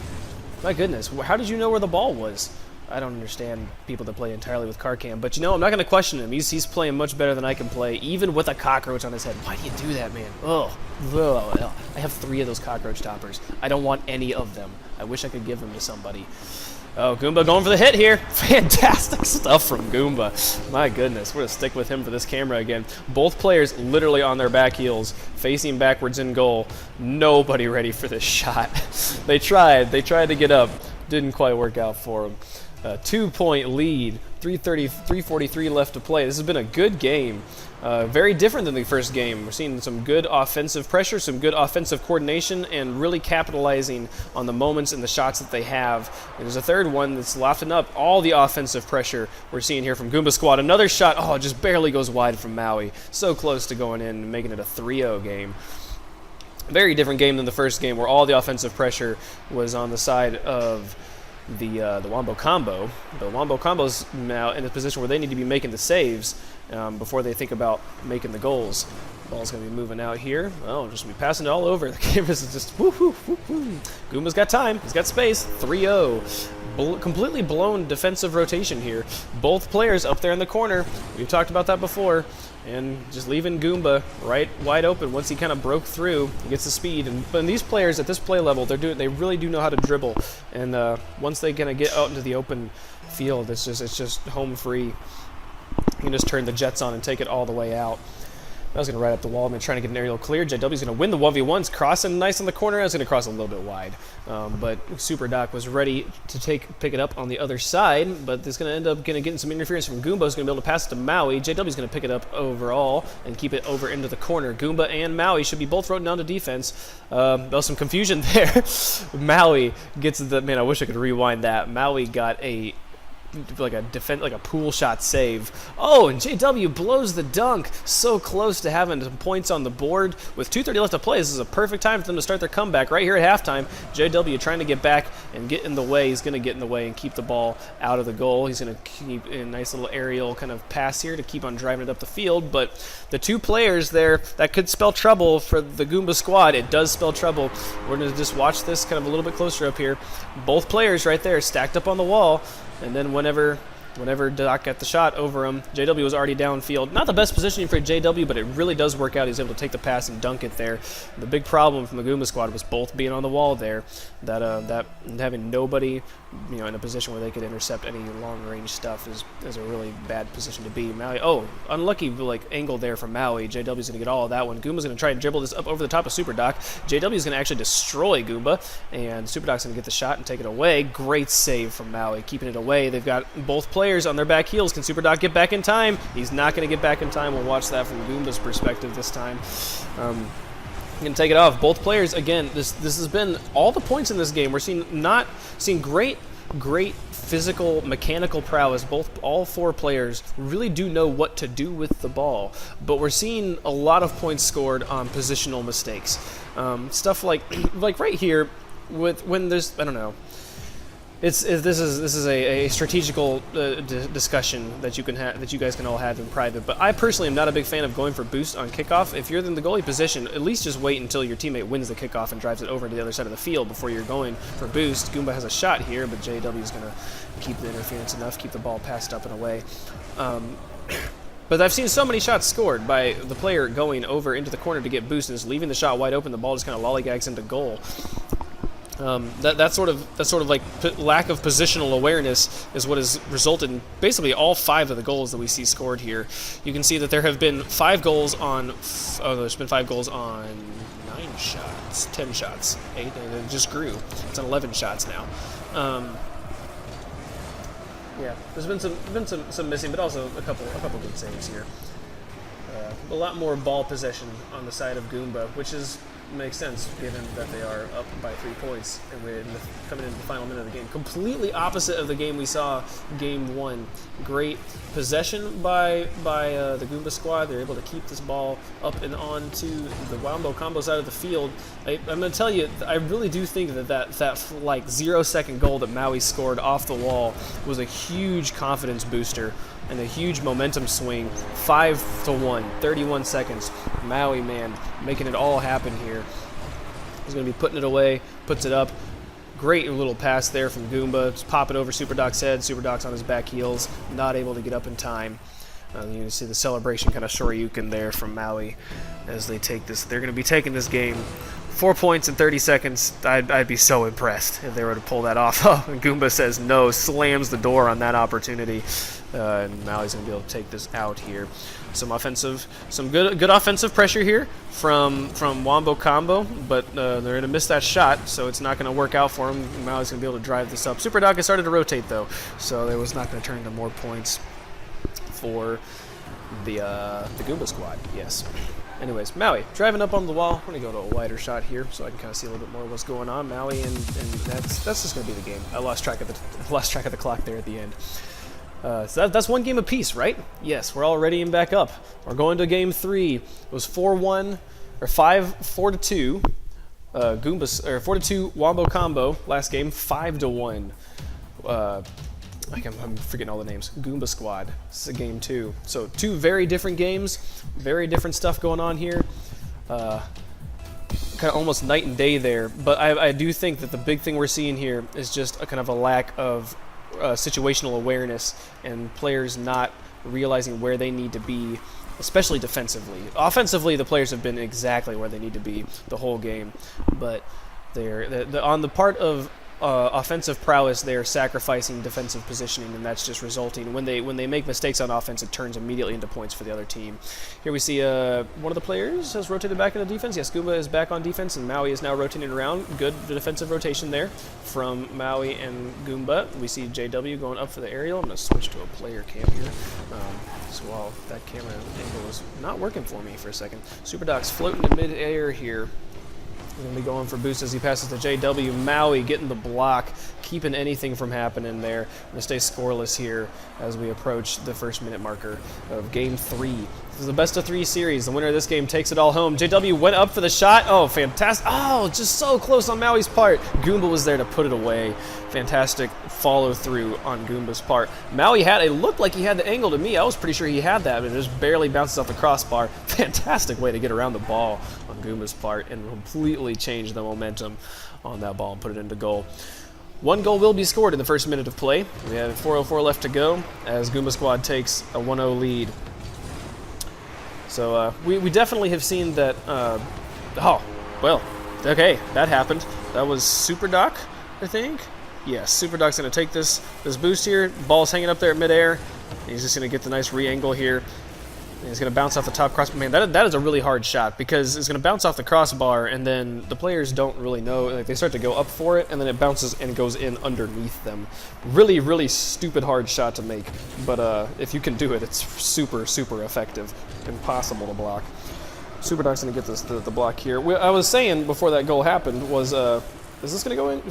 My goodness, how did you know where the ball was? I don't understand people that play entirely with car cam, but you know, I'm not going to question him. He's playing much better than I can play, even with a cockroach on his head. Why do you do that, man? Ugh. I have 3 of those cockroach toppers. I don't want any of them. I wish I could give them to somebody. Oh, Goomba going for the hit here. Fantastic stuff from Goomba. My goodness, we're going to stick with him for this camera again. Both players literally on their back heels, facing backwards in goal. Nobody ready for this shot. They tried to get up. Didn't quite work out for them. 2-point lead, 3:43 left to play. This has been a good game. Very different than the first game. We're seeing some good offensive pressure, some good offensive coordination, and really capitalizing on the moments and the shots that they have. And there's a third one that's lofting up all the offensive pressure we're seeing here from Goomba Squad. Another shot, oh, it just barely goes wide from Maui. So close to going in and making it a 3-0 game. Very different game than the first game, where all the offensive pressure was on the side of the Wombo Combo. The Wombo Combo's now in a position where they need to be making the saves before they think about making the goals. Ball's going to be moving out here. Oh, just be passing it all over. The canvas is just woo-hoo, woo-hoo. Goomba's got time. He's got space. 3-0. Completely blown defensive rotation here. Both players up there in the corner. We've talked about that before. And just leaving Goomba right wide open once he kind of broke through. He gets the speed. But these players at this play level, they really do know how to dribble. And once they kind of get out into the open field, it's just home free. You can just turn the jets on and take it all the way out. I was going to right up the wall. I'm trying to get an aerial clear. JW's going to win the 1v1s, crossing nice on the corner. I was going to cross a little bit wide. But Super Doc was ready to pick it up on the other side, but it's going to end up getting some interference from Goomba, who's going to be able to pass it to Maui. JW's going to pick it up overall and keep it over into the corner. Goomba and Maui should be both rotating down to defense. There was some confusion there. Maui gets the, man, I wish I could rewind that. Maui got a pool shot save. Oh, and JW blows the dunk. So close to having some points on the board. With 2:30 left to play, this is a perfect time for them to start their comeback right here at halftime. JW trying to get back and get in the way. He's going to get in the way and keep the ball out of the goal. He's going to keep a nice little aerial kind of pass here to keep on driving it up the field. But the two players there, that could spell trouble for the Goomba squad. It does spell trouble. We're going to just watch this kind of a little bit closer up here. Both players right there stacked up on the wall. And then whenever Doc got the shot over him, JW was already downfield. Not the best positioning for JW, but it really does work out. He's able to take the pass and dunk it there. The big problem from the Goomba squad was both being on the wall there, that having nobody, in a position where they could intercept any long-range stuff is a really bad position to be. Maui, unlucky angle there from Maui. JW's going to get all of that one. Goomba's going to try and dribble this up over the top of Super Doc. JW's going to actually destroy Goomba, and Super Doc's going to get the shot and take it away. Great save from Maui, keeping it away. They've got both players on their back heels. Can Super Doc get back in time? He's not going to get back in time. We'll watch that from Goomba's perspective this time. Going to take it off. Both players, again, this has been all the points in this game. We're seeing great physical, mechanical prowess. All four players really do know what to do with the ball, but we're seeing a lot of points scored on positional mistakes. Stuff like right here, when there's, I don't know, This is a strategical discussion that you guys can all have in private. But I personally am not a big fan of going for boost on kickoff. If you're in the goalie position, at least just wait until your teammate wins the kickoff and drives it over to the other side of the field before you're going for boost. Goomba has a shot here, but JW is going to keep the interference enough, keep the ball passed up and away. But I've seen so many shots scored by the player going over into the corner to get boost and just leaving the shot wide open. The ball just kind of lollygags into goal. That sort of like lack of positional awareness is what has resulted in basically all 5 of the goals that we see scored here. You can see that there have been 5 goals on. There's been 5 goals on 9 shots, 10 shots, 8. And it just grew. It's on 11 shots now. Yeah, there's been some missing, but also a couple good saves here. A lot more ball possession on the side of Goomba, which makes sense given that they are up by 3 points and we're coming into the final minute of the game. Completely opposite of the game we saw game 1. Great possession by the Goomba squad. They're able to keep this ball up and on to the Wombo combo side of the field. I'm going to tell you, I really do think that like 0-second goal that Maui scored off the wall was a huge confidence booster and a huge momentum swing. 5-1, 31 seconds. Maui, man, making it all happen here. He's going to be putting it away, puts it up. Great little pass there from Goomba. Just pop it over Super Doc's head. Super Doc's on his back heels, not able to get up in time. You can see the celebration kind of shoryuken there from Maui as they take this. They're going to be taking this game 4 points in 30 seconds. I'd be so impressed if they were to pull that off. And Goomba says no, slams the door on that opportunity. And Maui's going to be able to take this out here. Some good offensive pressure here from Wombo Combo, but they're going to miss that shot, so it's not going to work out for him. Maui's going to be able to drive this up. Super Doc has started to rotate, though, so it was not going to turn into more points for the Goomba squad. Yes. Anyways, Maui driving up on the wall. I'm going to go to a wider shot here so I can kind of see a little bit more of what's going on. Maui, and that's just going to be the game. I lost track of the clock there at the end. So that's one game apiece, right? Yes, we're all ready and back up. We're going to game 3. It was 4-1 or 4-2. Goombas or 4-2 Wombo Combo last game. 5-1. I'm forgetting all the names. Goomba Squad. This is game 2. So 2 very different games, very different stuff going on here. Kind of almost night and day there. But I do think that the big thing we're seeing here is just a kind of a lack of situational awareness and players not realizing where they need to be, especially defensively. Offensively, the players have been exactly where they need to be the whole game, but they're on the part of offensive prowess, they are sacrificing defensive positioning, and that's just resulting when they make mistakes on offense, it turns immediately into points for the other team. Here we see one of the players has rotated back into defense. Yes, Goomba is back on defense, and Maui is now rotating around. Good defensive rotation there from Maui and Goomba. We see JW going up for the aerial. I'm going to switch to a player cam here. So while that camera angle is not working for me for a second, Super Doc's floating in mid-air here. He's going to be going for boost as he passes to JW. Maui getting the block, keeping anything from happening there. Going to stay scoreless here as we approach the first minute marker of Game 3. This is the best of 3 series. The winner of this game takes it all home. JW went up for the shot. Oh, fantastic. Oh, just so close on Maui's part. Goomba was there to put it away. Fantastic follow through on Goomba's part. Maui it looked like he had the angle to me. I was pretty sure he had that, but it just barely bounces off the crossbar. Fantastic way to get around the ball on Goomba's part and completely change the momentum on that ball and put it into goal. 1 goal will be scored in the first minute of play. We have 4:04 left to go as Goomba Squad takes a 1-0 lead. So we definitely have seen that. Okay, that happened. That was Super Doc, I think. Yes, Super Doc's going to take this boost here. Ball's hanging up there at midair. He's just going to get the nice re-angle here. And he's going to bounce off the top crossbar. Man, that is a really hard shot because it's going to bounce off the crossbar, and then the players don't really know. Like, they start to go up for it, and then it bounces and goes in underneath them. Really, really stupid hard shot to make. But if you can do it, it's super, super effective. Impossible to block. Super Doc's going to get the block here. I was saying before that goal happened was, is this going to go in?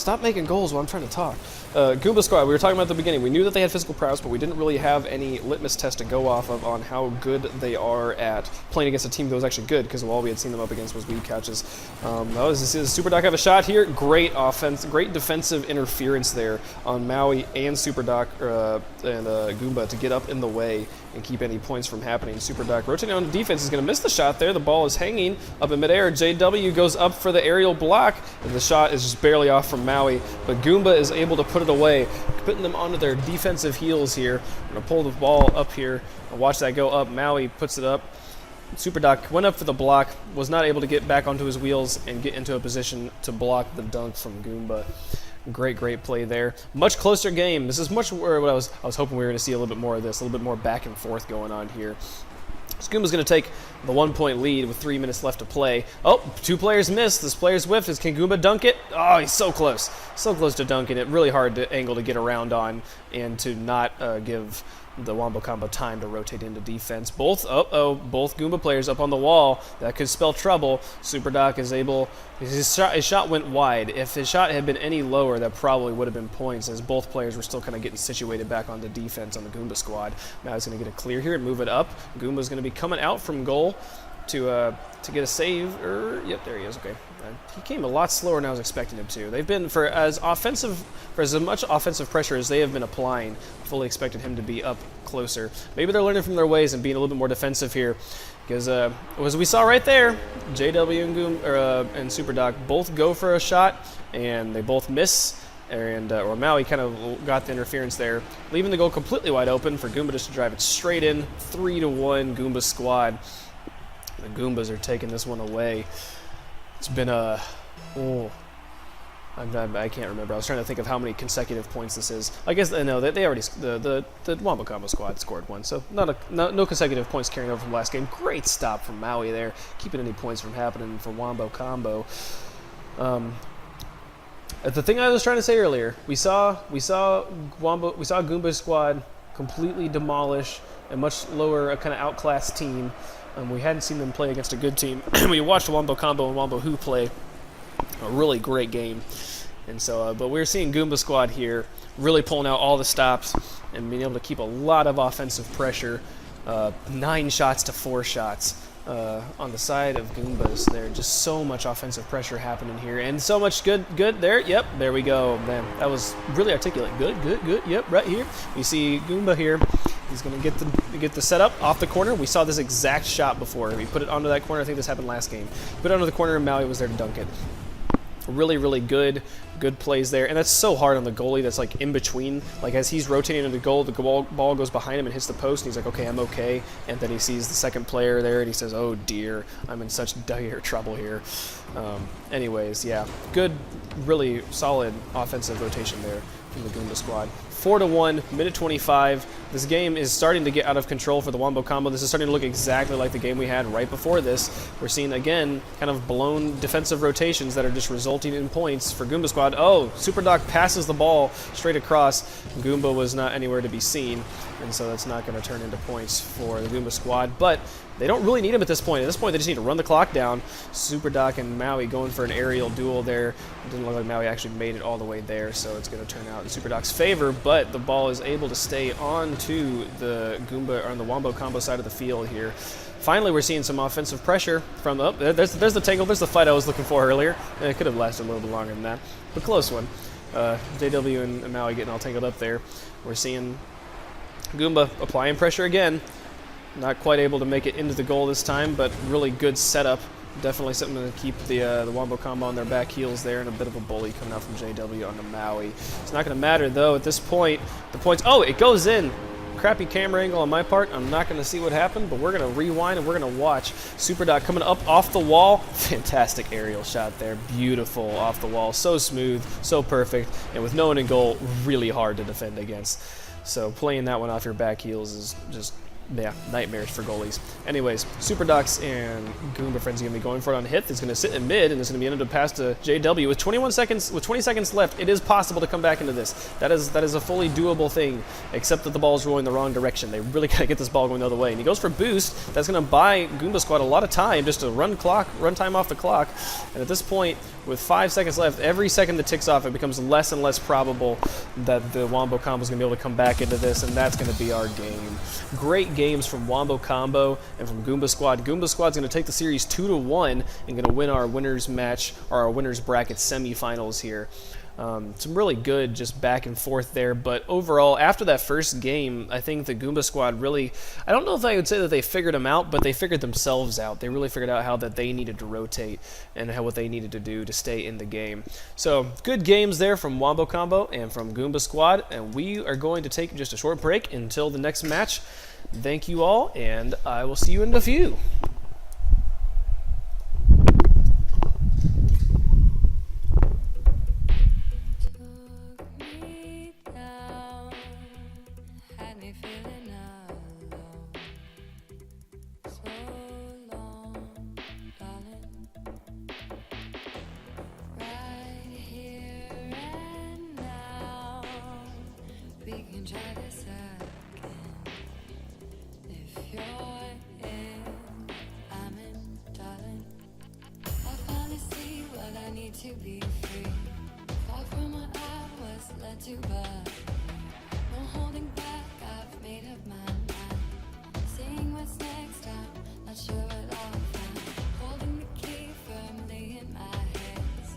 Stop making goals while I'm trying to talk. Goomba Squad, we were talking about at the beginning. We knew that they had physical prowess, but we didn't really have any litmus test to go off of on how good they are at playing against a team that was actually good, because all we had seen them up against was weed couches. Super Doc have a shot here. Great offense, great defensive interference there on Maui and Super Doc and Goomba to get up in the way and keep any points from happening. Super Doc rotating on the defense is going to miss the shot there. The ball is hanging up in midair. JW goes up for the aerial block, and the shot is just barely off from Maui, but Goomba is able to put it away, putting them onto their defensive heels here. I'm going to pull the ball up here and watch that go up. Maui puts it up. Super Doc went up for the block, was not able to get back onto his wheels and get into a position to block the dunk from Goomba. Great play there. Much closer game. This is much where what I was hoping we were going to see a little bit more of this, a little bit more back and forth going on here. Goomba's going to take the 1-point lead with 3 minutes left to play. Oh, 2 players missed. This player's whiffed. Can Goomba dunk it? Oh, he's so close. So close to dunking it. Really hard angle to get around on and to not give the Wombo Combo time to rotate into defense. Both Goomba players up on the wall. That could spell trouble. Super Doc is able. His shot went wide. If his shot had been any lower, that probably would have been points, as both players were still kind of getting situated back on the defense on the Goomba squad. Now he's going to get a clear here and move it up. Goomba's going to be coming out from goal to get a save. Yep, there he is. Okay, he came a lot slower than I was expecting him to. They've been for as much offensive pressure as they have been applying. Fully expected him to be up closer. Maybe they're learning from their ways and being a little bit more defensive here, because as we saw right there, JW and Super Doc both go for a shot and they both miss. And or Maui kind of got the interference there, leaving the goal completely wide open for Goomba just to drive it straight in. 3-1 Goomba squad. The Goombas are taking this one away. It's been I can't remember. I was trying to think of how many consecutive points this is. I guess no, they already the Wombo Combo squad scored one, so no consecutive points carrying over from last game. Great stop from Maui there, keeping any points from happening for Wombo Combo. The thing I was trying to say earlier, we saw Goomba squad completely demolish a much lower kind of outclassed team. We hadn't seen them play against a good team. We watched Wombo Combo and Wombo Who play a really great game, and so but we're seeing Goomba squad here really pulling out all the stops and being able to keep a lot of offensive pressure. 9 shots to 4 shots on the side of Goombas. There's just so much offensive pressure happening here, and so much good there. Yep, there we go. Man, that was really articulate. Good. Yep, right here you see Goomba here. He's going to get the setup off the corner. We saw this exact shot before. We put it onto that corner. I think this happened last game. Put it onto the corner, and Maui was there to dunk it. Really good plays there, and that's so hard on the goalie. That's like in between, like as he's rotating into the goal, the ball goes behind him and hits the post, and he's like, okay, I'm okay, and then he sees the second player there and he says, oh dear, I'm in such dire trouble here. Anyways, yeah, good, really solid offensive rotation there from the Goomba squad. 4-1, minute 25. This game is starting to get out of control for the Wombo Combo. This is starting to look exactly like the game we had right before this. We're seeing, again, kind of blown defensive rotations that are just resulting in points for Goomba squad. Oh, Super Doc passes the ball straight across. Goomba was not anywhere to be seen, and so that's not going to turn into points for the Goomba squad. But they don't really need him at this point. At this point, they just need to run the clock down. Super Doc and Maui going for an aerial duel there. It didn't look like Maui actually made it all the way there, so it's going to turn out in Super Doc's favor, but the ball is able to stay on to the Goomba, or on the Wombo Combo side of the field here. Finally, we're seeing some offensive pressure from there's the tangle. There's the fight I was looking for earlier. It could have lasted a little bit longer than that, but close one. JW and Maui getting all tangled up there. We're seeing Goomba applying pressure again. Not quite able to make it into the goal this time, but really good setup. Definitely something to keep the Wombo Combo on their back heels there, and a bit of a bully coming out from JW onto Maui. It's not going to matter, though, at this point. The points... Oh, it goes in! Crappy camera angle on my part. I'm not going to see what happened, but we're going to rewind and we're going to watch. Super Doc coming up off the wall. Fantastic aerial shot there. Beautiful off the wall. So smooth, so perfect, and with no one in goal, really hard to defend against. So playing that one off your back heels is just yeah, nightmares for goalies. Anyways, Super Ducks and Goomba Frenzy going to be going for it on hit. It's going to sit in mid, and it's going to be ended up pass to JW. With 20 seconds left, it is possible to come back into this. That is a fully doable thing, except that the ball is rolling the wrong direction. They really got to get this ball going the other way. And he goes for boost. That's going to buy Goomba Squad a lot of time just to run time off the clock. And at this point, with 5 seconds left, every second that ticks off, it becomes less and less probable that the Wombo Combo is going to be able to come back into this, and that's going to be our game. Great games from Wombo Combo and from Goomba Squad. Goomba Squad's going to take the series 2-1 and going to win our winners match, or our winners bracket semifinals here. Some really good just back and forth there, but overall, after that first game, I think the Goomba Squad really, I don't know if I would say that they figured them out, but they figured themselves out. They really figured out how that they needed to rotate and what they needed to do to stay in the game. So, good games there from Wombo Combo and from Goomba Squad, and we are going to take just a short break until the next match. Thank you all, and I will see you in a few. Try this again. If you're in, I'm in, darling. I finally see what I need to be free. Far from what I was led to, but no holding back. I've made up my mind. Seeing what's next, I'm not sure what I'll find. Holding the key firmly in my hands.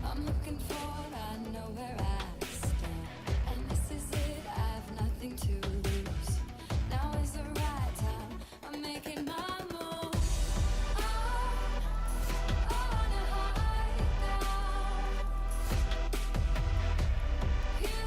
I'm looking forward, I know where I stand. And this is it. Nothing to lose. Now is the right time. I'm making my move. On a high ground. You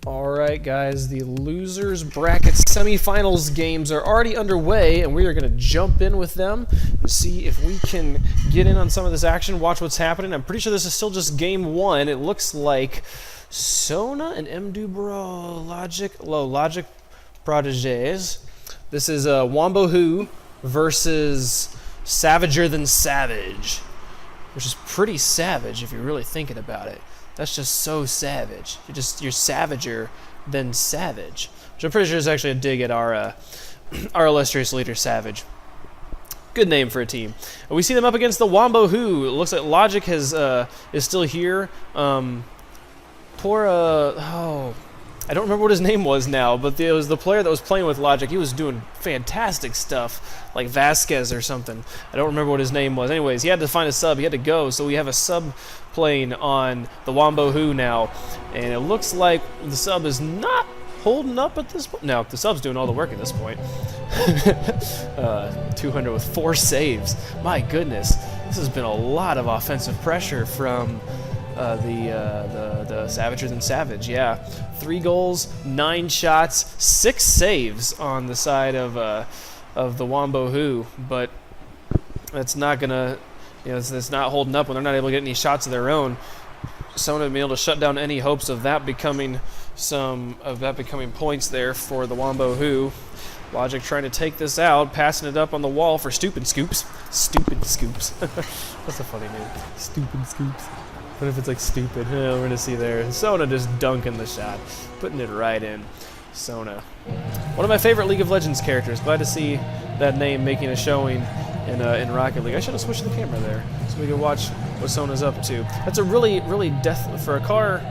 Alright guys, the losers bracket semifinals games are already underway, and we are going to jump in with them and see if we can get in on some of this action, watch what's happening. I'm pretty sure this is still just game one. It looks like Sona and MDubro Logic Prodigies. This is Wombo Who versus Savager Than Savage, which is pretty savage if you're really thinking about it. That's just so savage. You're savager than savage. Which I'm pretty sure is actually a dig at our illustrious leader, Savage. Good name for a team. And we see them up against the Wombo Who. It looks like Logic is still here. I don't remember what his name was now, but it was the player that was playing with Logic. He was doing fantastic stuff, like Vasquez or something. I don't remember what his name was. Anyways, he had to find a sub. He had to go, so we have a sub playing on the Wombo Who now, and it looks like the sub is not holding up at this point. No, the sub's doing all the work at this point. 200 with 4 saves. My goodness, this has been a lot of offensive pressure from the Savager Than Savage. Yeah, 3 goals, 9 shots, 6 saves on the side of the Wombo Who, but that's not gonna, it's not holding up when they're not able to get any shots of their own. Sona being able to shut down any hopes of that becoming points there for the Wombo Who. Logic trying to take this out, passing it up on the wall for Stupid Scoops. Stupid Scoops. That's a funny name. Stupid Scoops. What if it's like stupid? We're going to see there. Sona just dunking the shot, putting it right in. Sona. One of my favorite League of Legends characters. Glad to see that name making a showing in Rocket League. I should have switched the camera there so we could watch what Sona's up to. That's a really death for a car.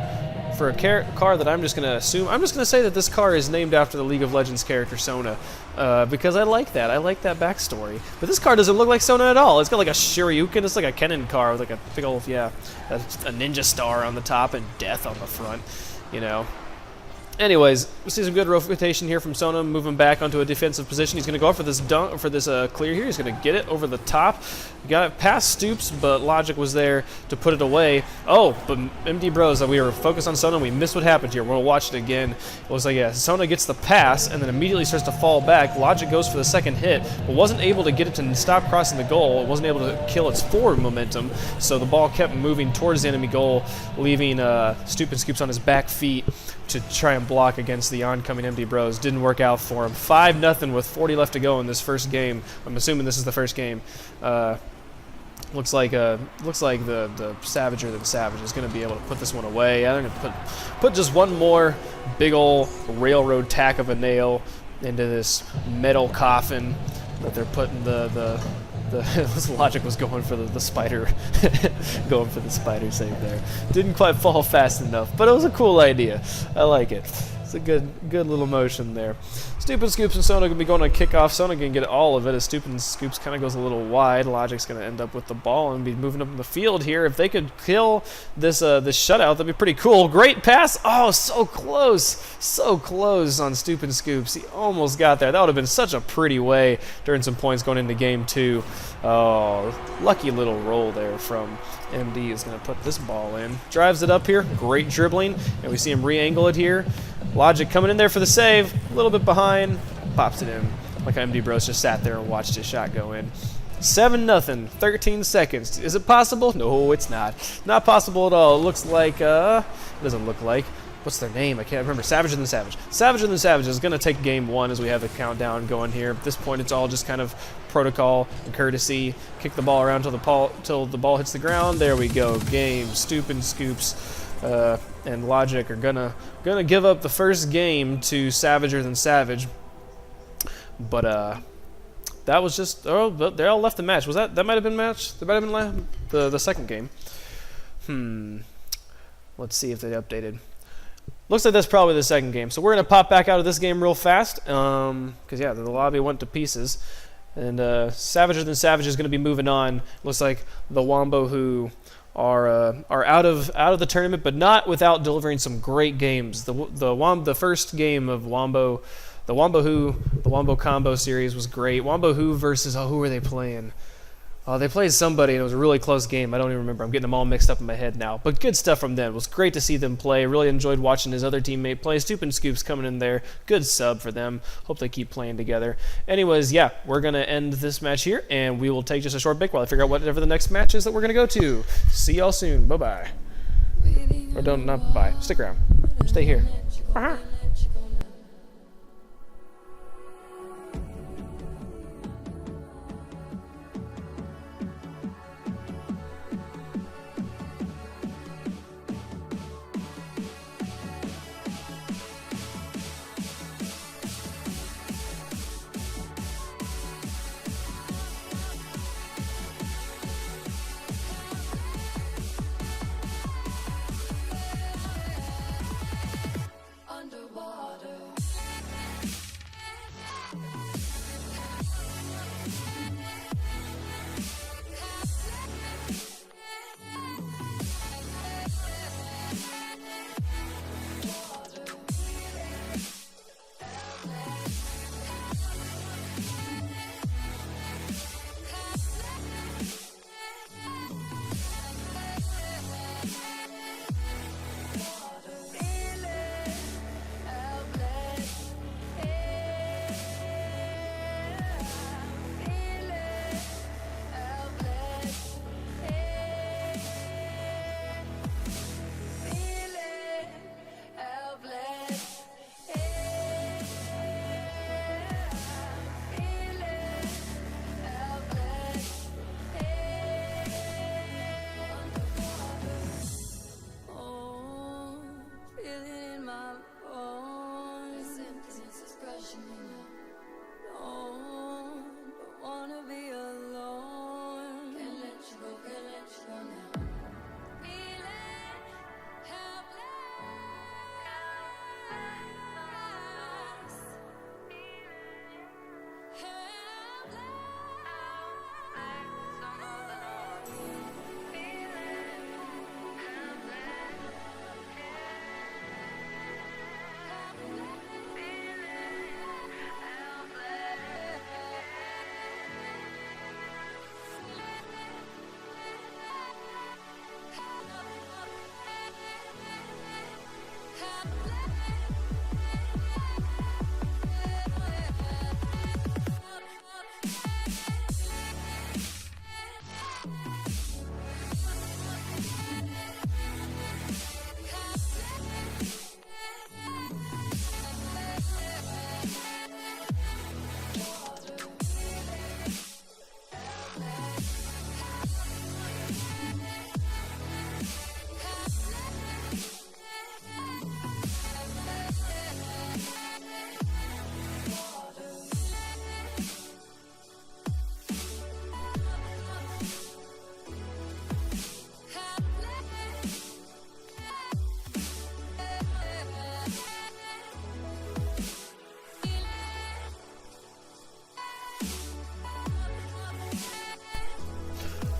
For a car that I'm just going to assume, I'm just going to say that this car is named after the League of Legends character Sona, because I like that. I like that backstory. But this car doesn't look like Sona at all. It's got like a Shoryuken. It's like a Kennen car with like a big old, a ninja star on the top and death on the front, Anyways, we see some good rotation here from Sona, moving back onto a defensive position. He's going to go for this clear here. He's going to get it over the top. Got it past Stoops, but Logic was there to put it away. Oh, but MD Bros, we were focused on Sona, and we missed what happened here. We'll watch it again. It was like, Sona gets the pass, and then immediately starts to fall back. Logic goes for the second hit, but wasn't able to get it to stop crossing the goal. It wasn't able to kill its forward momentum, so the ball kept moving towards the enemy goal, leaving Stupid Scoops on his back feet to try and block against the oncoming MD Bros. Didn't work out for him. 5-0 with 40 left to go in this first game. I'm assuming this is the first game. Looks like the Savager Than Savage is going to be able to put this one away. They're going to put just one more big ol' railroad tack of a nail into this metal coffin that they're putting the Logic was going for the spider, going for the spider save there. Didn't quite fall fast enough, but it was a cool idea. I like it. It's a good little motion there. Stupid Scoops and Sona going to be going on kickoff. Sona can get all of it as Stupid Scoops kind of goes a little wide. Logic's going to end up with the ball and be moving up in the field here. If they could kill this shutout, that'd be pretty cool. Great pass. Oh, so close. So close on Stupid Scoops. He almost got there. That would have been such a pretty way to earn some points going into game 2. Oh, lucky little roll there from MD is going to put this ball in. Drives it up here. Great dribbling. And we see him re-angle it here. Logic coming in there for the save. A little bit behind. Pops it in. Like MD Bros just sat there and watched his shot go in. 7-0. 13 seconds. Is it possible? No, it's not. Not possible at all. It looks like, it doesn't look like. What's their name? I can't remember. Savager Than Savage. Savager Than Savage is going to take game 1 as we have the countdown going here. At this point, it's all just kind of protocol and courtesy. Kick the ball around till the ball hits the ground. There we go. Game. Stupid Scoops and Logic are gonna give up the first game to Savager Than Savage. But that was just they all left the match. Was that might have been match? That might have been the second game. Let's see if they updated. Looks like that's probably the second game. So we're going to pop back out of this game real fast. Because, the lobby went to pieces. And Savager Than Savage is going to be moving on. Looks like the Wombo Who are out of the tournament, but not without delivering some great games. The first game of Wombo, the Wombo Combo series was great. Wombo Who versus, who were they playing? They played somebody, and it was a really close game. I don't even remember. I'm getting them all mixed up in my head now. But good stuff from them. It was great to see them play. Really enjoyed watching his other teammate play. Stoop and Scoops coming in there. Good sub for them. Hope they keep playing together. Anyways, yeah, we're going to end this match here, and we will take just a short break while I figure out whatever the next match is that we're going to go to. See y'all soon. Bye-bye. Or not bye. Stick around. Stay here. Uh-huh.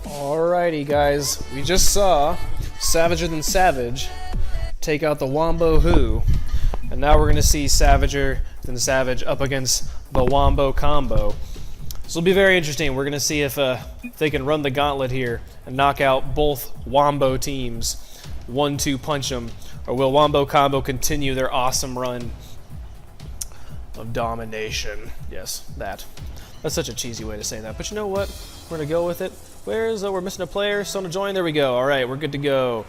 Alrighty, guys. We just saw Savager than Savage take out the Wombo Who, and now we're going to see Savager than Savage up against the Wombo Combo. This will be very interesting. We're going to see if they can run the gauntlet here and knock out both Wombo teams. 1-2 punch them, or will Wombo Combo continue their awesome run of domination? Yes, that. That's such a cheesy way to say that, but you know what? We're going to go with it. We're missing a player. Someone to join. There we go. All right, we're good to go.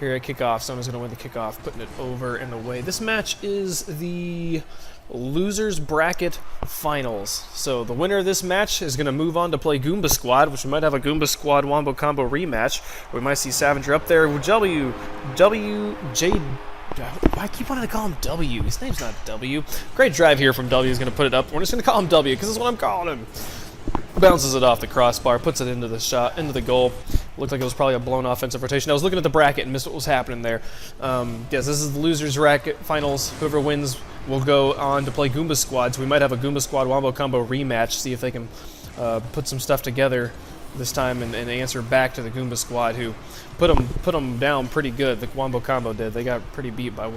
Here at kickoff, someone's going to win the kickoff, putting it over and away. This match is the Losers Bracket Finals. So the winner of this match is going to move on to play Goomba Squad, which we might have a Goomba Squad Wombo Combo rematch. We might see Savager up there with WJ. I keep wanting to call him W. His name's not W. Great drive here from W. He's going to put it up. We're just going to call him W because that's what I'm calling him. Bounces it off the crossbar, puts it into the shot, into the goal. Looked like it was probably a blown offensive rotation. I was looking at the bracket and missed what was happening there. Yes, this is the Losers Bracket Finals. Whoever wins will go on to play Goomba Squad. So we might have a Goomba Squad Wombo Combo rematch. See if they can put some stuff together this time and answer back to the Goomba Squad, who put them down pretty good. The Wombo Combo did. They got pretty beat by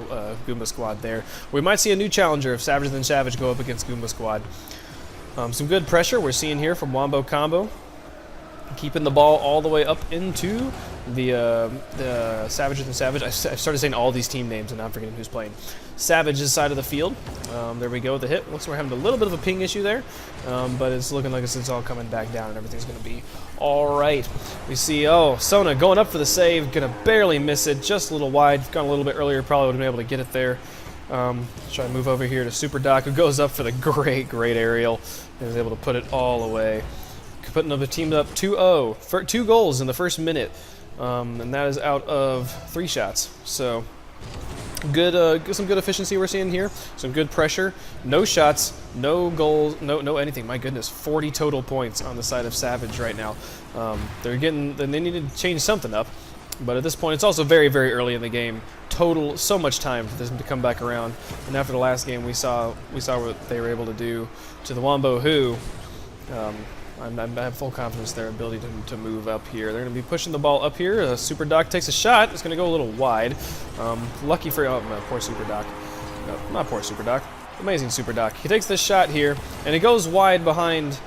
Goomba Squad there. We might see a new challenger if Savager than Savage go up against Goomba Squad. Some good pressure we're seeing here from Wombo Combo. keeping the ball all the way up into the Savage and Savage. I started saying all these team names and now I'm forgetting who's playing. Savage's side of the field. There we go with the hit. Looks like we're having a little bit of a ping issue there, but it's looking like it's all coming back down and everything's going to be all right. We see, Sona going up for the save, going to barely miss it, just a little wide. Gone a little bit earlier, probably would have been able to get it there. Try to move over here to Super Doc, who goes up for the great aerial and is able to put it all away. Putting the team up 2-0 for 2 goals in the first minute, and that is out of 3 shots. So good, some good efficiency we're seeing here. Some good pressure. No shots, no goals, no anything. My goodness, 40 total points on the side of Savage right now. They need to change something up. But at this point, it's also very early in the game. So much time for them to come back around. And after the last game, we saw what they were able to do to the Wombo Who. I have full confidence in their ability to move up here. They're going to be pushing the ball up here. Super Doc takes a shot. It's going to go a little wide. Lucky for poor Super Doc. No, not poor Super Doc. Amazing Super Doc. He takes this shot here, and it goes wide behind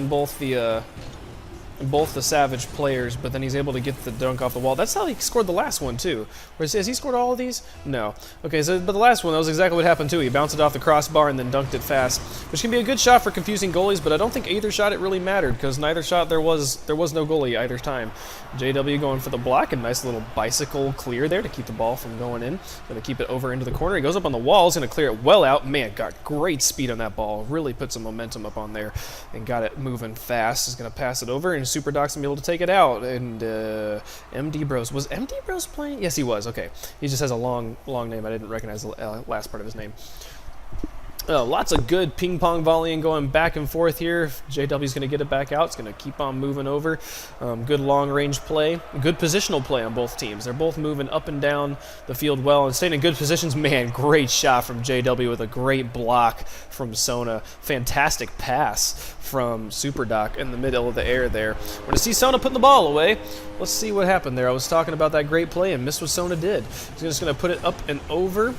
both the Savage players, but then he's able to get the dunk off the wall. That's how he scored the last one, too. Has he scored all of these? No. Okay, but the last one, that was exactly what happened, too. He bounced it off the crossbar and then dunked it fast, which can be a good shot for confusing goalies, but I don't think either shot it really mattered, because neither shot there was no goalie either time. JW going for the block, a nice little bicycle clear there to keep the ball from going in. Going to keep it over into the corner. He goes up on the wall. He's going to clear it well out. Man, got great speed on that ball. Really put some momentum up on there and got it moving fast. He's going to pass it over, and Super Doc's going to be able to take it out. And MD Bros. Was MD Bros playing? Yes, he was. Okay. He just has a long name. I didn't recognize the last part of his name. Lots of good ping-pong volleying going back and forth here. JW's going to get it back out. It's going to keep on moving over. Good long-range play. Good positional play on both teams. They're both moving up and down the field well and staying in good positions. Man, great shot from JW with a great block from Sona. Fantastic pass from Super Doc in the middle of the air there. We're going to see Sona putting the ball away. Let's see what happened there. I was talking about that great play and missed what Sona did. He's just going to put it up and over.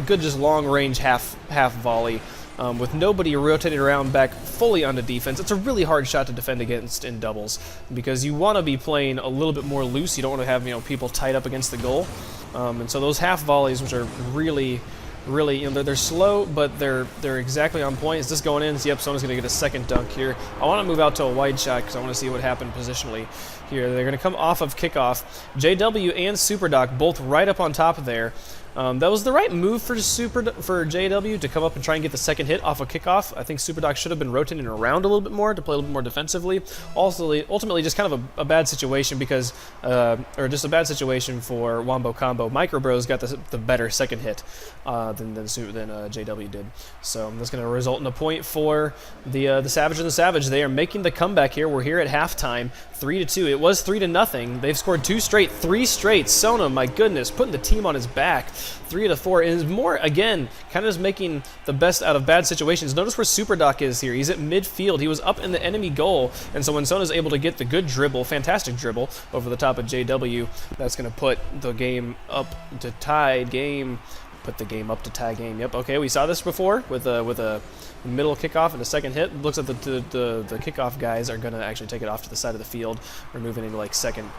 Good, just long-range half volley with nobody rotated around back fully onto defense. It's a really hard shot to defend against in doubles because you want to be playing a little bit more loose. You don't want to have people tied up against the goal, and so those half volleys, which are really they're slow, but they're exactly on point. Is this going in? Yep, someone's going to get a second dunk here. I want to move out to a wide shot because I want to see what happened positionally here. They're going to come off of kickoff. JW and Super Doc both right up on top of there. That was the right move for JW to come up and try and get the second hit off a kickoff. I think Super Doc should have been rotating around a little bit more to play a little bit more defensively. Also, ultimately, just kind of a bad situation because, or just a bad situation for Wombo Combo. Micro Bros got the better second hit than JW did. So that's going to result in a point for the Savage and the Savage. They are making the comeback here. We're here at halftime, 3-2. It was 3-0. They've scored 3 straight. Sona, my goodness, putting the team on his back. 3-4 is more, again, kind of just making the best out of bad situations. Notice where Super Doc is here. He's at midfield. He was up in the enemy goal, and so when Sona's able to get the good dribble, fantastic dribble, over the top of JW, that's going to put the game up to tie game. Put the game up to tie game. Yep, okay, we saw this before with a middle kickoff and a second hit. Looks like the kickoff guys are going to actually take it off to the side of the field, removing any like second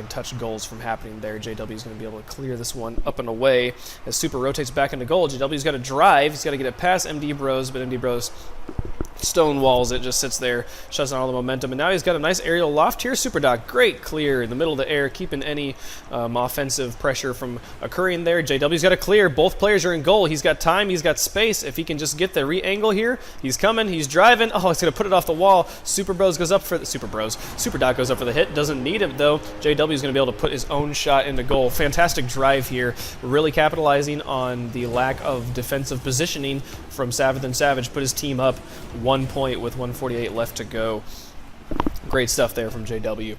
touch goals from happening there. JW is going to be able to clear this one up and away as Super rotates back into goal. JW's got to drive. He's got to get it past MD Bros, but MD Bros stonewalls it, just sits there, shuts down all the momentum, and now he's got a nice aerial loft here. Super Doc, great clear in the middle of the air, keeping any offensive pressure from occurring there. JW's got to clear. Both players are in goal. He's got time. He's got space. If he can just get the re-angle here, he's coming. He's driving. Oh, he's going to put it off the wall. Super Doc goes up for the hit. Doesn't need it, though. JW's going to be able to put his own shot into goal. Fantastic drive here. Really capitalizing on the lack of defensive positioning from Savage and Savage. Put his team up 1 point with 1:48 left to go. Great stuff there from JW.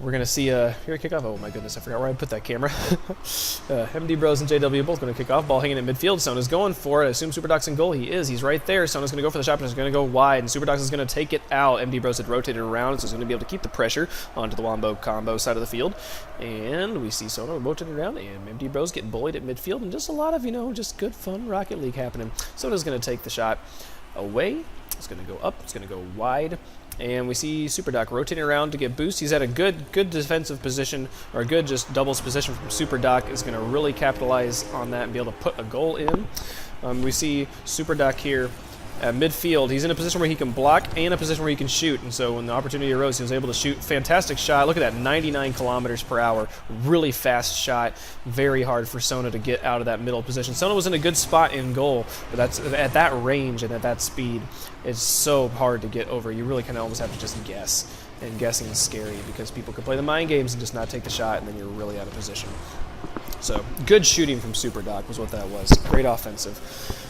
We're going to see here a kickoff. Oh my goodness, I forgot where I put that camera. MD Bros and JW both going to kick off. Ball hanging in midfield. Sona's going for it. I assume Super Doc's in goal. He is. He's right there. Sona's going to go for the shot, but he's going to go wide, and Super Doc is going to take it out. MD Bros had rotated around, so he's going to be able to keep the pressure onto the Wombo Combo side of the field. And we see Sona rotating around, and MD Bros getting bullied at midfield, and just a lot of, just good fun Rocket League happening. Sona's going to take the shot away. It's going to go up. It's going to go wide. And we see Super Doc rotating around to get boost. He's at a good defensive position, or a good just doubles position from Super Doc. Is going to really capitalize on that and be able to put a goal in. We see Super Doc here at midfield. He's in a position where he can block and a position where he can shoot. And so when the opportunity arose, he was able to shoot. Fantastic shot. Look at that, 99 kilometers per hour. Really fast shot. Very hard for Sona to get out of that middle position. Sona was in a good spot in goal, but that's at that range and at that speed, it's so hard to get over. You really kind of almost have to just guess. And guessing is scary because people can play the mind games and just not take the shot, and then you're really out of position. So good shooting from Super Doc was what that was. Great offensive.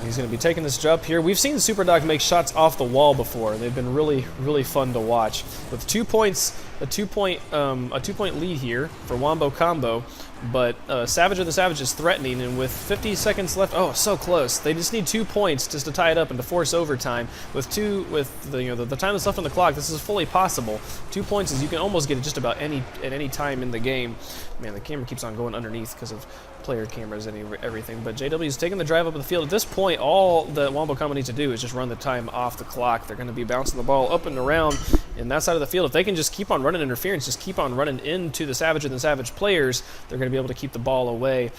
He's going to be taking this jump here. We've seen Super Doc make shots off the wall before. They've been really, really fun to watch. With 2 points, a two-point lead here for Wombo Combo, but Savage of the Savage is threatening, and with 50 seconds left, oh, so close. They just need 2 points just to tie it up and to force overtime. With the time that's left on the clock, this is fully possible. 2 points is you can almost get it just about at any time in the game. Man, the camera keeps on going underneath because of player cameras and everything, but JW is taking the drive up the field. At this point, all the Wombo Combo needs to do is just run the time off the clock. They're going to be bouncing the ball up and around in that side of the field. If they can just keep on running interference, just keep on running into the Savage and the Savage players, they're going to be able to keep the ball away.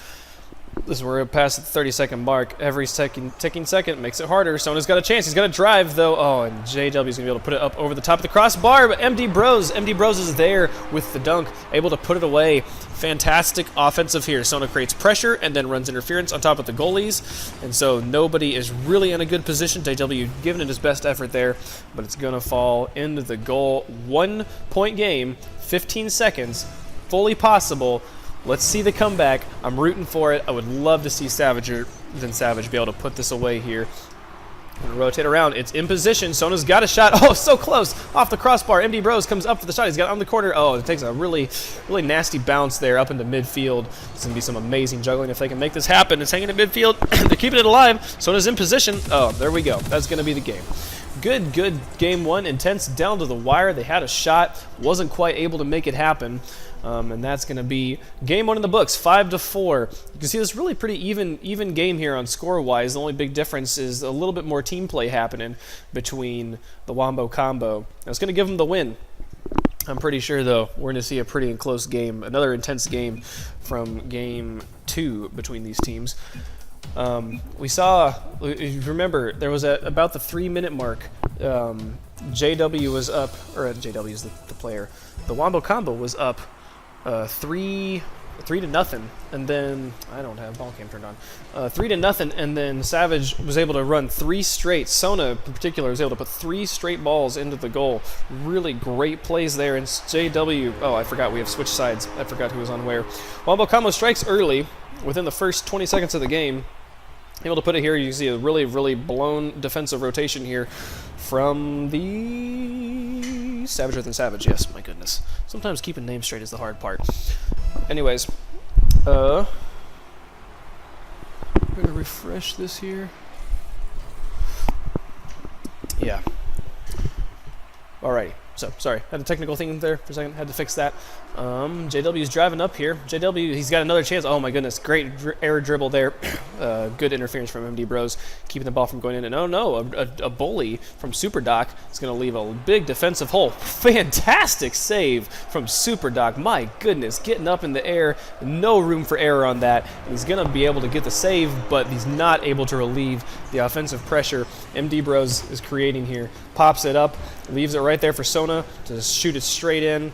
This is where we're past the 30-second mark. Every ticking second makes it harder. Sona's got a chance. He's got a drive, though. Oh, and JW is going to be able to put it up over the top of the crossbar, but MD Bros is there with the dunk, able to put it away. Fantastic offensive here. Sona creates pressure and then runs interference on top of the goalies, and so nobody is really in a good position. JW giving it his best effort there, but it's going to fall into the goal. 1 point game, 15 seconds, fully possible. Let's see the comeback. I'm rooting for it. I would love to see Savage be able to put this away here. And rotate around. It's in position. Sona's got a shot. Oh, so close. Off the crossbar. MD Bros comes up for the shot. He's got it on the corner. Oh, it takes a really, really nasty bounce there up into midfield. It's going to be some amazing juggling if they can make this happen. It's hanging in midfield. They're keeping it alive. Sona's in position. Oh, there we go. That's going to be the game. Good game one. Intense down to the wire. They had a shot. Wasn't quite able to make it happen. And that's going to be game one in the books, 5-4. You can see this really pretty even game here on score-wise. The only big difference is a little bit more team play happening between the Wombo Combo. That's going to give them the win. I'm pretty sure, though, we're going to see a pretty close game, another intense game from game 2 between these teams. We saw, if you remember, there was about the 3-minute mark. JW was up, or JW is the player. The Wombo Combo was up 3-0, and then I don't have ball cam turned on. 3-0, and then Savage was able to run 3 straight. Sona, in particular, was able to put 3 straight balls into the goal. Really great plays there. And JW, oh, I forgot we have switched sides. I forgot who was on where. Wombo Combo strikes early within the first 20 seconds of the game. Able to put it here. You can see a really, really blown defensive rotation here from the Savage Earth and Savage. Yes, my goodness. Sometimes keeping names straight is the hard part. Anyways, I'm gonna refresh this here. Yeah. Alrighty. So, sorry, had a technical thing there for a second, had to fix that. JW's driving up here. JW, he's got another chance. Oh my goodness, great air dribble there. Good interference from MD Bros, keeping the ball from going in. And oh no, a bully from Super Doc is going to leave a big defensive hole. Fantastic save from Super Doc. My goodness, getting up in the air, no room for error on that. He's going to be able to get the save, but he's not able to relieve the offensive pressure MD Bros is creating here. Pops it up, leaves it right there for Sona to shoot it straight in.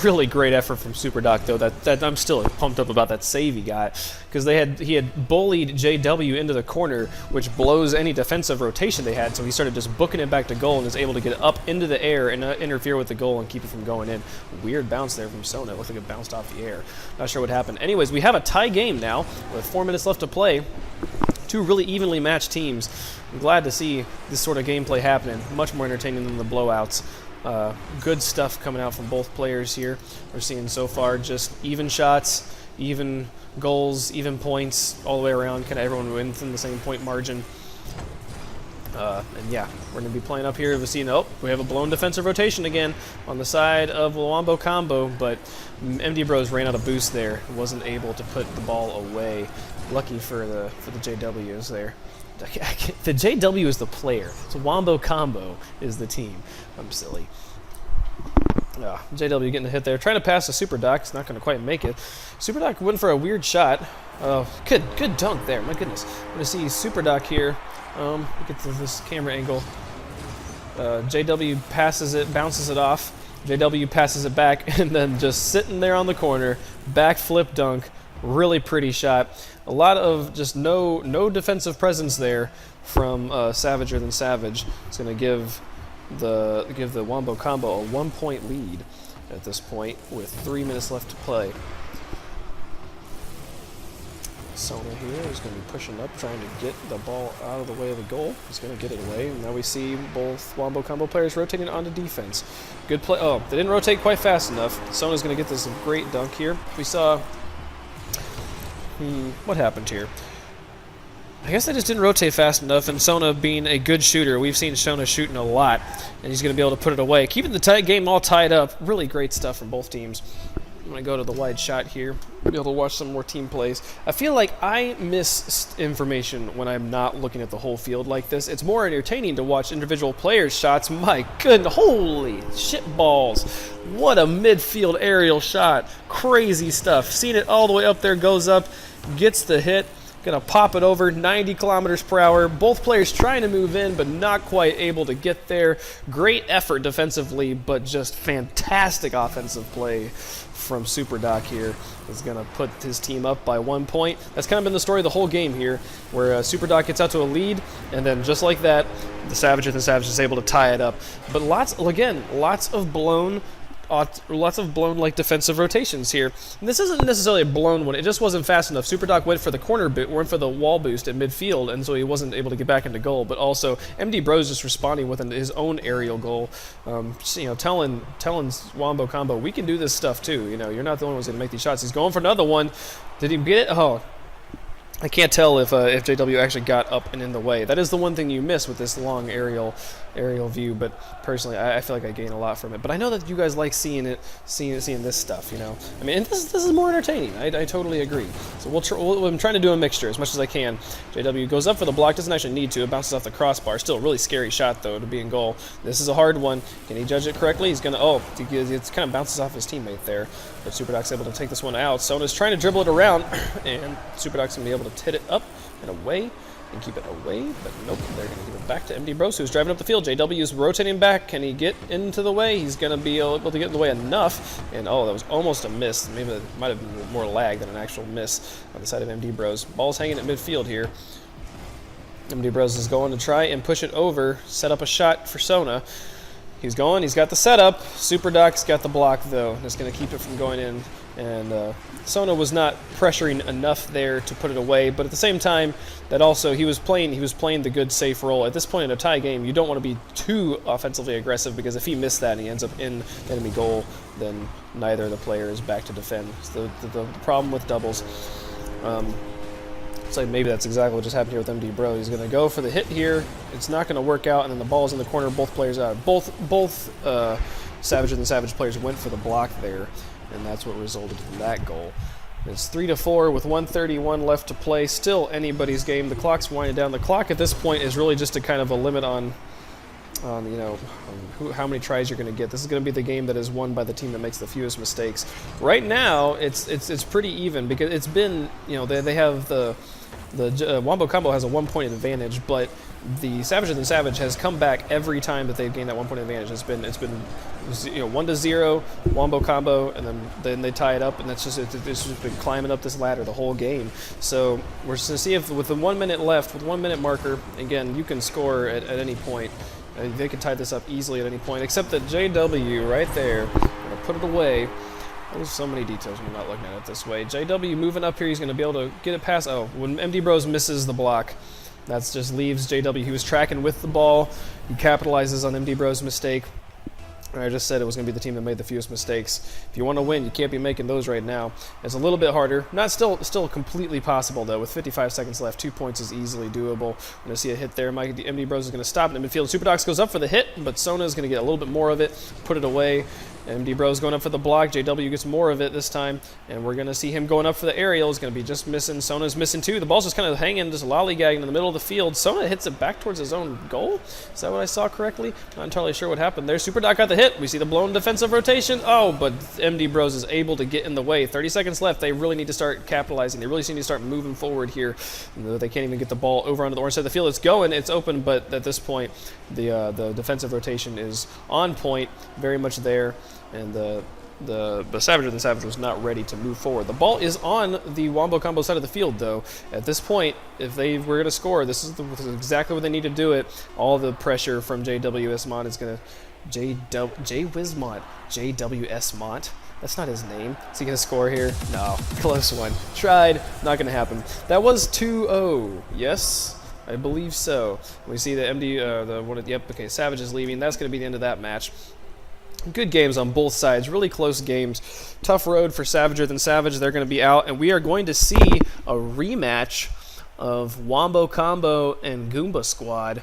Really great effort from Super Doc, though. That I'm still pumped up about that save he got, because he had bullied JW into the corner, which blows any defensive rotation they had. So he started just booking it back to goal and is able to get up into the air and interfere with the goal and keep it from going in. Weird bounce there from Sona. It looked like it bounced off the air. Not sure what happened. Anyways, we have a tie game now with 4 minutes left to play. 2 really evenly matched teams. I'm glad to see this sort of gameplay happening. Much more entertaining than the blowouts. Good stuff coming out from both players here. We're seeing so far just even shots, even goals, even points all the way around. Kind of everyone within the same point margin. And yeah, we're going to be playing up here. We've seen, we have a blown defensive rotation again on the side of Wombo Combo, but MD Bros ran out of boost there. Wasn't able to put the ball away. Lucky for the JWs there. The JW is the player. So Wombo Combo is the team. I'm silly. JW getting a hit there. Trying to pass to Super Doc. He's not going to quite make it. Super Doc went for a weird shot. Good dunk there. My goodness. I'm going to see Super Doc here. Get to this camera angle. JW passes it, bounces it off. JW passes it back, and then just sitting there on the corner. Backflip dunk. Really pretty shot. A lot of just no defensive presence there from Savager than Savage. It's going to give the Wombo Combo a 1-point lead at this point with 3 minutes left to play. Sona here is going to be pushing up, trying to get the ball out of the way of the goal. He's going to get it away, and now we see both Wombo Combo players rotating onto defense. Good play. Oh, they didn't rotate quite fast enough. Sona's going to get this great dunk here. We saw... what happened here? I guess they just didn't rotate fast enough, and Sona being a good shooter, we've seen Sona shooting a lot, and he's going to be able to put it away. Keeping the game all tied up. Really great stuff from both teams. I'm going to go to the wide shot here. Be able to watch some more team plays. I feel like I miss information when I'm not looking at the whole field like this. It's more entertaining to watch individual players' shots. My goodness, holy shit balls. What a midfield aerial shot. Crazy stuff. Seen it all the way up there, goes up, gets the hit. Gonna pop it over 90 kilometers per hour. Both players trying to move in, but not quite able to get there. Great effort defensively, but just fantastic offensive play from Super Doc here. Is gonna put his team up by 1 point. That's kind of been the story of the whole game here, where Super Doc gets out to a lead, and then just like that, the Savage is able to tie it up. But lots of blown like defensive rotations here. And this isn't necessarily a blown one. It just wasn't fast enough. Super Doc went for the corner bit, went for the wall boost at midfield, and so he wasn't able to get back into goal. But also, MD Bros just responding with his own aerial goal. Telling Wombo Combo, we can do this stuff too. You're not the only ones going to make these shots. He's going for another one. Did he get it? Oh. I can't tell if JW actually got up and in the way. That is the one thing you miss with this long aerial view. But personally, I feel like I gain a lot from it. But I know that you guys like seeing this stuff. I mean, and this is more entertaining. I totally agree. So I'm trying to do a mixture as much as I can. JW goes up for the block. Doesn't actually need to. It bounces off the crossbar. Still a really scary shot though to be in goal. This is a hard one. Can he judge it correctly? He's gonna. Oh, it kind of bounces off his teammate there. But Super Doc's able to take this one out. Sona's trying to dribble it around, and Super Doc's gonna be able to hit it up and away and keep it away, but nope, they're going to give it back to MD Bros, who's driving up the field. JW is rotating back. Can he get into the way? He's going to be able to get in the way enough, and that was almost a miss. Maybe it might have been more lag than an actual miss on the side of MD Bros. Ball's hanging at midfield here. MD Bros is going to try and push it over, set up a shot for Sona. He's got the setup. Super Doc's got the block though. That's going to keep it from going in. And Sona was not pressuring enough there to put it away, but at the same time, that also he was playing the good safe role. At this point in a tie game, you don't want to be too offensively aggressive, because if he missed that and he ends up in enemy goal, then neither of the player is back to defend. So the problem with doubles. It's like maybe that's exactly what just happened here with MD Bro. He's going to go for the hit here. It's not going to work out, and then the ball's in the corner. Both players out. Both Savage and the Savage players went for the block there, and that's what resulted in that goal. It's 3-4 with 1:31 left to play. Still anybody's game. The clock's winding down. The clock at this point is really just a kind of a limit on how many tries you're going to get. This is going to be the game that is won by the team that makes the fewest mistakes. Right now, it's pretty even, because it's been, they have the Wombo Combo has a 1 point advantage, but the Savage and the Savage has come back every time that they've gained that 1 point advantage. It's been 1-0 Wombo Combo, and then they tie it up, and it's just been climbing up this ladder the whole game. So we're going to see if with the 1 minute left, with 1 minute marker, again, you can score at any point. They can tie this up easily at any point, except that JW right there, going to put it away. There's so many details when you're not looking at it this way. JW moving up here, he's going to be able to get it past. Oh, when MD Bros misses the block, that just leaves JW. He was tracking with the ball. He capitalizes on MD Bros' mistake. I just said it was going to be the team that made the fewest mistakes. If you want to win, you can't be making those right now. It's a little bit harder. Not still completely possible, though. With 55 seconds left, 2 points is easily doable. We're going to see a hit there. MD Bros is going to stop in the midfield. Super Docs goes up for the hit, but Sona is going to get a little bit more of it, put it away, MD Bros going up for the block. JW gets more of it this time, and we're going to see him going up for the aerial. He's going to be just missing. Sona's missing too. The ball's just kind of hanging, just lollygagging in the middle of the field. Sona hits it back towards his own goal. Is that what I saw correctly? Not entirely sure what happened there. Super Doc got the hit. We see the blown defensive rotation. Oh, but MD Bros is able to get in the way. 30 seconds left. They really need to start capitalizing. They really need to start moving forward here. They can't even get the ball over onto the orange side of the field. It's going. It's open, but at this point, the defensive rotation is on point, very much there, and the Savager than Savage was not ready to move forward. The ball is on the Wombo Combo side of the field, though. At this point, if they were going to score, this is exactly what they need to do it. All the pressure from JWS Mont is going to... JWS Mont? That's not his name. Is he going to score here? No. Close one. Tried. Not going to happen. That was 2-0. Yes? I believe so. We see the MD, yep, okay, Savage is leaving. That's going to be the end of that match. Good games on both sides, really close games. Tough road for Savager than Savage. They're going to be out, and we are going to see a rematch of Wombo Combo and Goomba Squad.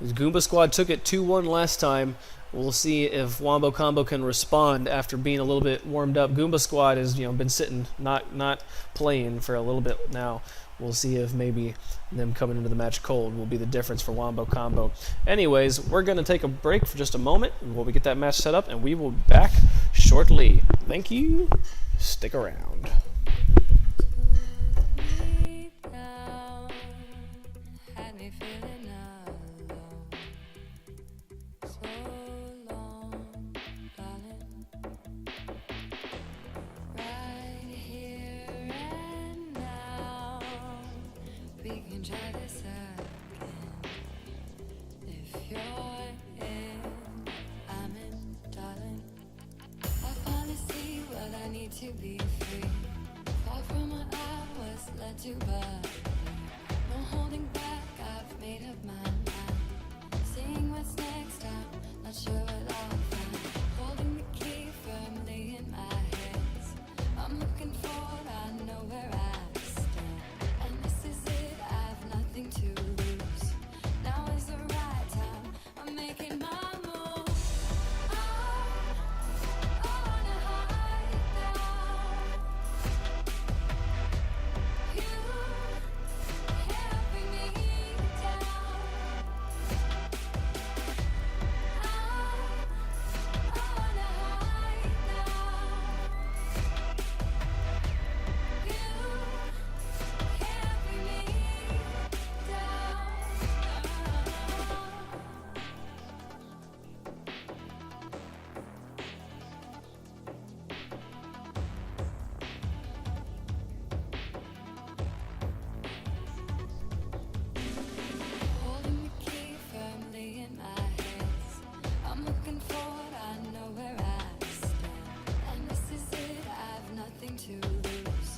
Goomba Squad took it 2-1 last time. We'll see if Wombo Combo can respond after being a little bit warmed up. Goomba Squad has been sitting, not playing for a little bit now. We'll see if maybe them coming into the match cold will be the difference for Wombo Combo. Anyways, we're going to take a break for just a moment while we get that match set up, and we will be back shortly. Thank you. Stick around. We can try this again. If you're in, I'm in, darling. I finally see what I need to be free. Far from what I was led to, but no holding back. I've made up my mind. Seeing what's next, I'm not sure what I'll find. Holding the key firmly in my hands. I'm looking forward, I know where I stand. And this is it. Nothing to lose. Now is the right time. I'm making my move. I wanna hide now. You can't bring me down. I wanna hide now. You can't bring me down. Holding the key firmly in my hands. I'm looking forward, I know where I stand. And this is it, I've nothing to lose.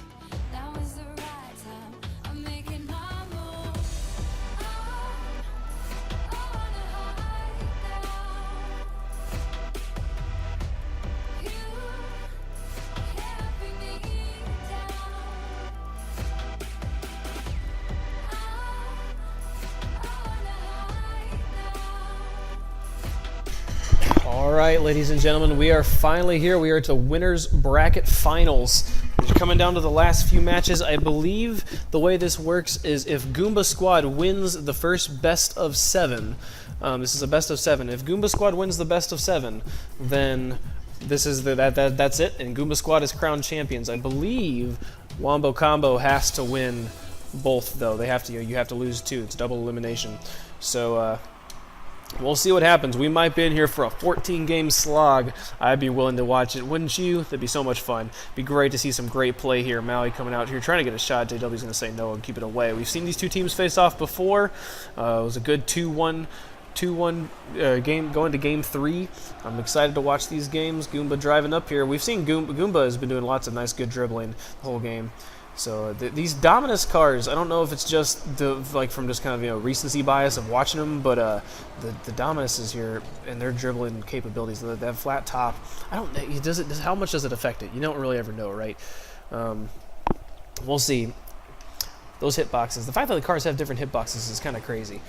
Now is the right time, I'm making my move. I wanna hide now. You can't bring me down. All right, ladies and gentlemen, we are finally here. We are at the winners bracket finals. We're coming down to the last few matches. I believe the way this works is if Goomba Squad wins the first best of 7, this is a best of 7. If Goomba Squad wins the best of 7, then this is that's it, and Goomba Squad is crowned champions. I believe Wombo Combo has to win both, though. They have to. You have to lose 2. It's double elimination. So. We'll see what happens. We might be in here for a 14-game slog. I'd be willing to watch it, wouldn't you? That'd be so much fun. Be great to see some great play here. Maui coming out here trying to get a shot. JW's going to say no and keep it away. We've seen these two teams face off before. It was a good 2-1 game going to game 3. I'm excited to watch these games. Goomba driving up here. We've seen Goomba has been doing lots of nice, good dribbling the whole game. So these Dominus cars, I don't know if it's just from just kind of recency bias of watching them, but the Dominuses here and their dribbling capabilities, that flat top, I don't know. How much does it affect it? You don't really ever know, right? We'll see. Those hitboxes, the fact that the cars have different hitboxes is kind of crazy.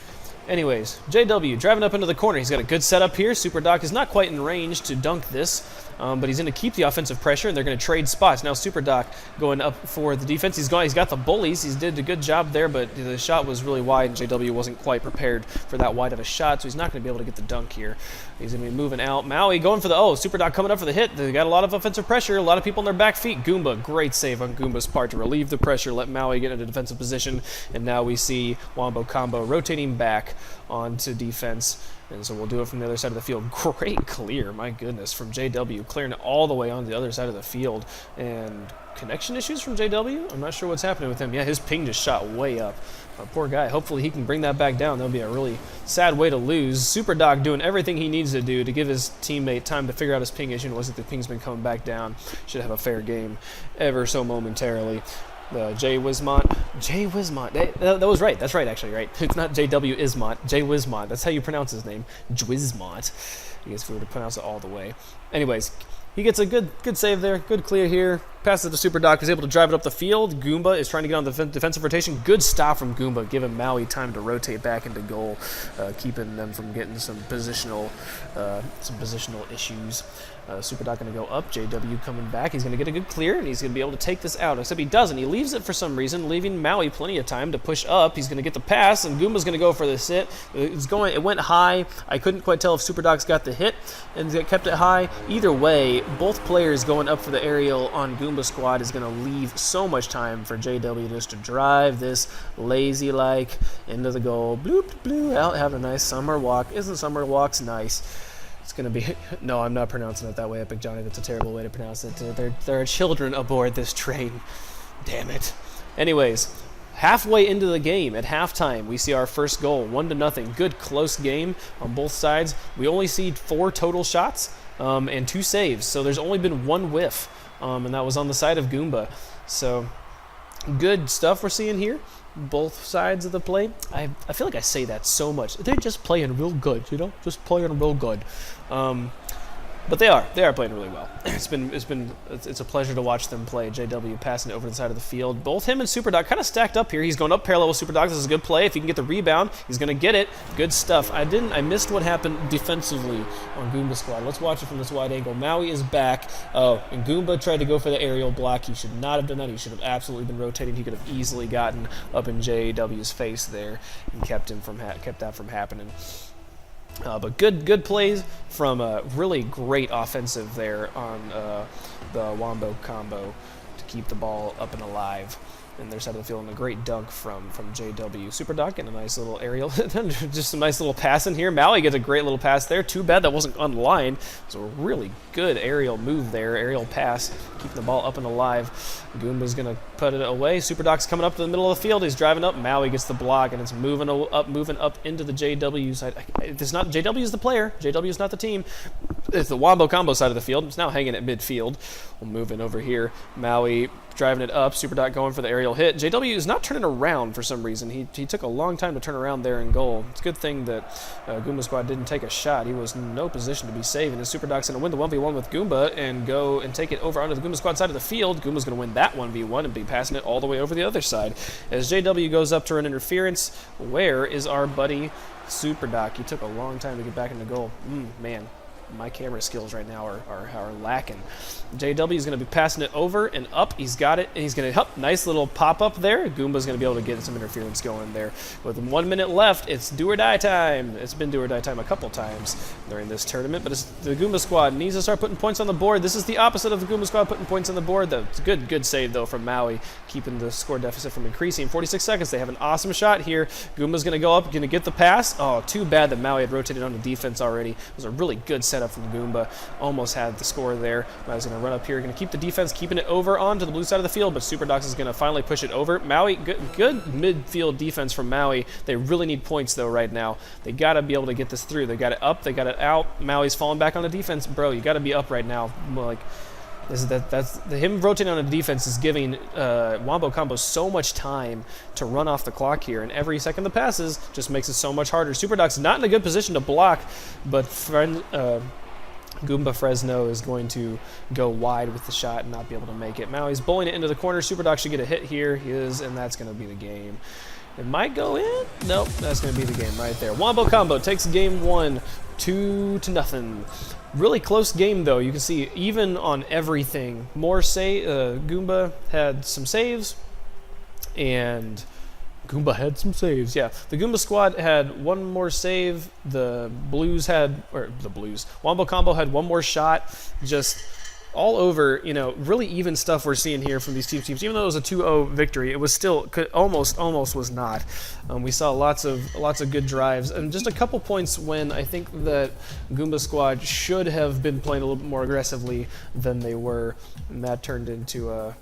Anyways, JW driving up into the corner. He's got a good setup here. Super Doc is not quite in range to dunk this, but he's going to keep the offensive pressure, and they're going to trade spots. Now Super Doc going up for the defense. He's got the bullies. He did a good job there, but the shot was really wide, and JW wasn't quite prepared for that wide of a shot, so he's not going to be able to get the dunk here. He's going to be moving out. Maui going for the Super Doc coming up for the hit. They got a lot of offensive pressure, a lot of people on their back feet. Goomba, great save on Goomba's part to relieve the pressure, let Maui get into defensive position, and now we see Wombo Combo rotating back onto defense. And so we'll do it from the other side of the field. Great clear, my goodness, from JW, clearing it all the way on the other side of the field. And connection issues from JW? I'm not sure what's happening with him. Yeah, his ping just shot way up. Poor guy. Hopefully he can bring that back down. That would be a really sad way to lose. Super Doc doing everything he needs to do to give his teammate time to figure out his ping issue. And it looks like the ping's been coming back down. Should have a fair game ever so momentarily. Jay Wismont. That was right. That's right, actually, right? It's not JW Ismont. Jay Wismont. That's how you pronounce his name. Jwismont. I guess if we were to pronounce it all the way. Anyways, he gets a good save there. Good clear here. Passes it to Super Doc. Is able to drive it up the field. Goomba is trying to get on the defensive rotation. Good stop from Goomba, giving Maui time to rotate back into goal, keeping them from getting some positional issues. Super Doc going to go up. JW coming back. He's going to get a good clear, and he's going to be able to take this out. Except he doesn't. He leaves it for some reason, leaving Maui plenty of time to push up. He's going to get the pass, and Goomba's going to go for the hit. It went high. I couldn't quite tell if Super Doc's got the hit and kept it high. Either way, both players going up for the aerial on Goomba squad is going to leave so much time for JW just to drive this lazy-like into the goal. Bloop, bloop, out, have a nice summer walk. Isn't summer walks nice? It's going to be... No, I'm not pronouncing it that way, Epic Johnny. That's a terrible way to pronounce it. There are children aboard this train. Damn it. Anyways, halfway into the game, at halftime, we see our first goal, 1-0. Good, close game on both sides. We only see 4 total shots and 2 saves, so there's only been 1 whiff, and that was on the side of Goomba. So, good stuff we're seeing here. Both sides of the play. I feel like I say that so much. They're just playing real good, you know? Just playing real good. But they are playing really well. It's a pleasure to watch them play. JW passing it over the side of the field. Both him and Super Doc kind of stacked up here. He's going up parallel with Super Doc. This is a good play. If he can get the rebound, he's going to get it. Good stuff. I missed what happened defensively on Goomba squad. Let's watch it from this wide angle. Maui is back. Oh, and Goomba tried to go for the aerial block. He should not have done that. He should have absolutely been rotating. He could have easily gotten up in JW's face there and kept that from happening. But good plays from a really great offensive there on the Wombo Combo to keep the ball up and alive in their side of the field, and a great dunk from JW. Super Doc and a nice little aerial, just a nice little pass in here. Maui gets a great little pass there. Too bad that wasn't on the line. It was a really good aerial move there, aerial pass, keeping the ball up and alive. Goomba's going to put it away. Super Doc's coming up to the middle of the field. He's driving up. Maui gets the block, and it's moving up into the JW side. It's not JW is the player. JW is not the team. It's the Wombo Combo side of the field. It's now hanging at midfield. We'll move in over here. Maui driving it up. Super Doc going for the aerial hit. JW is not turning around for some reason. He took a long time to turn around there in goal. It's a good thing that Goomba squad didn't take a shot. He was in no position to be saving. And Super Doc's going to win the 1v1 with Goomba and go and take it over onto the Goomba squad side of the field. Goomba's going to win that 1v1 and be passing it all the way over the other side. As JW goes up to run interference, where is our buddy Super Doc? He took a long time to get back into goal. Man. My camera skills right now are lacking. JW is going to be passing it over and up. He's got it. He's going to nice little pop up there. Goomba's going to be able to get some interference going there. With 1 minute left, it's do or die time. It's been do or die time a couple times during this tournament, but the Goomba squad needs to start putting points on the board. This is the opposite of the Goomba squad putting points on the board. It's a good save though from Maui, keeping the score deficit from increasing. 46 seconds. They have an awesome shot here. Goomba's going to go up, going to get the pass. Oh, too bad that Maui had rotated on the defense already. It was a really good setup from Goomba. Almost had the score there. Maui's going to run up here, going to keep the defense, keeping it over onto the blue side of the field, but Super Docs is going to finally push it over. Maui, good midfield defense from Maui. They really need points though right now. They got to be able to get this through. They got it up, they got it out. Maui's falling back on the defense. Bro, you got to be up right now. Like, him rotating on the defense is giving Wombo Combo so much time to run off the clock here, and every second that passes just makes it so much harder. Super Doc's not in a good position to block, but Goomba Fresno is going to go wide with the shot and not be able to make it. Maui's bowling it into the corner. Super Doc should get a hit here. He is, and that's going to be the game. It might go in. Nope, that's going to be the game right there. Wombo Combo takes game 1, 2-0. Really close game, though. You can see even on everything. Goomba had some saves, and Goomba had some saves. Yeah, the Goomba squad had one more save. Wombo Combo had one more shot. Just all over, really even stuff we're seeing here from these two teams. Even though it was a 2-0 victory, it was still almost was not. We saw lots of good drives, and just a couple points when I think that Goomba squad should have been playing a little bit more aggressively than they were, and that turned into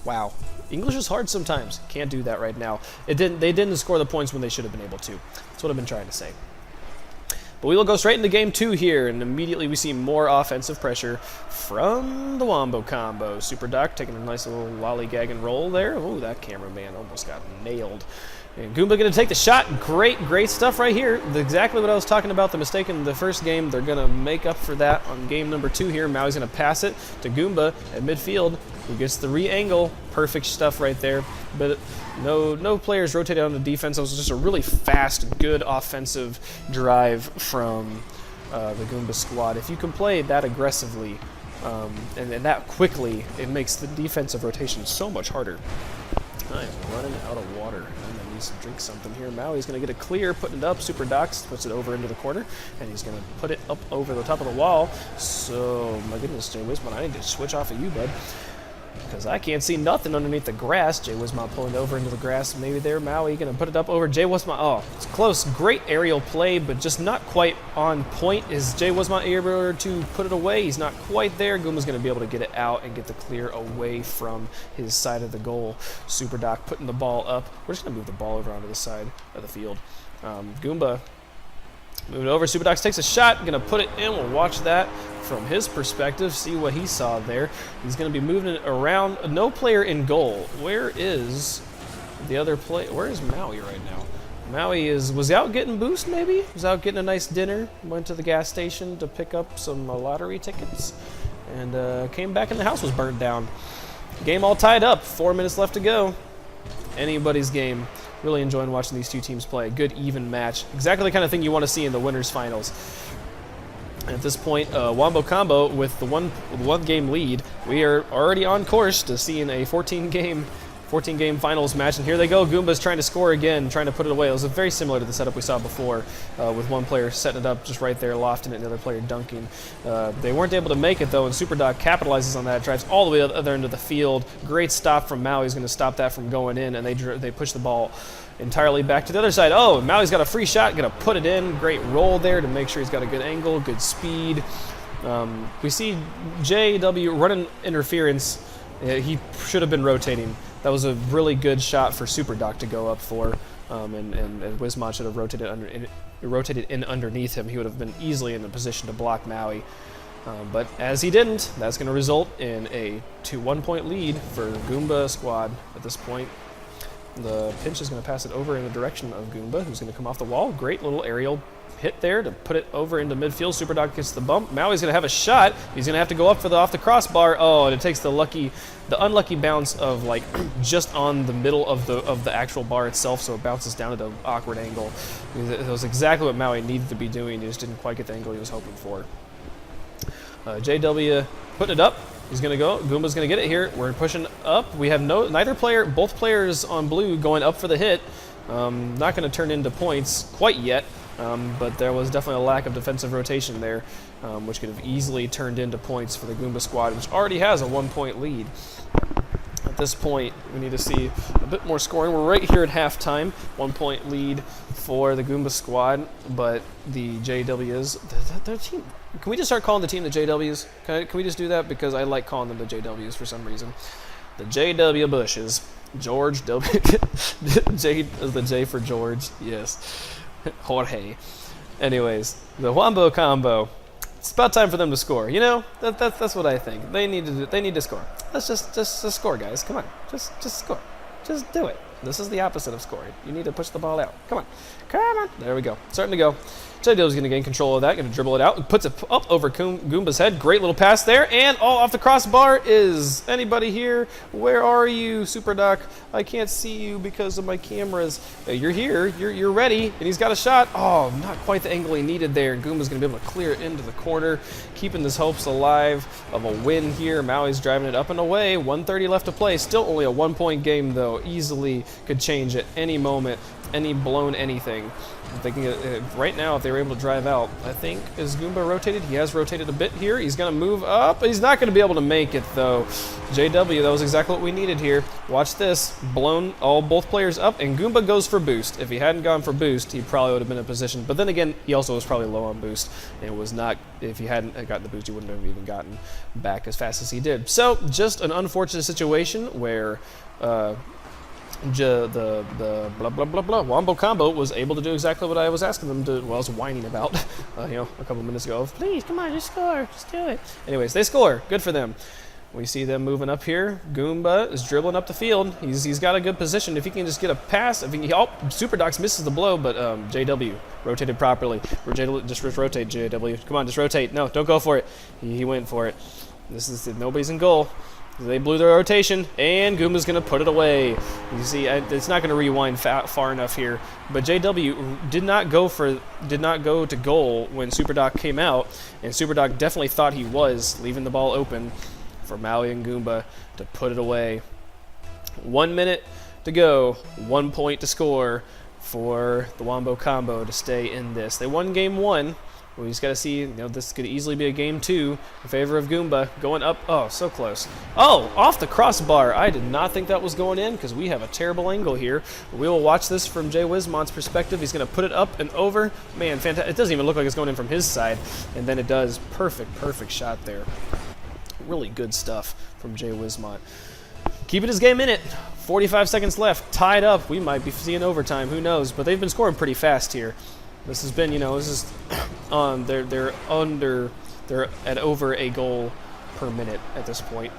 wow. English is hard sometimes. Can't do that right now. They didn't score the points when they should have been able to. That's what I've been trying to say. But we will go straight into game 2 here, and immediately we see more offensive pressure from the Wombo Combo. Super Doc taking a nice little lollygag and roll there. Oh, that cameraman almost got nailed. And Goomba going to take the shot. Great stuff right here. Exactly what I was talking about, the mistake in the first game. They're going to make up for that on game number 2 here. Maui's going to pass it to Goomba at midfield, who gets the re-angle. Perfect stuff right there. But no players rotated on the defense. It was just a really fast, good offensive drive from the Goomba squad. If you can play that aggressively and that quickly, it makes the defensive rotation so much harder. I'm running out of water. I'm going to need to drink something here. Maui's going to get a clear, putting it up. Super Docs puts it over into the corner, and he's going to put it up over the top of the wall. So, my goodness, Jay Wismont, I need to switch off of you, bud, because I can't see nothing underneath the grass. Jay Wismont pulling it over into the grass. Maybe there. Maui going to put it up over Jay Wismont. Oh, it's close. Great aerial play, but just not quite on point. Is Jay Wismont able to put it away? He's not quite there. Goomba's going to be able to get it out and get the clear away from his side of the goal. Super Doc putting the ball up. We're just going to move the ball over onto the side of the field. Goomba moving over. Super Docs takes a shot. Going to put it in. We'll watch that from his perspective, see what he saw there. He's going to be moving it around. No player in goal. Where is the other player? Where is Maui right now? Maui was out getting boost, maybe? Was out getting a nice dinner. Went to the gas station to pick up some lottery tickets. And came back and the house was burnt down. Game all tied up. 4 minutes left to go. Anybody's game. Really enjoying watching these two teams play. Good, even match. Exactly the kind of thing you want to see in the winners finals. At this point, Wombo Combo with the one game lead. We are already on course to seeing a 14-game finals match, and here they go. Goomba's trying to score again, trying to put it away. It was very similar to the setup we saw before, with one player setting it up just right there, lofting it, and the other player dunking. They weren't able to make it, though, and Super Doc capitalizes on that, drives all the way to the other end of the field. Great stop from Maui. He's going to stop that from going in, and they push the ball entirely back to the other side. Oh, Maui's got a free shot, going to put it in. Great roll there to make sure he's got a good angle, good speed. We see JW running interference. He should have been rotating. That was a really good shot for Super Doc to go up for, and Wismont should have rotated in underneath him. He would have been easily in a position to block Maui. But as he didn't, that's going to result in a 1 point lead for Goomba squad at this point. The pinch is going to pass it over in the direction of Goomba, who's going to come off the wall. Great little aerial hit there to put it over into midfield. Super Doc gets the bump. Maui's going to have a shot. He's going to have to go up for off the crossbar. Oh, and it takes the unlucky bounce of like just on the middle of the actual bar itself, so it bounces down at an awkward angle. It was exactly what Maui needed to be doing. He just didn't quite get the angle he was hoping for. JW putting it up. He's going to go. Goomba's going to get it here. We're pushing up. We have both players on blue going up for the hit. Not going to turn into points quite yet, but there was definitely a lack of defensive rotation there, which could have easily turned into points for the Goomba squad, which already has a 1 point lead. At this point, we need to see a bit more scoring. We're right here at halftime. 1 point lead for the Goomba squad, but the JWs, their team. Can we just start calling the team the JWs? Can we just do that? Because I like calling them the JWs for some reason. The JW Bushes. George W. J is the J for George. Yes. Jorge. Anyways, the Wombo Combo. It's about time for them to score. You know, that's what I think. They need to score. Let's just score, guys. Come on, just score. Just do it. This is the opposite of scoring. You need to push the ball out. Come on. There we go. Starting to go. JD's going to gain control of that, going to dribble it out, and puts it up over Goomba's head. Great little pass there, and all off the crossbar is anybody here? Where are you, Super Doc? I can't see you because of my cameras. You're here, you're ready, and he's got a shot. Oh, not quite the angle he needed there, and Goomba's going to be able to clear it into the corner, keeping his hopes alive of a win here. Maui's driving it up and away, 1:30 left to play. Still only a 1-point game, though. Easily could change at any moment, any blown anything. If they can get, right now, if they were able to drive out, I think, is Goomba rotated? He has rotated a bit here. He's going to move up. He's not going to be able to make it, though. JW, that was exactly what we needed here. Watch this. Blown both players up, and Goomba goes for boost. If he hadn't gone for boost, he probably would have been in position. But then again, he also was probably low on boost. And it was not, if he hadn't gotten the boost, he wouldn't have even gotten back as fast as he did. So, just an unfortunate situation where the blah blah blah blah Wombo Combo was able to do exactly what I was asking them to. Well, I was whining about, a couple minutes ago. Please, come on, just score, just do it. Anyways, they score. Good for them. We see them moving up here. Goomba is dribbling up the field. He's got a good position. If he can just get a pass, Super Docs misses the blow, but JW rotated properly. Just rotate, JW. Come on, just rotate. No, don't go for it. He went for it. Nobody's in goal. They blew their rotation, and Goomba's going to put it away. You see, it's not going to rewind far enough here. But JW did not go to goal when Super Doc came out, and Super Doc definitely thought he was, leaving the ball open for Maui and Goomba to put it away. 1 minute to go, 1 point to score for the Wombo Combo to stay in this. They won game 1. We just got to see, this could easily be a game 2 in favor of Goomba. Going up, oh, so close. Oh, off the crossbar. I did not think that was going in because we have a terrible angle here. We will watch this from Jay Wismont's perspective. He's going to put it up and over. Man, fantastic. It doesn't even look like it's going in from his side. And then it does. Perfect shot there. Really good stuff from Jay Wismont. Keeping his game in it. 45 seconds left. Tied up. We might be seeing overtime. Who knows? But they've been scoring pretty fast here. This has been, they're at over a goal per minute at this point.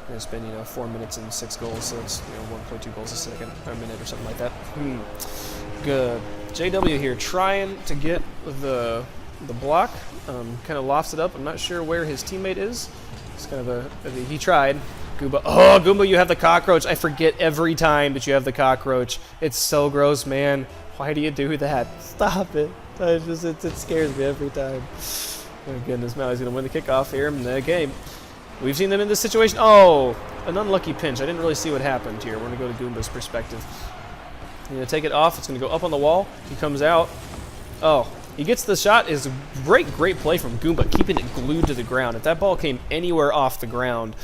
It's been 4 minutes and 6 goals, so it's 1.2 goals a minute or something like that. Good. JW here trying to get the block, kind of lofts it up. I'm not sure where his teammate is. It's kind of he tried. Goomba. Oh, Goomba, you have the cockroach. I forget every time that you have the cockroach. It's so gross, man. Why do you do that? Stop it. It scares me every time. Oh, goodness, Maui's going to win the kickoff here in the game. We've seen them in this situation. Oh, an unlucky pinch. I didn't really see what happened here. We're going to go to Goomba's perspective. He's going to take it off. It's going to go up on the wall. He comes out. Oh, he gets the shot. Is a great play from Goomba, keeping it glued to the ground. If that ball came anywhere off the ground,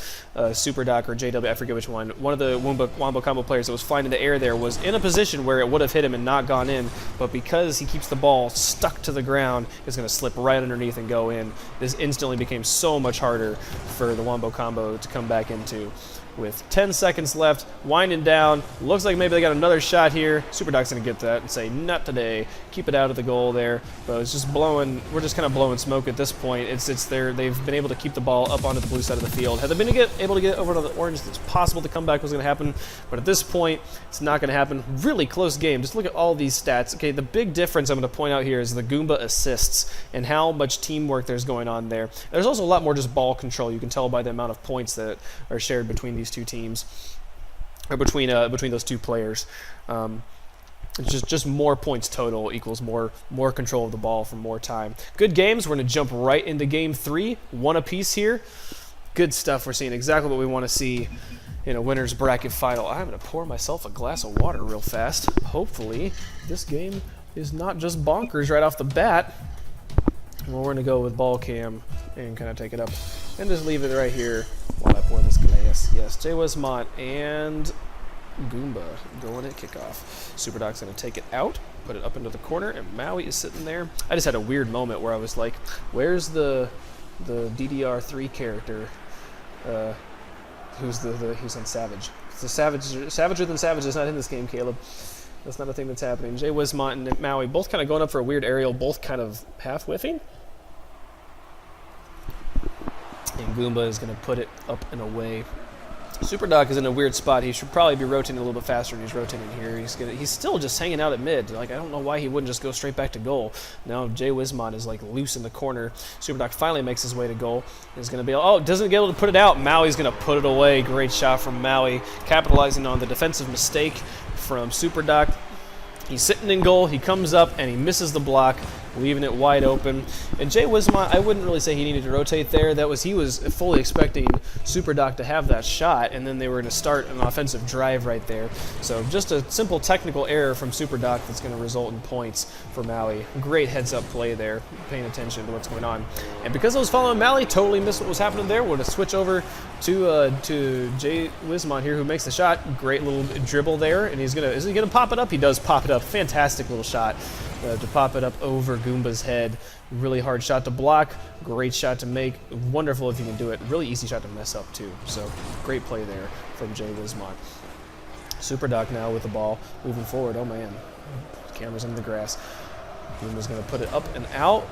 Super Doc or JW, I forget which one of the Wombo Combo players that was flying in the air there was in a position where it would have hit him and not gone in, but because he keeps the ball stuck to the ground, it's going to slip right underneath and go in. This instantly became so much harder for the Wombo Combo to come back into. With 10 seconds left, winding down. Looks like maybe they got another shot here. Super Doc's going to get that and say, not today. Keep it out of the goal there. But it's just blowing, we're just kind of blowing smoke at this point. It's there. They've been able to keep the ball up onto the blue side of the field. Had they been able to get over to the orange, it's possible the comeback was going to happen. But at this point, it's not going to happen. Really close game. Just look at all these stats. Okay, the big difference I'm going to point out here is the Goomba assists and how much teamwork there's going on there. There's also a lot more just ball control. You can tell by the amount of points that are shared between these two teams, or between those two players. It's just more points total equals more control of the ball for more time. Good games. We're going to jump right into game 3. 1 apiece here. Good stuff. We're seeing exactly what we want to see in a winner's bracket final. I'm going to pour myself a glass of water real fast. Hopefully this game is not just bonkers right off the bat. Well, we're going to go with ball cam and kind of take it up and just leave it right here while I pour this glass. Yes, Jay Wismont and Goomba going at kickoff. Super Doc's going to take it out, put it up into the corner, and Maui is sitting there. I just had a weird moment where I was like, where's the DDR3 character? Who's he's on Savage. The Savager than Savage is not in this game, Caleb. That's not a thing that's happening. Jay Wismont and Maui both kind of going up for a weird aerial, both kind of half whiffing. And Goomba is going to put it up and away Super Doc is in a weird spot. He should probably be rotating a little bit faster than he's rotating here. He's still just hanging out at mid. Like, I don't know why he wouldn't just go straight back to goal. Now Jay Wismont is like loose in the corner. Super Doc finally makes his way to goal. He's going to be, doesn't get able to put it out. Maui's going to put it away. Great shot from Maui, capitalizing on the defensive mistake from Super Doc. He's sitting in goal, he comes up, and he misses the block, leaving it wide open. And Jay Wismont, I wouldn't really say he needed to rotate there. He was fully expecting Super Doc to have that shot, and then they were going to start an offensive drive right there. So just a simple technical error from Super Doc that's going to result in points for Maui. Great heads-up play there, paying attention to what's going on. And because I was following Maui, totally missed what was happening there. We're going to switch over to Jay Wismont here, who makes the shot. Great little dribble there, and is he gonna pop it up? He does pop it up. Fantastic little shot to pop it up over Goomba's head. Really hard shot to block. Great shot to make. Wonderful if you can do it. Really easy shot to mess up too. So great play there from Jay Wismont. Super Doc now with the ball moving forward. Oh man, camera's in the grass. Goomba's going to put it up and out.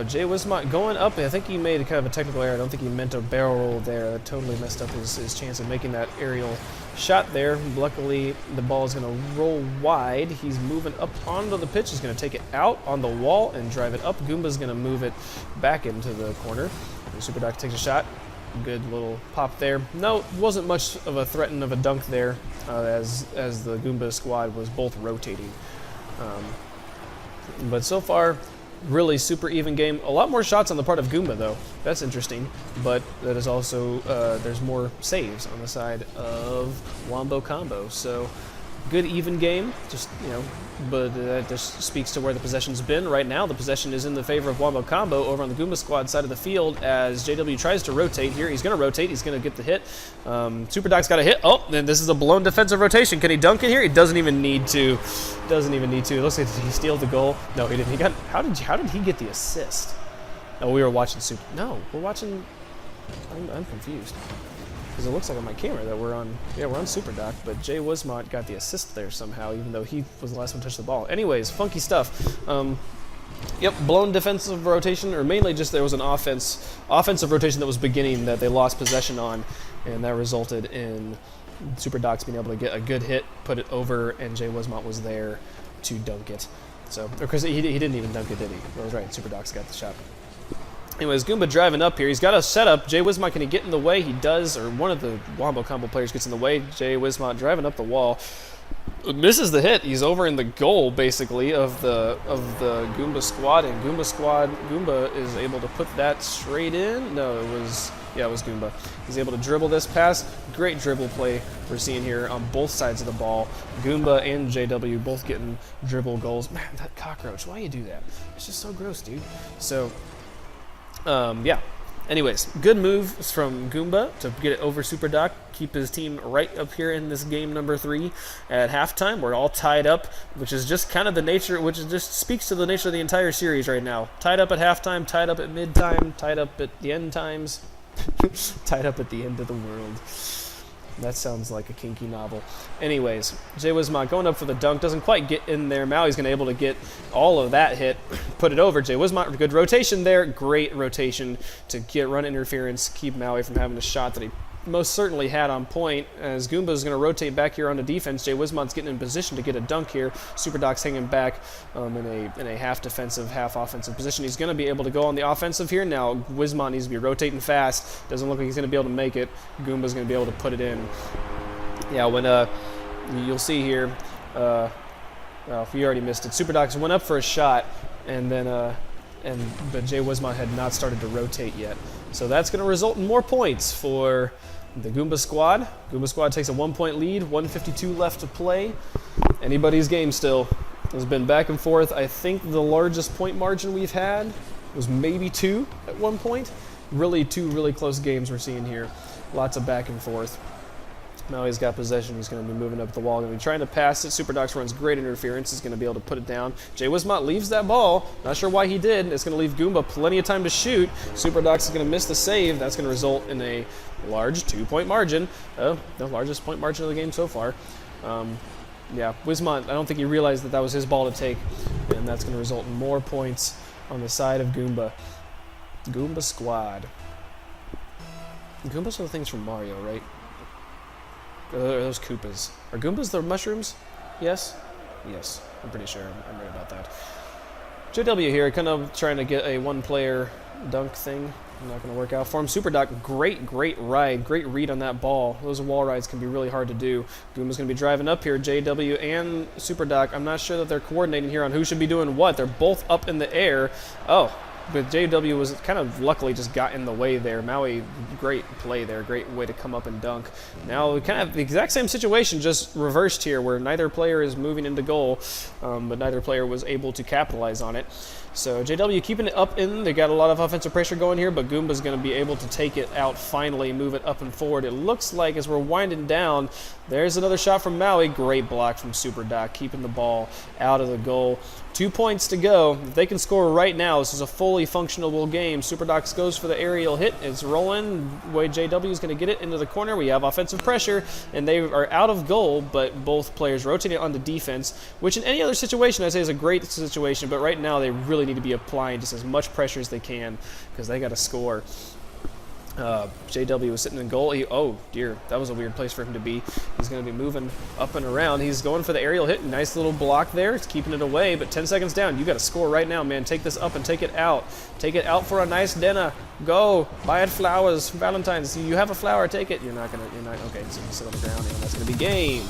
Jay Wismont going up. I think he made kind of a technical error. I don't think he meant a barrel roll there. That totally messed up his chance of making that aerial shot there. Luckily, the ball is going to roll wide. He's moving up onto the pitch. He's going to take it out on the wall and drive it up. Goomba's going to move it back into the corner. And Super Doc takes a shot. Good little pop there. No, wasn't much of a threat of a dunk there as the Goomba squad was both rotating. But so far, really super even game. A lot more shots on the part of Goomba, though. That's interesting. But that is also, there's more saves on the side of Wombo Combo. So, good even game. Just, but that just speaks to where the possession's been. Right now, the possession is in the favor of Wombo Combo over on the Goomba squad side of the field as JW tries to rotate here. He's going to rotate. He's going to get the hit. Super Doc's got a hit. Oh, and this is a blown defensive rotation. Can he dunk it here? He doesn't even need to. Doesn't even need to. It looks like he steals the goal. No, he didn't. How did he get the assist? Oh, we were watching Super. No, we're watching. I'm confused. Because it looks like on my camera that we're on Super Doc, but Jay Wismont got the assist there somehow, even though he was the last one to touch the ball. Anyways, funky stuff. Yep, blown defensive rotation, or mainly just there was an offensive rotation that was beginning that they lost possession on, and that resulted in Super Docs being able to get a good hit, put it over, and Jay Wismont was there to dunk it. So, because he didn't even dunk it, did he? That was right, Super Docs got the shot. Anyways, Goomba driving up here. He's got a setup. Jay Wismont, can he get in the way? He does, or one of the Wombo Combo players gets in the way. Jay Wismont driving up the wall. Misses the hit. He's over in the goal, basically, of the Goomba squad, and Goomba is able to put that straight in. No, it was Goomba. He's able to dribble this pass. Great dribble play we're seeing here on both sides of the ball. Goomba and JW both getting dribble goals. Man, that cockroach, why you do that? It's just so gross, dude. So, yeah. Anyways, good move from Goomba to get it over Super Doc, keep his team right up here in this game number 3 at halftime. We're all tied up, which is just kind of the nature, which just speaks to the nature of the entire series right now. Tied up at halftime, tied up at mid-time, tied up at the end times, tied up at the end of the world. That sounds like a kinky novel. Anyways, Jay Wismont going up for the dunk. Doesn't quite get in there. Maui's going to be able to get all of that hit. Put it over. Jay Wismont, good rotation there. Great rotation to get run interference. Keep Maui from having a shot that he most certainly had on point. As Goomba's going to rotate back here onto defense. Jay Wismont's getting in position to get a dunk here. Super Doc's hanging back in a half defensive, half offensive position. He's going to be able to go on the offensive here. Now Wismont needs to be rotating fast. Doesn't look like he's going to be able to make it. Goomba's going to be able to put it in. Yeah, when you'll see here, if you already missed it, Super Docs went up for a shot, and then but Jay Wismont had not started to rotate yet. So that's going to result in more points for the Goomba squad. Goomba squad takes a 1-point lead, 1:52 left to play. Anybody's game still. It's been back and forth. I think the largest point margin we've had was maybe 2 at one point. Really, 2 really close games we're seeing here. Lots of back and forth. Now he's got possession. He's going to be moving up the wall. Going to be trying to pass it. Super Docs runs great interference. He's going to be able to put it down. Jay Wismont leaves that ball. Not sure why he did. It's going to leave Goomba plenty of time to shoot. Super Docs is going to miss the save. That's going to result in a large 2-point margin. The largest point margin of the game so far. Yeah, Wismont, I don't think he realized that was his ball to take. And that's going to result in more points on the side of Goomba. Goomba squad. Goomba's are the things from Mario, right? Are those Koopas? Are Goombas the mushrooms? Yes? Yes. I'm pretty sure I'm right about that. JW here, kind of trying to get a one-player dunk thing. Not going to work out for him. Super Doc, great ride. Great read on that ball. Those wall rides can be really hard to do. Goomba's going to be driving up here. JW and Super Doc, I'm not sure that they're coordinating here on who should be doing what. They're both up in the air. Oh, but JW was kind of luckily just got in the way there. Maui, great play there. Great way to come up and dunk. Now, we kind of the exact same situation, just reversed here, where neither player is moving into goal, but neither player was able to capitalize on it. So JW keeping it up in. They got a lot of offensive pressure going here, but Goomba's going to be able to take it out finally, move it up and forward. It looks like as we're winding down, there's another shot from Maui. Great block from Super Doc, keeping the ball out of the goal. 2 points to go. If they can score right now, this is a fully functional game. Super Doc goes for the aerial hit. It's rolling. Wade JW is going to get it into the corner. We have offensive pressure, and they are out of goal, but both players rotating on the defense, which in any other situation I'd say is a great situation, but right now they really need to be applying just as much pressure as they can because they got to score. JW was sitting in goal. Oh dear, that was a weird place for him to be. He's going to be moving up and around. He's going for the aerial hit. Nice little block there. It's keeping it away, but 10 seconds down. You got to score right now, man. Take this up and take it out. Take it out for a nice dinner. Go buy it flowers. Valentine's. You have a flower. Take it. You're not. Okay, so you sit on the ground, and that's going to be game.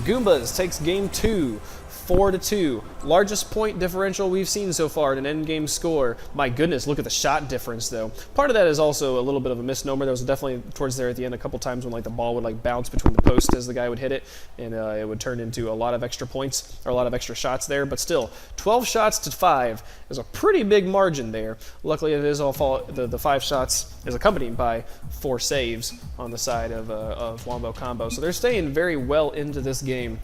Goombas takes game 2. 4-2. Largest point differential we've seen so far in an endgame score. My goodness, look at the shot difference, though. Part of that is also a little bit of a misnomer. There was definitely towards there at the end a couple times when like the ball would like bounce between the posts as the guy would hit it, and it would turn into a lot of extra points or a lot of extra shots there. But still, 12 shots to 5 is a pretty big margin there. Luckily, it is all the 5 shots is accompanied by 4 saves on the side of Wombo Combo. So they're staying very well into this game.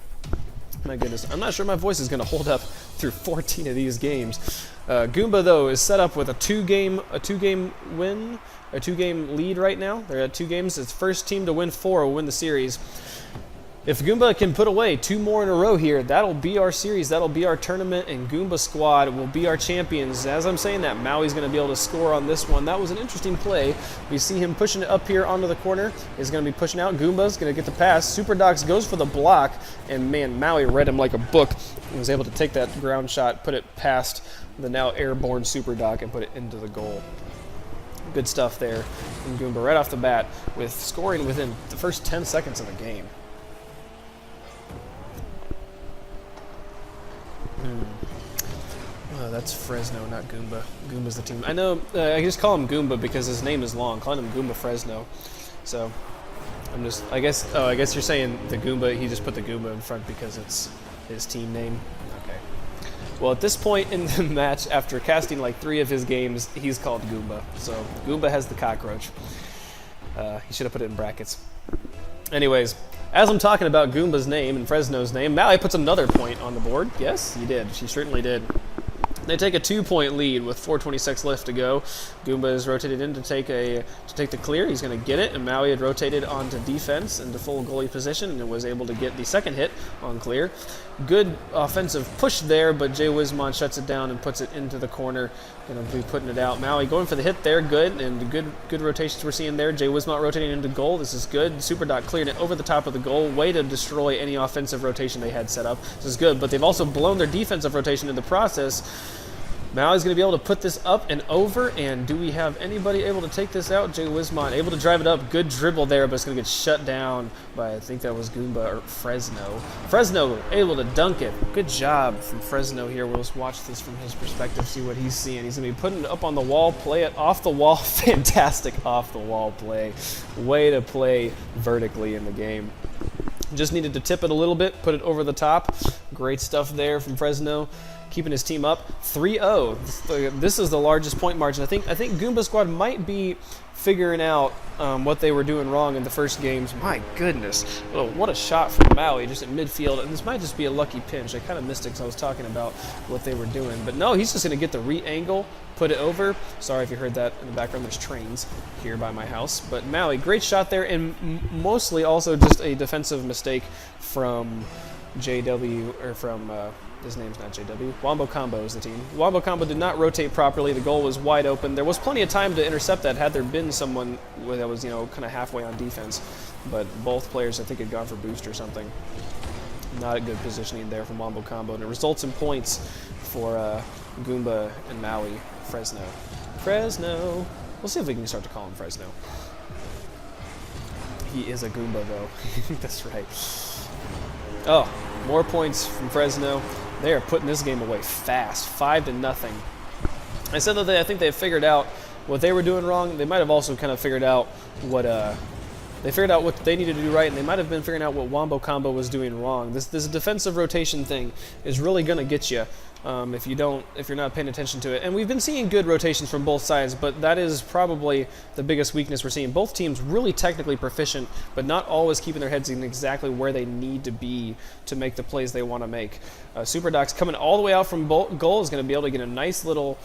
My goodness, I'm not sure my voice is going to hold up through 14 of these games. Goomba, though, is set up with a two-game lead right now. They're at 2 games. It's first team to win 4 will win the series. If Goomba can put away 2 more in a row here, that'll be our series, that'll be our tournament, and Goomba Squad will be our champions. As I'm saying that, Maui's going to be able to score on this one. That was an interesting play. We see him pushing it up here onto the corner. He's going to be pushing out. Goomba's going to get the pass. Super Docs goes for the block, and man, Maui read him like a book and was able to take that ground shot, put it past the now airborne Super Doc, and put it into the goal. Good stuff there from Goomba right off the bat with scoring within the first 10 seconds of the game. That's Fresno, not Goomba. Goomba's the team. I know, I just call him Goomba because his name is long. Calling him Goomba Fresno. So, I guess you're saying the Goomba, he just put the Goomba in front because it's his team name. Okay. Well, at this point in the match, after casting like 3 of his games, he's called Goomba. So, Goomba has the cockroach. He should have put it in brackets. Anyways, as I'm talking about Goomba's name and Fresno's name, Maui puts another point on the board. Yes, he did. She certainly did. They take a 2-point lead with 4:26 left to go. Goomba is rotated in to take the clear. He's going to get it, and Maui had rotated onto defense into full goalie position and was able to get the second hit on clear. Good offensive push there, but Jay Wismont shuts it down and puts it into the corner. Going to be putting it out. Maui going for the hit there, good, and good rotations we're seeing there. Jay Wismont rotating into goal. This is good. Super Doc cleared it over the top of the goal. Way to destroy any offensive rotation they had set up. This is good, but they've also blown their defensive rotation in the process. Maui's going to be able to put this up and over, and do we have anybody able to take this out? Jay Wismont able to drive it up. Good dribble there, but it's going to get shut down by, I think that was Goomba or Fresno. Fresno able to dunk it. Good job from Fresno here. We'll just watch this from his perspective, see what he's seeing. He's going to be putting it up on the wall, play it off the wall. Fantastic off-the-wall play. Way to play vertically in the game. Just needed to tip it a little bit, put it over the top. Great stuff there from Fresno. Keeping his team up 3-0. This is the largest point margin. I think Goomba Squad might be figuring out what they were doing wrong in the first games. My goodness. Oh, what a shot from Maui just at midfield. And this might just be a lucky pinch. I kind of missed it because I was talking about what they were doing. But no, he's just going to get the re-angle, put it over. Sorry if you heard that in the background. There's trains here by my house. But Maui, great shot there. And mostly also just a defensive mistake from JW, or from his name's not JW. Wombo Combo is the team. Wombo Combo did not rotate properly. The goal was wide open. There was plenty of time to intercept that had there been someone that was, kind of halfway on defense. But both players, I think, had gone for boost or something. Not a good positioning there from Wombo Combo. And it results in points for Goomba and Maui. Fresno. We'll see if we can start to call him Fresno. He is a Goomba, though. That's right. Oh, more points from Fresno. They are putting this game away fast, 5-0. I said that I think they figured out what they were doing wrong. They might have also kind of figured out what they needed to do right, and they might have been figuring out what Wombo Combo was doing wrong. This defensive rotation thing is really going to get you if you're not paying attention to it. And we've been seeing good rotations from both sides, but that is probably the biggest weakness we're seeing. Both teams really technically proficient, but not always keeping their heads in exactly where they need to be to make the plays they want to make. Super Doc's coming all the way out from goal is going to be able to get a nice little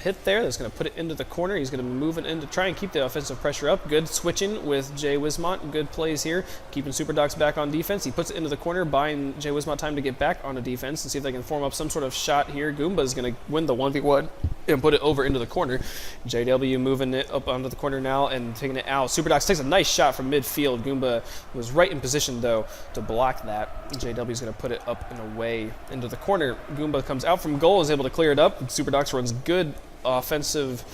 hit there. That's going to put it into the corner. He's going to be moving in to try and keep the offensive pressure up. Good switching with Jay Wismont. Good plays here, keeping Super Docs back on defense. He puts it into the corner, buying Jay Wismont time to get back onto defense and see if they can form up some sort of shot here. Goomba's going to win the 1v1 and put it over into the corner. JW moving it up onto the corner now and taking it out. Super Docs takes a nice shot from midfield. Goomba was right in position, though, to block that. JW's going to put it up and away into the corner. Goomba comes out from goal, is able to clear it up. Super Docs runs good offensive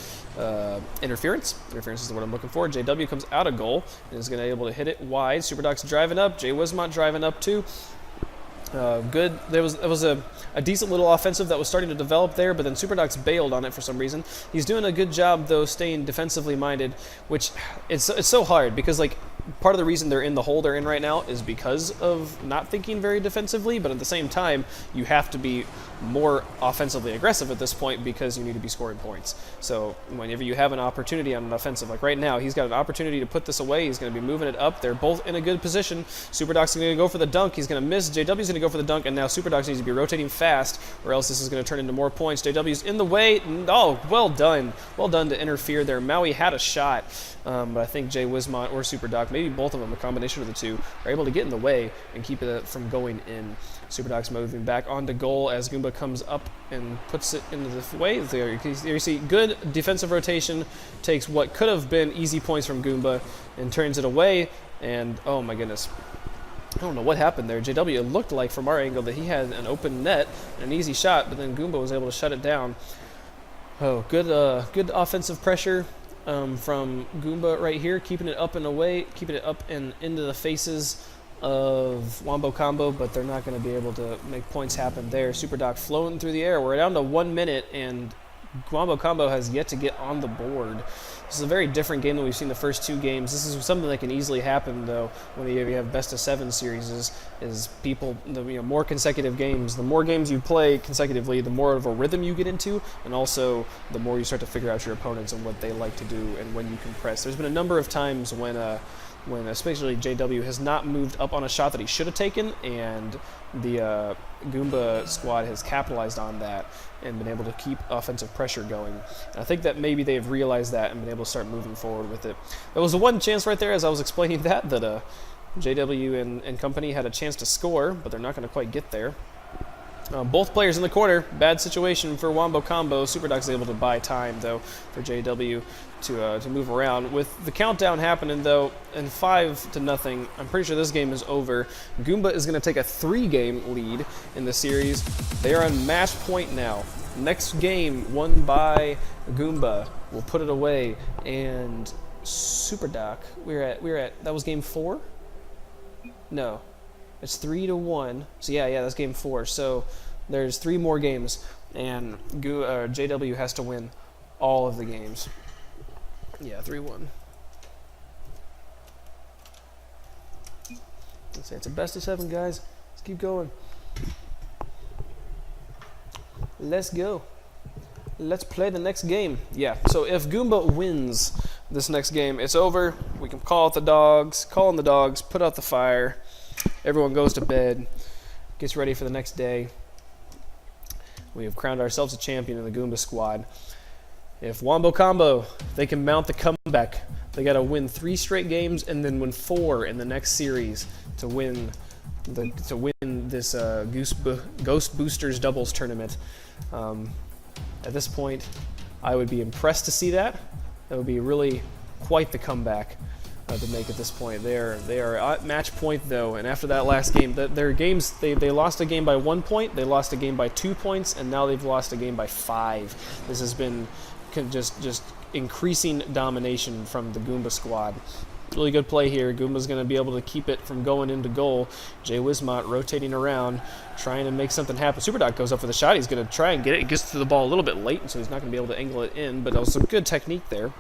interference. Interference is what I'm looking for. JW comes out of goal and is going to be able to hit it wide. Super Docs driving up. Jay Wismont driving up too. Good. There was a decent little offensive that was starting to develop there, but then Super Docs bailed on it for some reason. He's doing a good job, though, staying defensively minded, which it's so hard because, like, part of the reason they're in the hole they're in right now is because of not thinking very defensively, but at the same time, you have to be more offensively aggressive at this point because you need to be scoring points. So whenever you have an opportunity on an offensive, like right now, he's got an opportunity to put this away. He's going to be moving it up. They're both in a good position. Super Doc's going to go for the dunk. He's going to miss. JW's going to go for the dunk, and now Super Docs needs to be rotating fast, or else this is going to turn into more points. JW's in the way. Oh, well done. Well done to interfere there. Maui had a shot, but I think Jay Wismont or Super Doc, maybe both of them, a combination of the two, are able to get in the way and keep it from going in. Super Doc's moving back onto goal as Goomba comes up and puts it into the way. There you see good defensive rotation, takes what could have been easy points from Goomba and turns it away. And oh my goodness, I don't know what happened there. JW, it looked like from our angle that he had an open net and an easy shot, but then Goomba was able to shut it down. Oh, good offensive pressure from Goomba right here, keeping it up and away, keeping it up and into the faces of Wombo Combo, but they're not going to be able to make points happen there. Super Doc floating through the air. We're down to 1 minute, and Wombo Combo has yet to get on the board. This is a very different game than we've seen the first two games. This is something that can easily happen, though, when you have best-of-7 series, is people, more consecutive games. The more games you play consecutively, the more of a rhythm you get into, and also the more you start to figure out your opponents and what they like to do and when you can press. There's been a number of times when especially JW has not moved up on a shot that he should have taken, and the Goomba squad has capitalized on that and been able to keep offensive pressure going. And I think that maybe they've realized that and been able to start moving forward with it. There was the one chance right there as I was explaining that JW and company had a chance to score, but they're not going to quite get there. Both players in the corner. Bad situation for Wombo Combo. Super Doc's able to buy time, though, for JW to move around. With the countdown happening, though, and 5-0, I'm pretty sure this game is over. Goomba is going to take a 3-game lead in the series. They are on match point now. Next game won by Goomba. We'll put it away. And Super Doc, we're at that was game 4? No. It's 3-1. So yeah, that's game 4. So there's 3 more games, and JW has to win all of the games. Yeah, 3-1. Let's say it's a best-of-7, guys. Let's keep going. Let's go. Let's play the next game. Yeah. So if Goomba wins this next game, it's over. We can call in the dogs, put out the fire. Everyone goes to bed, gets ready for the next day. We have crowned ourselves a champion in the Goomba squad. If Wombo Combo, they can mount the comeback, they got to win 3 straight games and then win 4 in the next series to win to win this Ghost Boosters doubles tournament. At this point, I would be impressed to see that. That would be really quite the comeback to make at this point. They are at match point though, and after that last game, their games they lost a game by 1 point, they lost a game by 2 points, and now they've lost a game by 5. This has been just increasing domination from the Goomba squad. Really good play here. Goomba's going to be able to keep it from going into goal. Jay Wismont rotating around, trying to make something happen. Superdoc goes up for the shot. He's going to try and get it. He gets to the ball a little bit late, so he's not going to be able to angle it in, but that was some good technique there.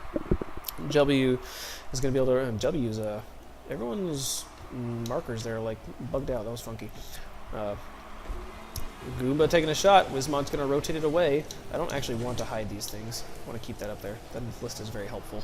W is going to be able to... W's... everyone's markers there like bugged out. That was funky. Goomba taking a shot. Wismont's going to rotate it away. I don't actually want to hide these things. I want to keep that up there. That list is very helpful.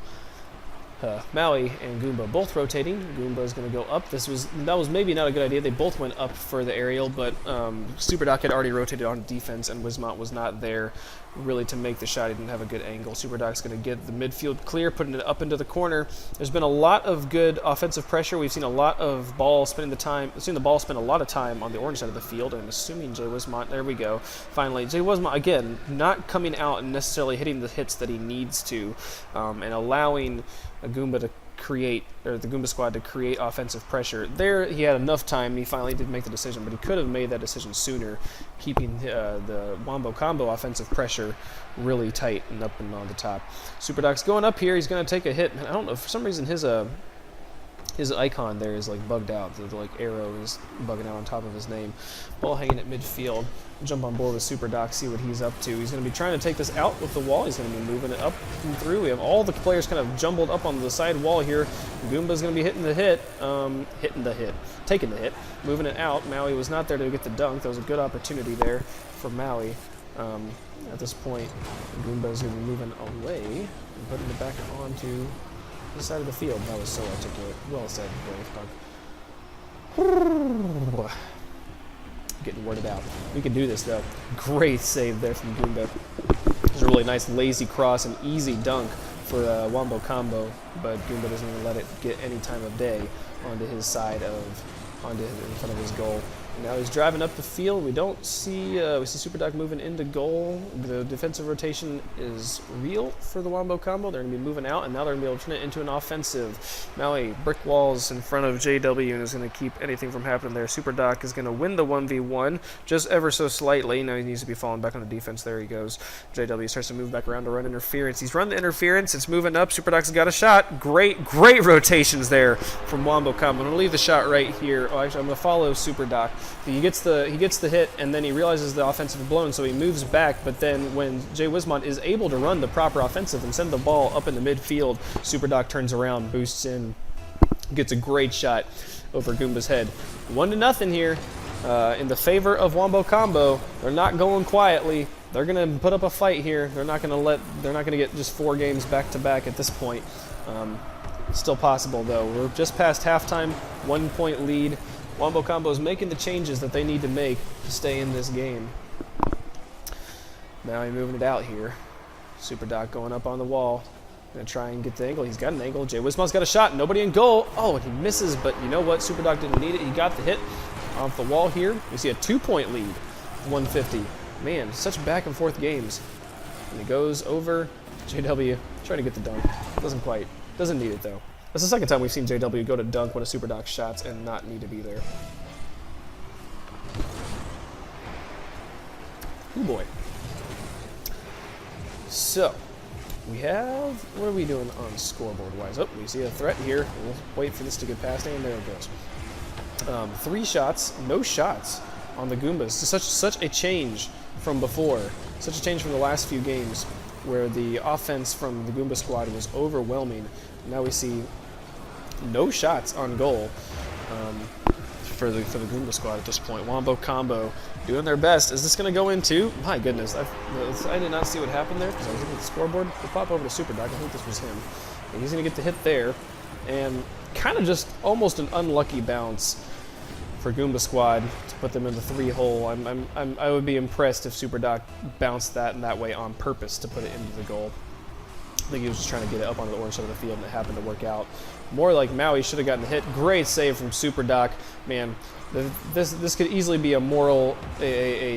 Maui and Goomba both rotating. Goomba is going to go up. That was maybe not a good idea. They both went up for the aerial, but Superdoc had already rotated on defense, and Wismont was not there really to make the shot. He didn't have a good angle. Superdoc's going to get the midfield clear, putting it up into the corner. There's been a lot of good offensive pressure. We've seen a lot of ball spending the time. We've seen the ball spend a lot of time on the orange side of the field, and assuming Jay Wismont, there we go. Finally, Jay Wismont again not coming out and necessarily hitting the hits that he needs to, and allowing a Goomba to create, or the Goomba squad to create offensive pressure. There, he had enough time, and he finally did make the decision, but he could have made that decision sooner, keeping the Wombo Combo offensive pressure really tight and up and on the top. Superdoc's going up here. He's going to take a hit. I don't know, for some reason his icon there is like bugged out. The like arrow is bugging out on top of his name. Ball hanging at midfield. Jump on board with Superdoc, see what he's up to. He's going to be trying to take this out with the wall. He's going to be moving it up and through. We have all the players kind of jumbled up on the side wall here. Goomba's going to be taking the hit, moving it out. Maui was not there to get the dunk. That was a good opportunity there for Maui. At this point, Goomba's going to be moving away and putting it back onto the side of the field. That was so articulate. Well said, Brave. Getting worded out. We can do this though. Great save there from Goomba. It's a really nice lazy cross and easy dunk for Wombo Combo, but Goomba doesn't even let it get any time of day onto his side in front of his goal. Now he's driving up the field. We don't see, we see Superdoc moving into goal. The defensive rotation is real for the Wombo Combo. They're going to be moving out, and now they're going to be able to turn it into an offensive. Maui, brick walls in front of JW, and is going to keep anything from happening there. Superdoc is going to win the 1v1, just ever so slightly. Now he needs to be falling back on the defense. There he goes. JW starts to move back around to run interference. He's run the interference. It's moving up. Superdoc's got a shot. Great rotations there from Wombo Combo. I'm going to leave the shot right here. Oh, actually, I'm going to follow Superdoc. He gets the hit, and then he realizes the offensive is blown, so he moves back. But then when Jay Wismont is able to run the proper offensive and send the ball up in the midfield, Superdoc turns around, boosts in, gets a great shot over Goomba's head. 1-0 here in the favor of Wombo Combo. They're not going quietly. They're going to put up a fight here. They're not going to get just 4 games back to back at this point. Still possible though. We're just past halftime, 1 point lead. Wombo Combo is making the changes that they need to make to stay in this game. Now he's moving it out here. Superdoc going up on the wall. Gonna try and get the angle. He's got an angle. Jay Wismont's got a shot. Nobody in goal. Oh, and he misses, but you know what? Superdoc didn't need it. He got the hit off the wall here. We see a 2-point lead, 150. Man, such back and forth games. And he goes over. JW trying to get the dunk. Doesn't need it though. That's the second time we've seen JW go to dunk one of Superdoc's shots and not need to be there. Oh boy. So, we have, what are we doing on scoreboard-wise? Oh, we see a threat here. We'll wait for this to get past, and there it goes. 3 shots, no shots on the Goombas. Such a change from before. Such a change from the last few games where the offense from the Goomba squad was overwhelming. Now we see no shots on goal for the Goomba squad at this point. Wombo Combo doing their best. Is this going to go in too? My goodness, I did not see what happened there because I was looking at the scoreboard. We'll pop over to Superdoc. I think this was him. And he's going to get the hit there. And kind of just almost an unlucky bounce for Goomba squad to put them in the 3-hole. I would be impressed if Superdoc bounced that in that way on purpose to put it into the goal. I think he was just trying to get it up onto the orange side of the field, and it happened to work out. More like Maui should have gotten the hit. Great save from Super Doc. Man, this could easily be a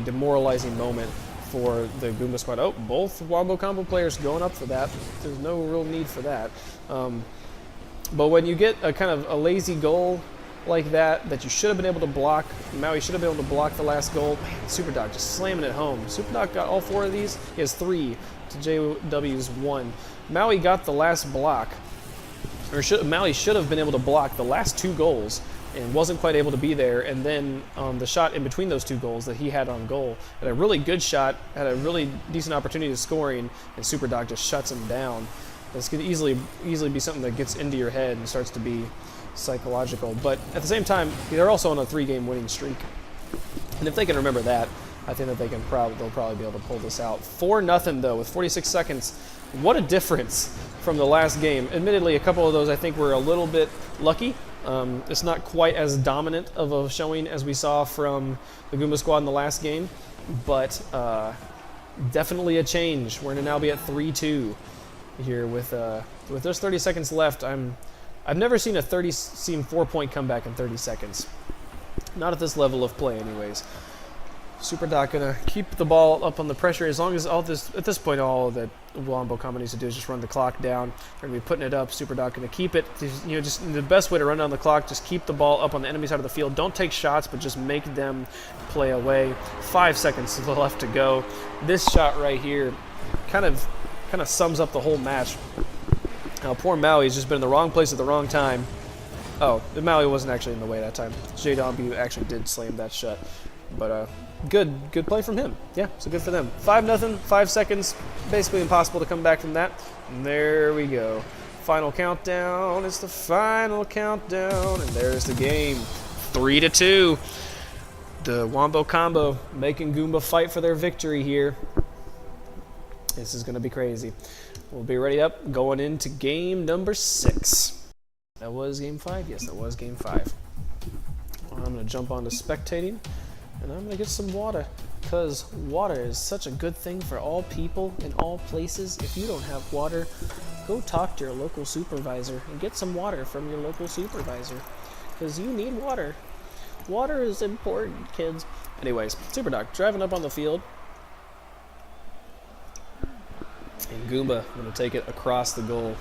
demoralizing moment for the Goomba squad. Oh, both Wombo Combo players going up for that. There's no real need for that. But when you get a kind of a lazy goal like that you should have been able to block, Maui should have been able to block the last goal. Man, Super Doc just slamming it home. Super Doc got all 4 of these. He has 3 to JW's 1. Maui got the last block. Maui should have been able to block the last 2 goals and wasn't quite able to be there. And then the shot in between those 2 goals that he had on goal, had a really good shot, had a really decent opportunity of scoring, and Super Doc just shuts him down. This could easily be something that gets into your head and starts to be psychological. But at the same time, they're also on a 3-game winning streak, and if they can remember that, I think that they'll probably be able to pull this out. 4-0 though, with 46 seconds. What a difference from the last game. Admittedly, a couple of those I think were a little bit lucky. It's not quite as dominant of a showing as we saw from the Goomba squad in the last game, but definitely a change. We're going to now be at 3-2 here with just 30 seconds left. I've never seen a 4-point comeback in 30 seconds. Not at this level of play, anyways. Super Doc gonna keep the ball up on the pressure as long as at this point all that Wombo Combo needs to do is just run the clock down. They're gonna be putting it up. Super Doc gonna keep it. Just the best way to run down the clock. Just keep the ball up on the enemy side of the field. Don't take shots, but just make them play away. 5 seconds left to go. This shot right here, kind of sums up the whole match. Now poor Maui's just been in the wrong place at the wrong time. Oh, Maui wasn't actually in the way that time. JW actually did slam that shut, but good play from him. Yeah, so good for them. 5-0, 5 seconds, basically impossible to come back from that. And there we go. Final countdown. It's the final countdown, and there's the game. 3-2. The Wombo Combo making Goomba fight for their victory here. This is going to be crazy. We'll be ready up going into game number 6. That was game 5? Yes, that was game 5. I'm going to jump on to spectating, and I'm going to get some water, because water is such a good thing for all people in all places. If you don't have water, go talk to your local supervisor and get some water from your local supervisor, because you need water. Water is important, kids. Anyways, Super Doc driving up on the field. And Goomba going to take it across the goal.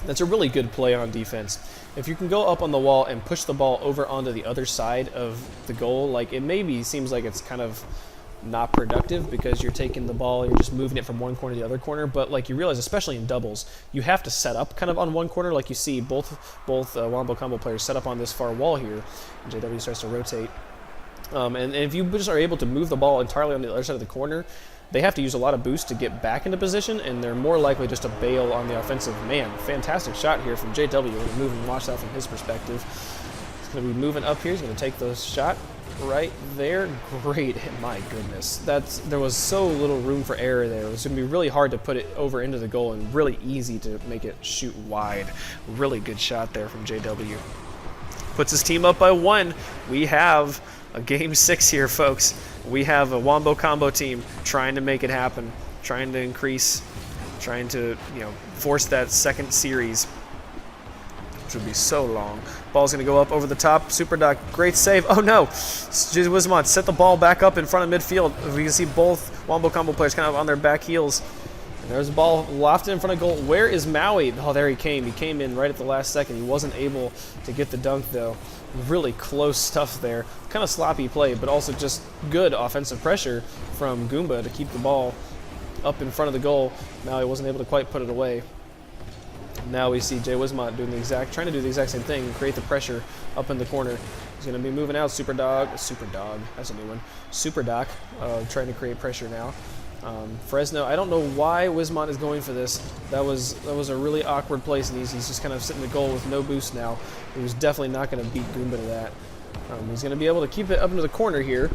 That's a really good play on defense. If you can go up on the wall and push the ball over onto the other side of the goal, like it maybe seems like it's kind of not productive because you're taking the ball, you're just moving it from one corner to the other corner, but like you realize, especially in doubles, you have to set up kind of on one corner, like you see both Wombo Combo players set up on this far wall here, and JW starts to rotate. And if you just are able to move the ball entirely on the other side of the corner, they have to use a lot of boost to get back into position, and they're more likely just to bail on the offensive man. Fantastic shot here from JW. We're going to move and watch that from his perspective. He's going to be moving up here. He's going to take the shot right there. Great hit. My goodness. There was so little room for error there. It was going to be really hard to put it over into the goal and really easy to make it shoot wide. Really good shot there from JW. Puts his team up by 1. We have a game 6 here, folks. We have a Wombo Combo team trying to make it happen, trying to increase, trying to, force that second series, which would be so long. Ball's going to go up over the top. Super Doc, great save. Oh no! JWizmon set the ball back up in front of midfield. We can see both Wombo Combo players kind of on their back heels. And there's the ball lofted in front of goal. Where is Maui? Oh, there he came. He came in right at the last second. He wasn't able to get the dunk, though. Really close stuff there. Kind of sloppy play, but also just good offensive pressure from Goomba to keep the ball up in front of the goal. Maui wasn't able to quite put it away. Now we see JWizmon trying to do the exact same thing and create the pressure up in the corner. He's going to be moving out. Super Dog, that's a new one. Super Doc, trying to create pressure now. Fresno, I don't know why Wizmon is going for this. That was a really awkward place, and he's just kind of sitting in the goal with no boost now. He was definitely not going to beat Goomba to that. He's going to be able to keep it up into the corner here,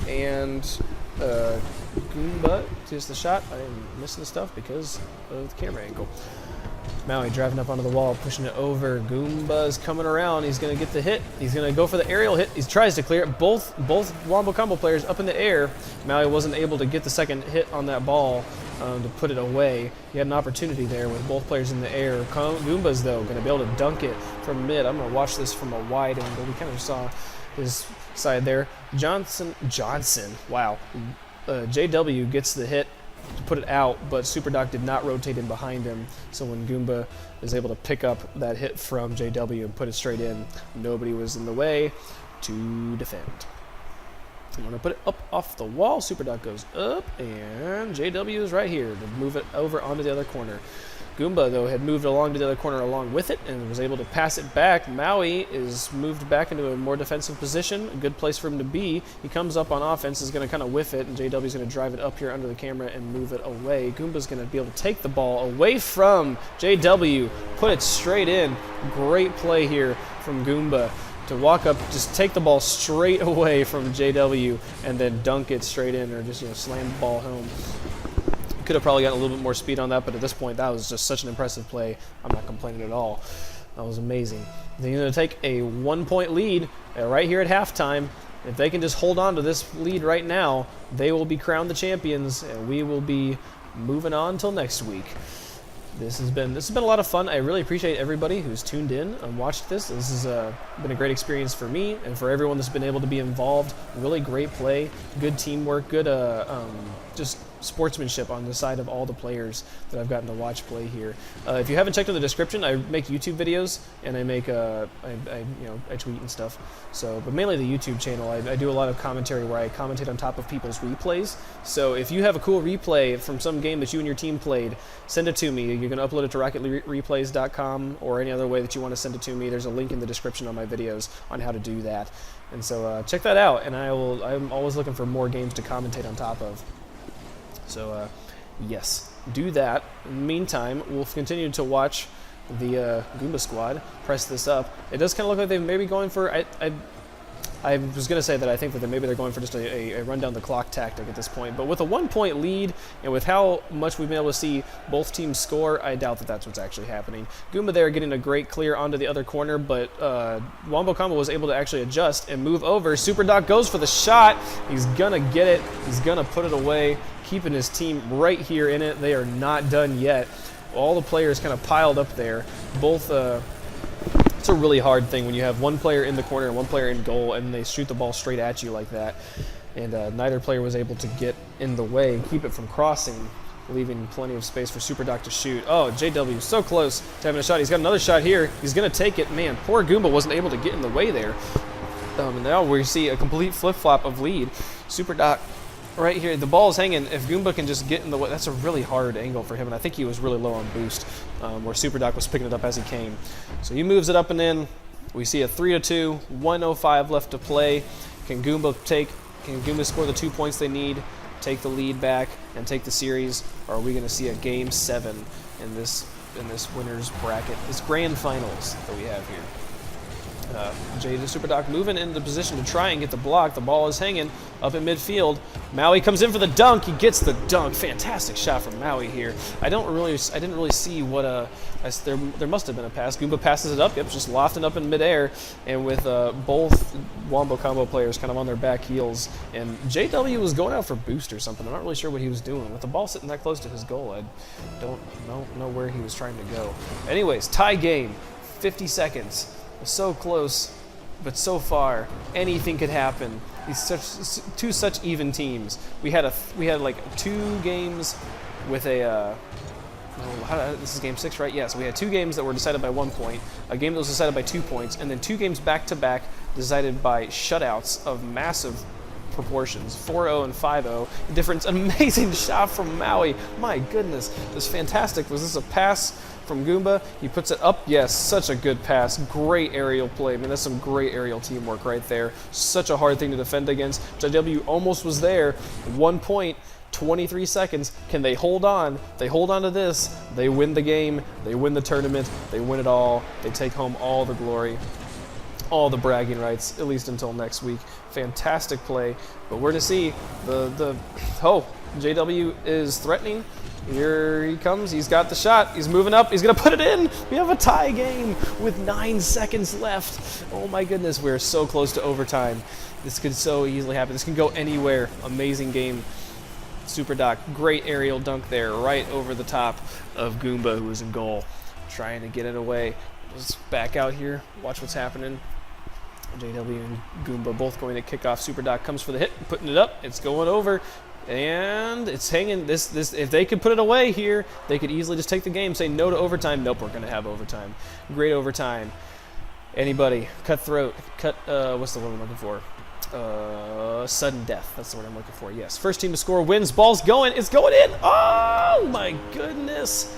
and Goomba takes the shot. I am missing the stuff because of the camera angle. Maui driving up onto the wall, pushing it over. Goomba's coming around. He's going to get the hit. He's going to go for the aerial hit. He tries to clear it. Both Wombo Combo players up in the air. Maui wasn't able to get the second hit on that ball, to put it away. He had an opportunity there with both players in the air. Goomba's, though, going to be able to dunk it from mid. I'm going to watch this from a wide angle. We kind of saw his side there. Johnson, wow. JW gets the hit to put it out, but Super Doc did not rotate in behind him. So when Goomba is able to pick up that hit from JW and put it straight in, nobody was in the way to defend. I'm going to put it up off the wall. Super Doc goes up, and JW is right here to move it over onto the other corner. Goomba, though, had moved along to the other corner along with it and was able to pass it back. Maui is moved back into a more defensive position, a good place for him to be. He comes up on offense, is going to kind of whiff it, and JW is going to drive it up here under the camera and move it away. Goomba's going to be able to take the ball away from JW, put it straight in. Great play here from Goomba to walk up, just take the ball straight away from JW and then dunk it straight in, or just slam the ball home. Could have probably gotten a little bit more speed on that, but at this point, that was just such an impressive play. I'm not complaining at all. That was amazing. They're going to take a 1-point lead right here at halftime. If they can just hold on to this lead right now, they will be crowned the champions, and we will be moving on until next week. This has been a lot of fun. I really appreciate everybody who's tuned in and watched this. This has been a great experience for me and for everyone that's been able to be involved. Really great play, good teamwork, good just sportsmanship on the side of all the players that I've gotten to watch play here. If you haven't checked out the description, I make YouTube videos and I make I tweet and stuff. So, but mainly the YouTube channel. I do a lot of commentary where I commentate on top of people's replays. So if you have a cool replay from some game that you and your team played, send it to me. You can upload it to rocketreplays.com or any other way that you want to send it to me. There's a link in the description on my videos on how to do that. And so check that out. And I'm always looking for more games to commentate on top of. So, yes, do that. In the meantime, we'll continue to watch the Goomba squad press this up. It does kind of look like they may be going for... I was going to say that I think that maybe they're going for just a run down the clock tactic at this point. But with a 1-point lead, and with how much we've been able to see both teams score, I doubt that that's what's actually happening. Goomba there getting a great clear onto the other corner, but Wombo Combo was able to actually adjust and move over. Super Doc goes for the shot. He's going to get it. He's going to put it away, keeping his team right here in it. They are not done yet. All the players kind of piled up there. Both... It's a really hard thing when you have one player in the corner and one player in goal, and they shoot the ball straight at you like that. And neither player was able to get in the way and keep it from crossing, leaving plenty of space for Super Doc to shoot. Oh, JW so close to having a shot. He's got another shot here. He's going to take it. Man, poor Goomba wasn't able to get in the way there. And now we see a complete flip-flop of lead. Super Doc right here, the ball is hanging. If Goomba can just get in the way, that's a really hard angle for him, and I think he was really low on boost, where Super Doc was picking it up as he came. So he moves it up and in. We see a 3-2, 1:05 left to play. Can Goomba score the 2 points they need, take the lead back, and take the series, or are we going to see a Game 7 in this winner's bracket, this grand finals that we have here? Jada Super Doc moving into position to try and get the block. The ball is hanging up in midfield. Maui comes in for the dunk. He gets the dunk. Fantastic shot from Maui here. I didn't really see what there must have been a pass. Goomba passes it up. Yep, just lofting up in midair, and with both Wombo Combo players kind of on their back heels. And JW was going out for boost or something. I'm not really sure what he was doing. With the ball sitting that close to his goal, I don't know where he was trying to go. Anyways, tie game. 50 seconds. So close, but so far, anything could happen. These two such even teams. We had like 2 games with a. This is game 6, right? Yeah. So we had 2 games that were decided by 1 point, a game that was decided by 2 points, and then 2 games back to back decided by shutouts of massive proportions, 4-0 and 5-0 difference. Amazing shot from Maui. My goodness, this is fantastic. Was this a pass from Goomba? He puts it up. Yes, such a good pass. Great aerial play. Man, that's some great aerial teamwork right there. Such a hard thing to defend against. JW almost was there. 1 point, 23 seconds. Can they hold on? They hold on to this. They win the game. They win the tournament. They win it all. They take home all the glory, all the bragging rights, at least until next week. Fantastic play. But we're to see JW is threatening. Here he comes. He's got the shot. He's moving up. He's going to put it in. We have a tie game with 9 seconds left. Oh my goodness, we're so close to overtime. This could so easily happen. This can go anywhere. Amazing game. Super Doc, great aerial dunk there, right over the top of Goomba, who was in goal, trying to get it away. Just back out here, watch what's happening. JW and Goomba both going to kick off. Super Doc comes for the hit, putting it up. It's going over, and it's hanging. This if they could put it away here, they could easily just take the game, say no to overtime. Nope, we're going to have overtime. Great overtime. Anybody, cutthroat, what's the word I'm looking for? Sudden death. That's the word I'm looking for. Yes. First team to score wins. Ball's going. It's going in. Oh my goodness.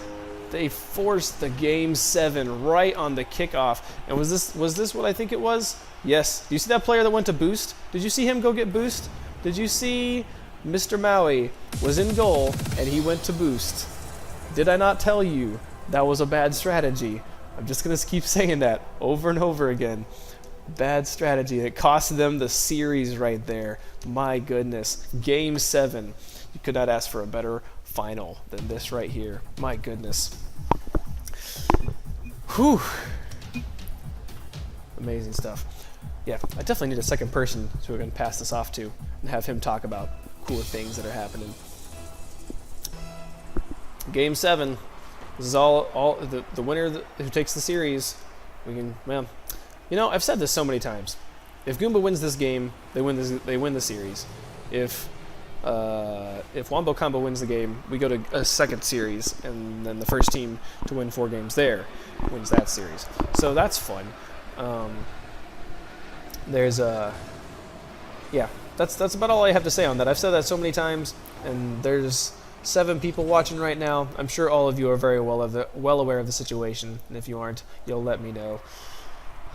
They forced the game 7 right on the kickoff. And was this what I think it was? Yes. Do you see that player that went to boost? Did you see him go get boost? Did you see Mr. Maui was in goal and he went to boost? Did I not tell you that was a bad strategy? I'm just going to keep saying that over and over again. Bad strategy. It cost them the series right there. My goodness. Game 7. You could not ask for a better final than this right here. My goodness. Whew. Amazing stuff. Yeah, I definitely need a second person so we're going to pass this off to and have him talk about cool things that are happening. Game 7. This is all the winner who takes the series. We can, well, you know, I've said this so many times. If Goomba wins this game, they win the series. If Wombo Combo wins the game, we go to a second series, and then the first team to win 4 games there wins that series. So that's fun. Yeah, that's about all I have to say on that. I've said that so many times, and there's 7 people watching right now. I'm sure all of you are very well aware of the situation, and if you aren't, you'll let me know.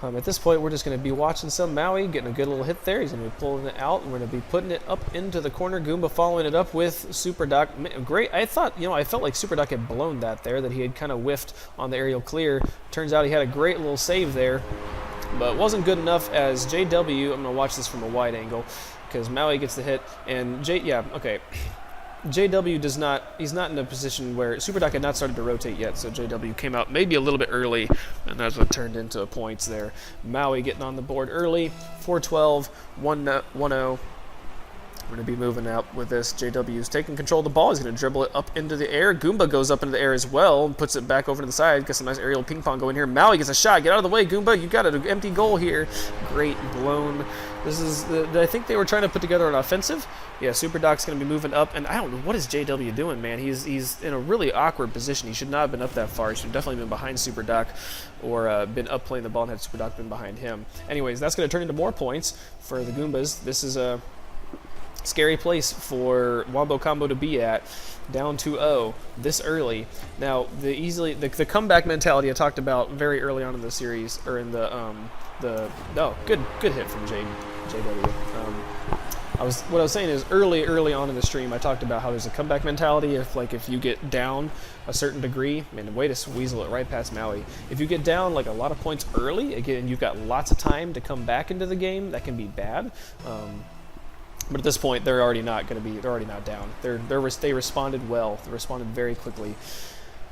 At this point, we're just going to be watching some Maui, getting a good little hit there. He's going to be pulling it out, and we're going to be putting it up into the corner. Goomba following it up with Super Doc. Great. I thought, I felt like Super Doc had blown that there, that he had kind of whiffed on the aerial clear. Turns out he had a great little save there, but wasn't good enough as JW, I'm going to watch this from a wide angle, because Maui gets the hit, and JW he's not in a position where Super Doc had not started to rotate yet, so JW came out maybe a little bit early, and that's what turned into points there. Maui getting on the board early, 4-12, 1-0. We're going to be moving out with this. JW's taking control of the ball. He's going to dribble it up into the air. Goomba goes up into the air as well and puts it back over to the side. Gets a nice aerial ping pong going here. Maui gets a shot. Get out of the way, Goomba. You got an empty goal here. Great blown. This is I think they were trying to put together an offensive. Yeah, Super Doc's going to be moving up, and I don't know, what is JW doing, man? He's in a really awkward position. He should not have been up that far. He should have definitely been behind Super Doc, or been up playing the ball and had Super Doc been behind him. Anyways, that's going to turn into more points for the Goombas. This is a scary place for Wombo Combo to be at, down 2-0 this early. Now, the comeback mentality I talked about very early on in the series, or in good hit from JW. What I was saying is early on in the stream, I talked about how there's a comeback mentality. If you get down a certain degree, man, way to weasel it right past Maui. If you get down like a lot of points early, again, you've got lots of time to come back into the game. That can be bad. But at this point, they're already not down. They responded well. They responded very quickly.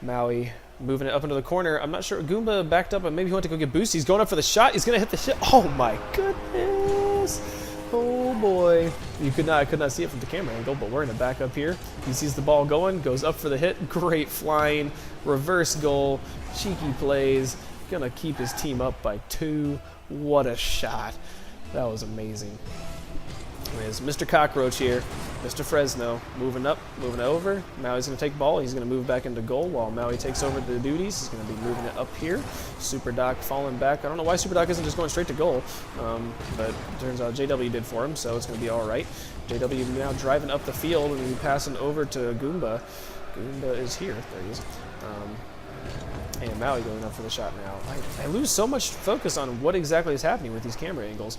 Maui moving it up into the corner. I'm not sure. Goomba backed up, and maybe he went to go get boost. He's going up for the shot. He's going to hit the shot. Oh my goodness. Oh boy. I could not see it from the camera angle, but we're going to back up here. He sees the ball going, goes up for the hit. Great flying. Reverse goal. Cheeky plays. Going to keep his team up by 2. What a shot. That was amazing. There's Mr. Cockroach here, Mr. Fresno, moving up, moving over. Maui's going to take the ball. He's going to move back into goal while Maui takes over the duties. He's going to be moving it up here. Super Doc falling back. I don't know why Super Doc isn't just going straight to goal, but it turns out JW did for him, so it's going to be all right. JW now driving up the field and passing over to Goomba. Goomba is here. There he is. And Maui going up for the shot now. I lose so much focus on what exactly is happening with these camera angles.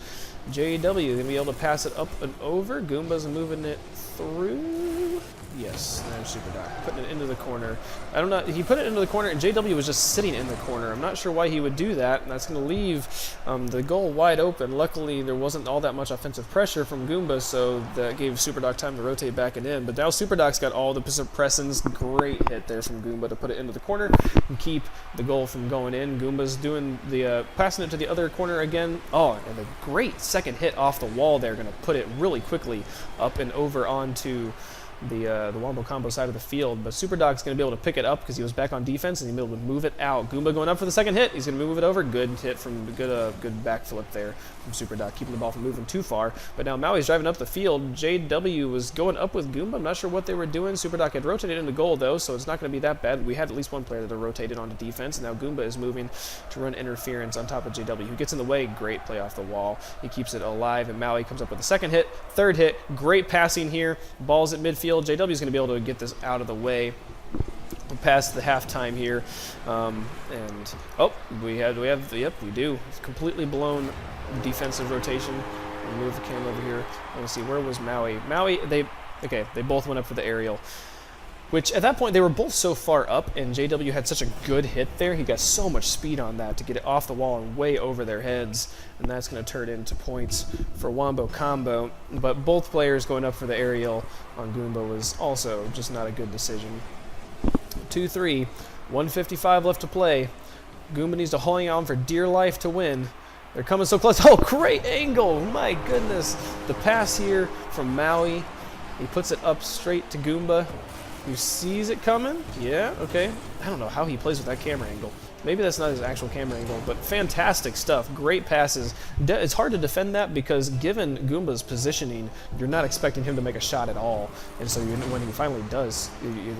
JW going to be able to pass it up and over. Goomba's moving it through. Yes, there's Super Doc. Putting it into the corner. I don't know. He put it into the corner, and JW was just sitting in the corner. I'm not sure why he would do that. And that's going to leave the goal wide open. Luckily, there wasn't all that much offensive pressure from Goomba, so that gave Super Doc time to rotate back and in. But now Super Doc's got all the suppressants. Great hit there from Goomba to put it into the corner and keep the goal from going in. Goomba's doing the passing it to the other corner again. Oh, and a great second hit off the wall there. Going to put it really quickly up and over onto the Wombo Combo side of the field, but Super Doc's going to be able to pick it up because he was back on defense and he's able to move it out. Goomba going up for the second hit. He's going to move it over. Good hit from good back flip there from Super Doc, keeping the ball from moving too far. But now Maui's driving up the field. JW was going up with Goomba. I'm not sure what they were doing. Super Doc had rotated into goal though, so it's not going to be that bad. We had at least one player that had rotated onto defense, and now Goomba is moving to run interference on top of JW, who gets in the way. Great play off the wall. He keeps it alive, and Maui comes up with the second hit, third hit. Great passing here. Ball's at midfield. JW is going to be able to get this out of the way past the halftime here, and oh, we do. It's completely blown defensive rotation. We'll move the camera over here. Let's see, where was Maui? They both went up for the aerial, which at that point they were both so far up, and JW had such a good hit there. He got so much speed on that to get it off the wall and way over their heads, and that's going to turn into points for Wombo Combo. But both players going up for the aerial on Goomba was also just not a good decision. 2-3, 1:55 left to play. Goomba needs to hold on for dear life to win. They're coming so close. Oh, great angle! My goodness. The pass here from Maui. He puts it up straight to Goomba, who sees it coming. Yeah, okay. I don't know how he plays with that camera angle. Maybe that's not his actual camera angle, but fantastic stuff. Great passes. It's hard to defend that because given Goomba's positioning, you're not expecting him to make a shot at all. And so when he finally does,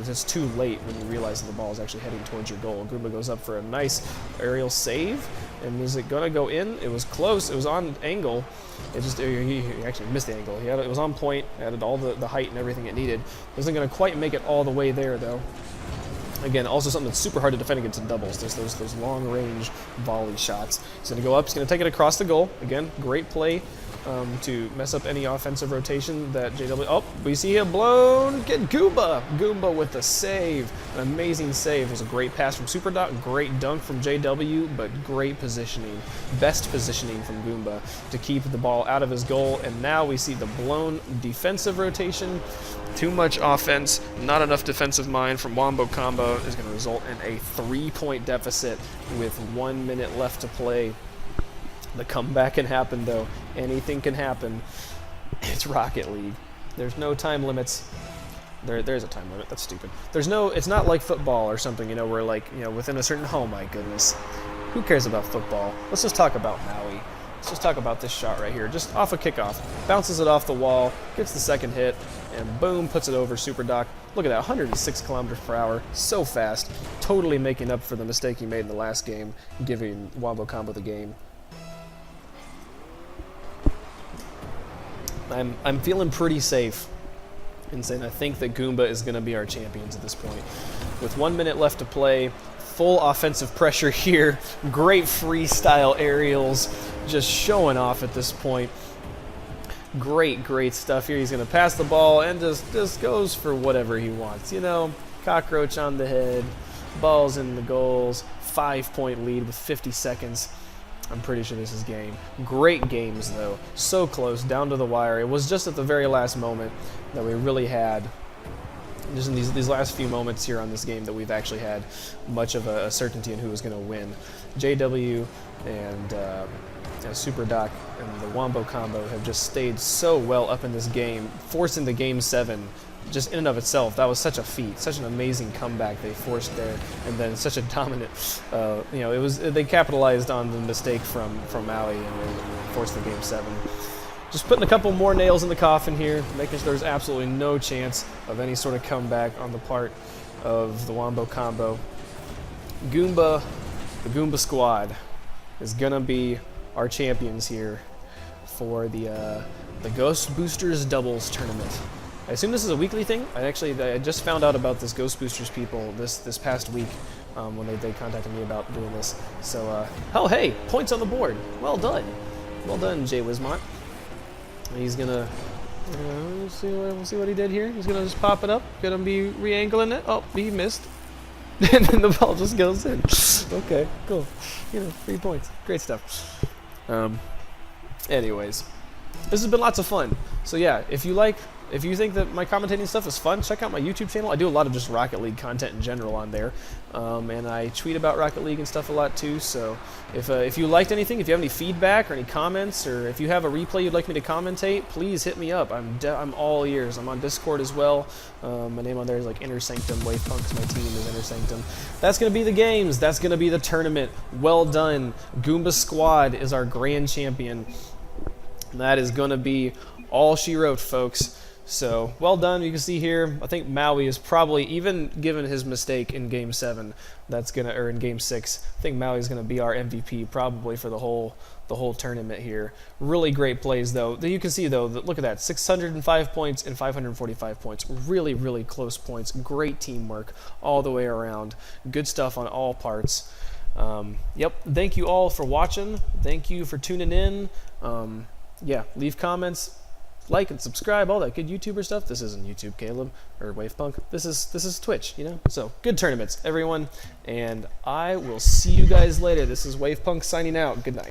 it's too late when you realize that the ball is actually heading towards your goal. Goomba goes up for a nice aerial save. And is it going to go in? It was close. It was on angle. He actually missed the angle. It was on point. It had all the height and everything it needed. Wasn't going to quite make it all the way there, though. Again, also something that's super hard to defend against in doubles. There's those long-range volley shots. He's going to go up. He's going to take it across the goal. Again, great play to mess up any offensive rotation that JW... Oh, we see him blown. Get Goomba. Goomba with the save. An amazing save. It was a great pass from Super Doc. Great dunk from JW, but great positioning. Best positioning from Goomba to keep the ball out of his goal. And now we see the blown defensive rotation. Too much offense, not enough defensive mind from Wombo Combo is going to result in a 3-point deficit with 1 minute left to play. The comeback can happen, though. Anything can happen. It's Rocket League. There's no time limits. There's a time limit. That's stupid. It's not like football or something, where within a certain, oh my goodness. Who cares about football? Let's just talk about Maui. Let's just talk about this shot right here. Just off a kickoff. Bounces it off the wall, gets the second hit, and boom, puts it over Super Doc. Look at that, 106 kilometers per hour. So fast. Totally making up for the mistake he made in the last game, giving Wombo Combo the game. I'm feeling pretty safe in saying I think that Goomba is going to be our champions at this point. With 1 minute left to play, full offensive pressure here, great freestyle aerials, just showing off at this point. Great stuff here. He's going to pass the ball and just goes for whatever he wants. Cockroach on the head, balls in the goals, 5-point lead with 50 seconds. I'm pretty sure this is game. Great games, though. So close, down to the wire. It was just at the very last moment that we really had, just in these last few moments here on this game, that we've actually had much of a certainty in who was going to win. JW and Super Doc and the Wombo Combo have just stayed so well up in this game, forcing the Game 7. Just in and of itself, that was such a feat, such an amazing comeback they forced there, and then such a dominant, they capitalized on the mistake from Maui and forced the Game 7. Just putting a couple more nails in the coffin here, making sure there's absolutely no chance of any sort of comeback on the part of the Wombo Combo. Goomba, the Goomba squad, is gonna be our champions here for the Ghost Boosters doubles tournament. I assume this is a weekly thing. I just found out about this Ghost Boosters people this past week when they contacted me about doing this. So, oh hey, points on the board. Well done, Jay Wismont. He's gonna we'll see what he did here. He's gonna just pop it up. Gonna be re-angling it. Oh, he missed, and then the ball just goes in. Okay, cool. 3 points. Great stuff. Anyways, this has been lots of fun. So yeah, if you like if you think that my commentating stuff is fun, check out my YouTube channel. I do a lot of just Rocket League content in general on there, and I tweet about Rocket League and stuff a lot too. So if you liked anything, if you have any feedback or any comments, or if you have a replay you'd like me to commentate, please hit me up. I'm all ears. I'm on Discord as well. My name on there is like Inner Sanctum. Wavepunk is my team is Inner Sanctum. That's gonna be the games. That's gonna be the tournament. Well done. Goomba Squad is our grand champion. That is gonna be all she wrote, folks. So, well done. You can see here, I think Maui is probably, even given his mistake in Game 7, or in Game 6, I think Maui is going to be our MVP probably for the whole tournament here. Really great plays, though. You can see, though, look at that, 605 points and 545 points. Really, really close points. Great teamwork all the way around. Good stuff on all parts. Yep, thank you all for watching. Thank you for tuning in. Yeah, leave comments. Like and subscribe, all that good YouTuber stuff. This isn't YouTube, Caleb, or Wavepunk. This is Twitch, you know? So, good tournaments, everyone. And I will see you guys later. This is Wavepunk signing out. Good night.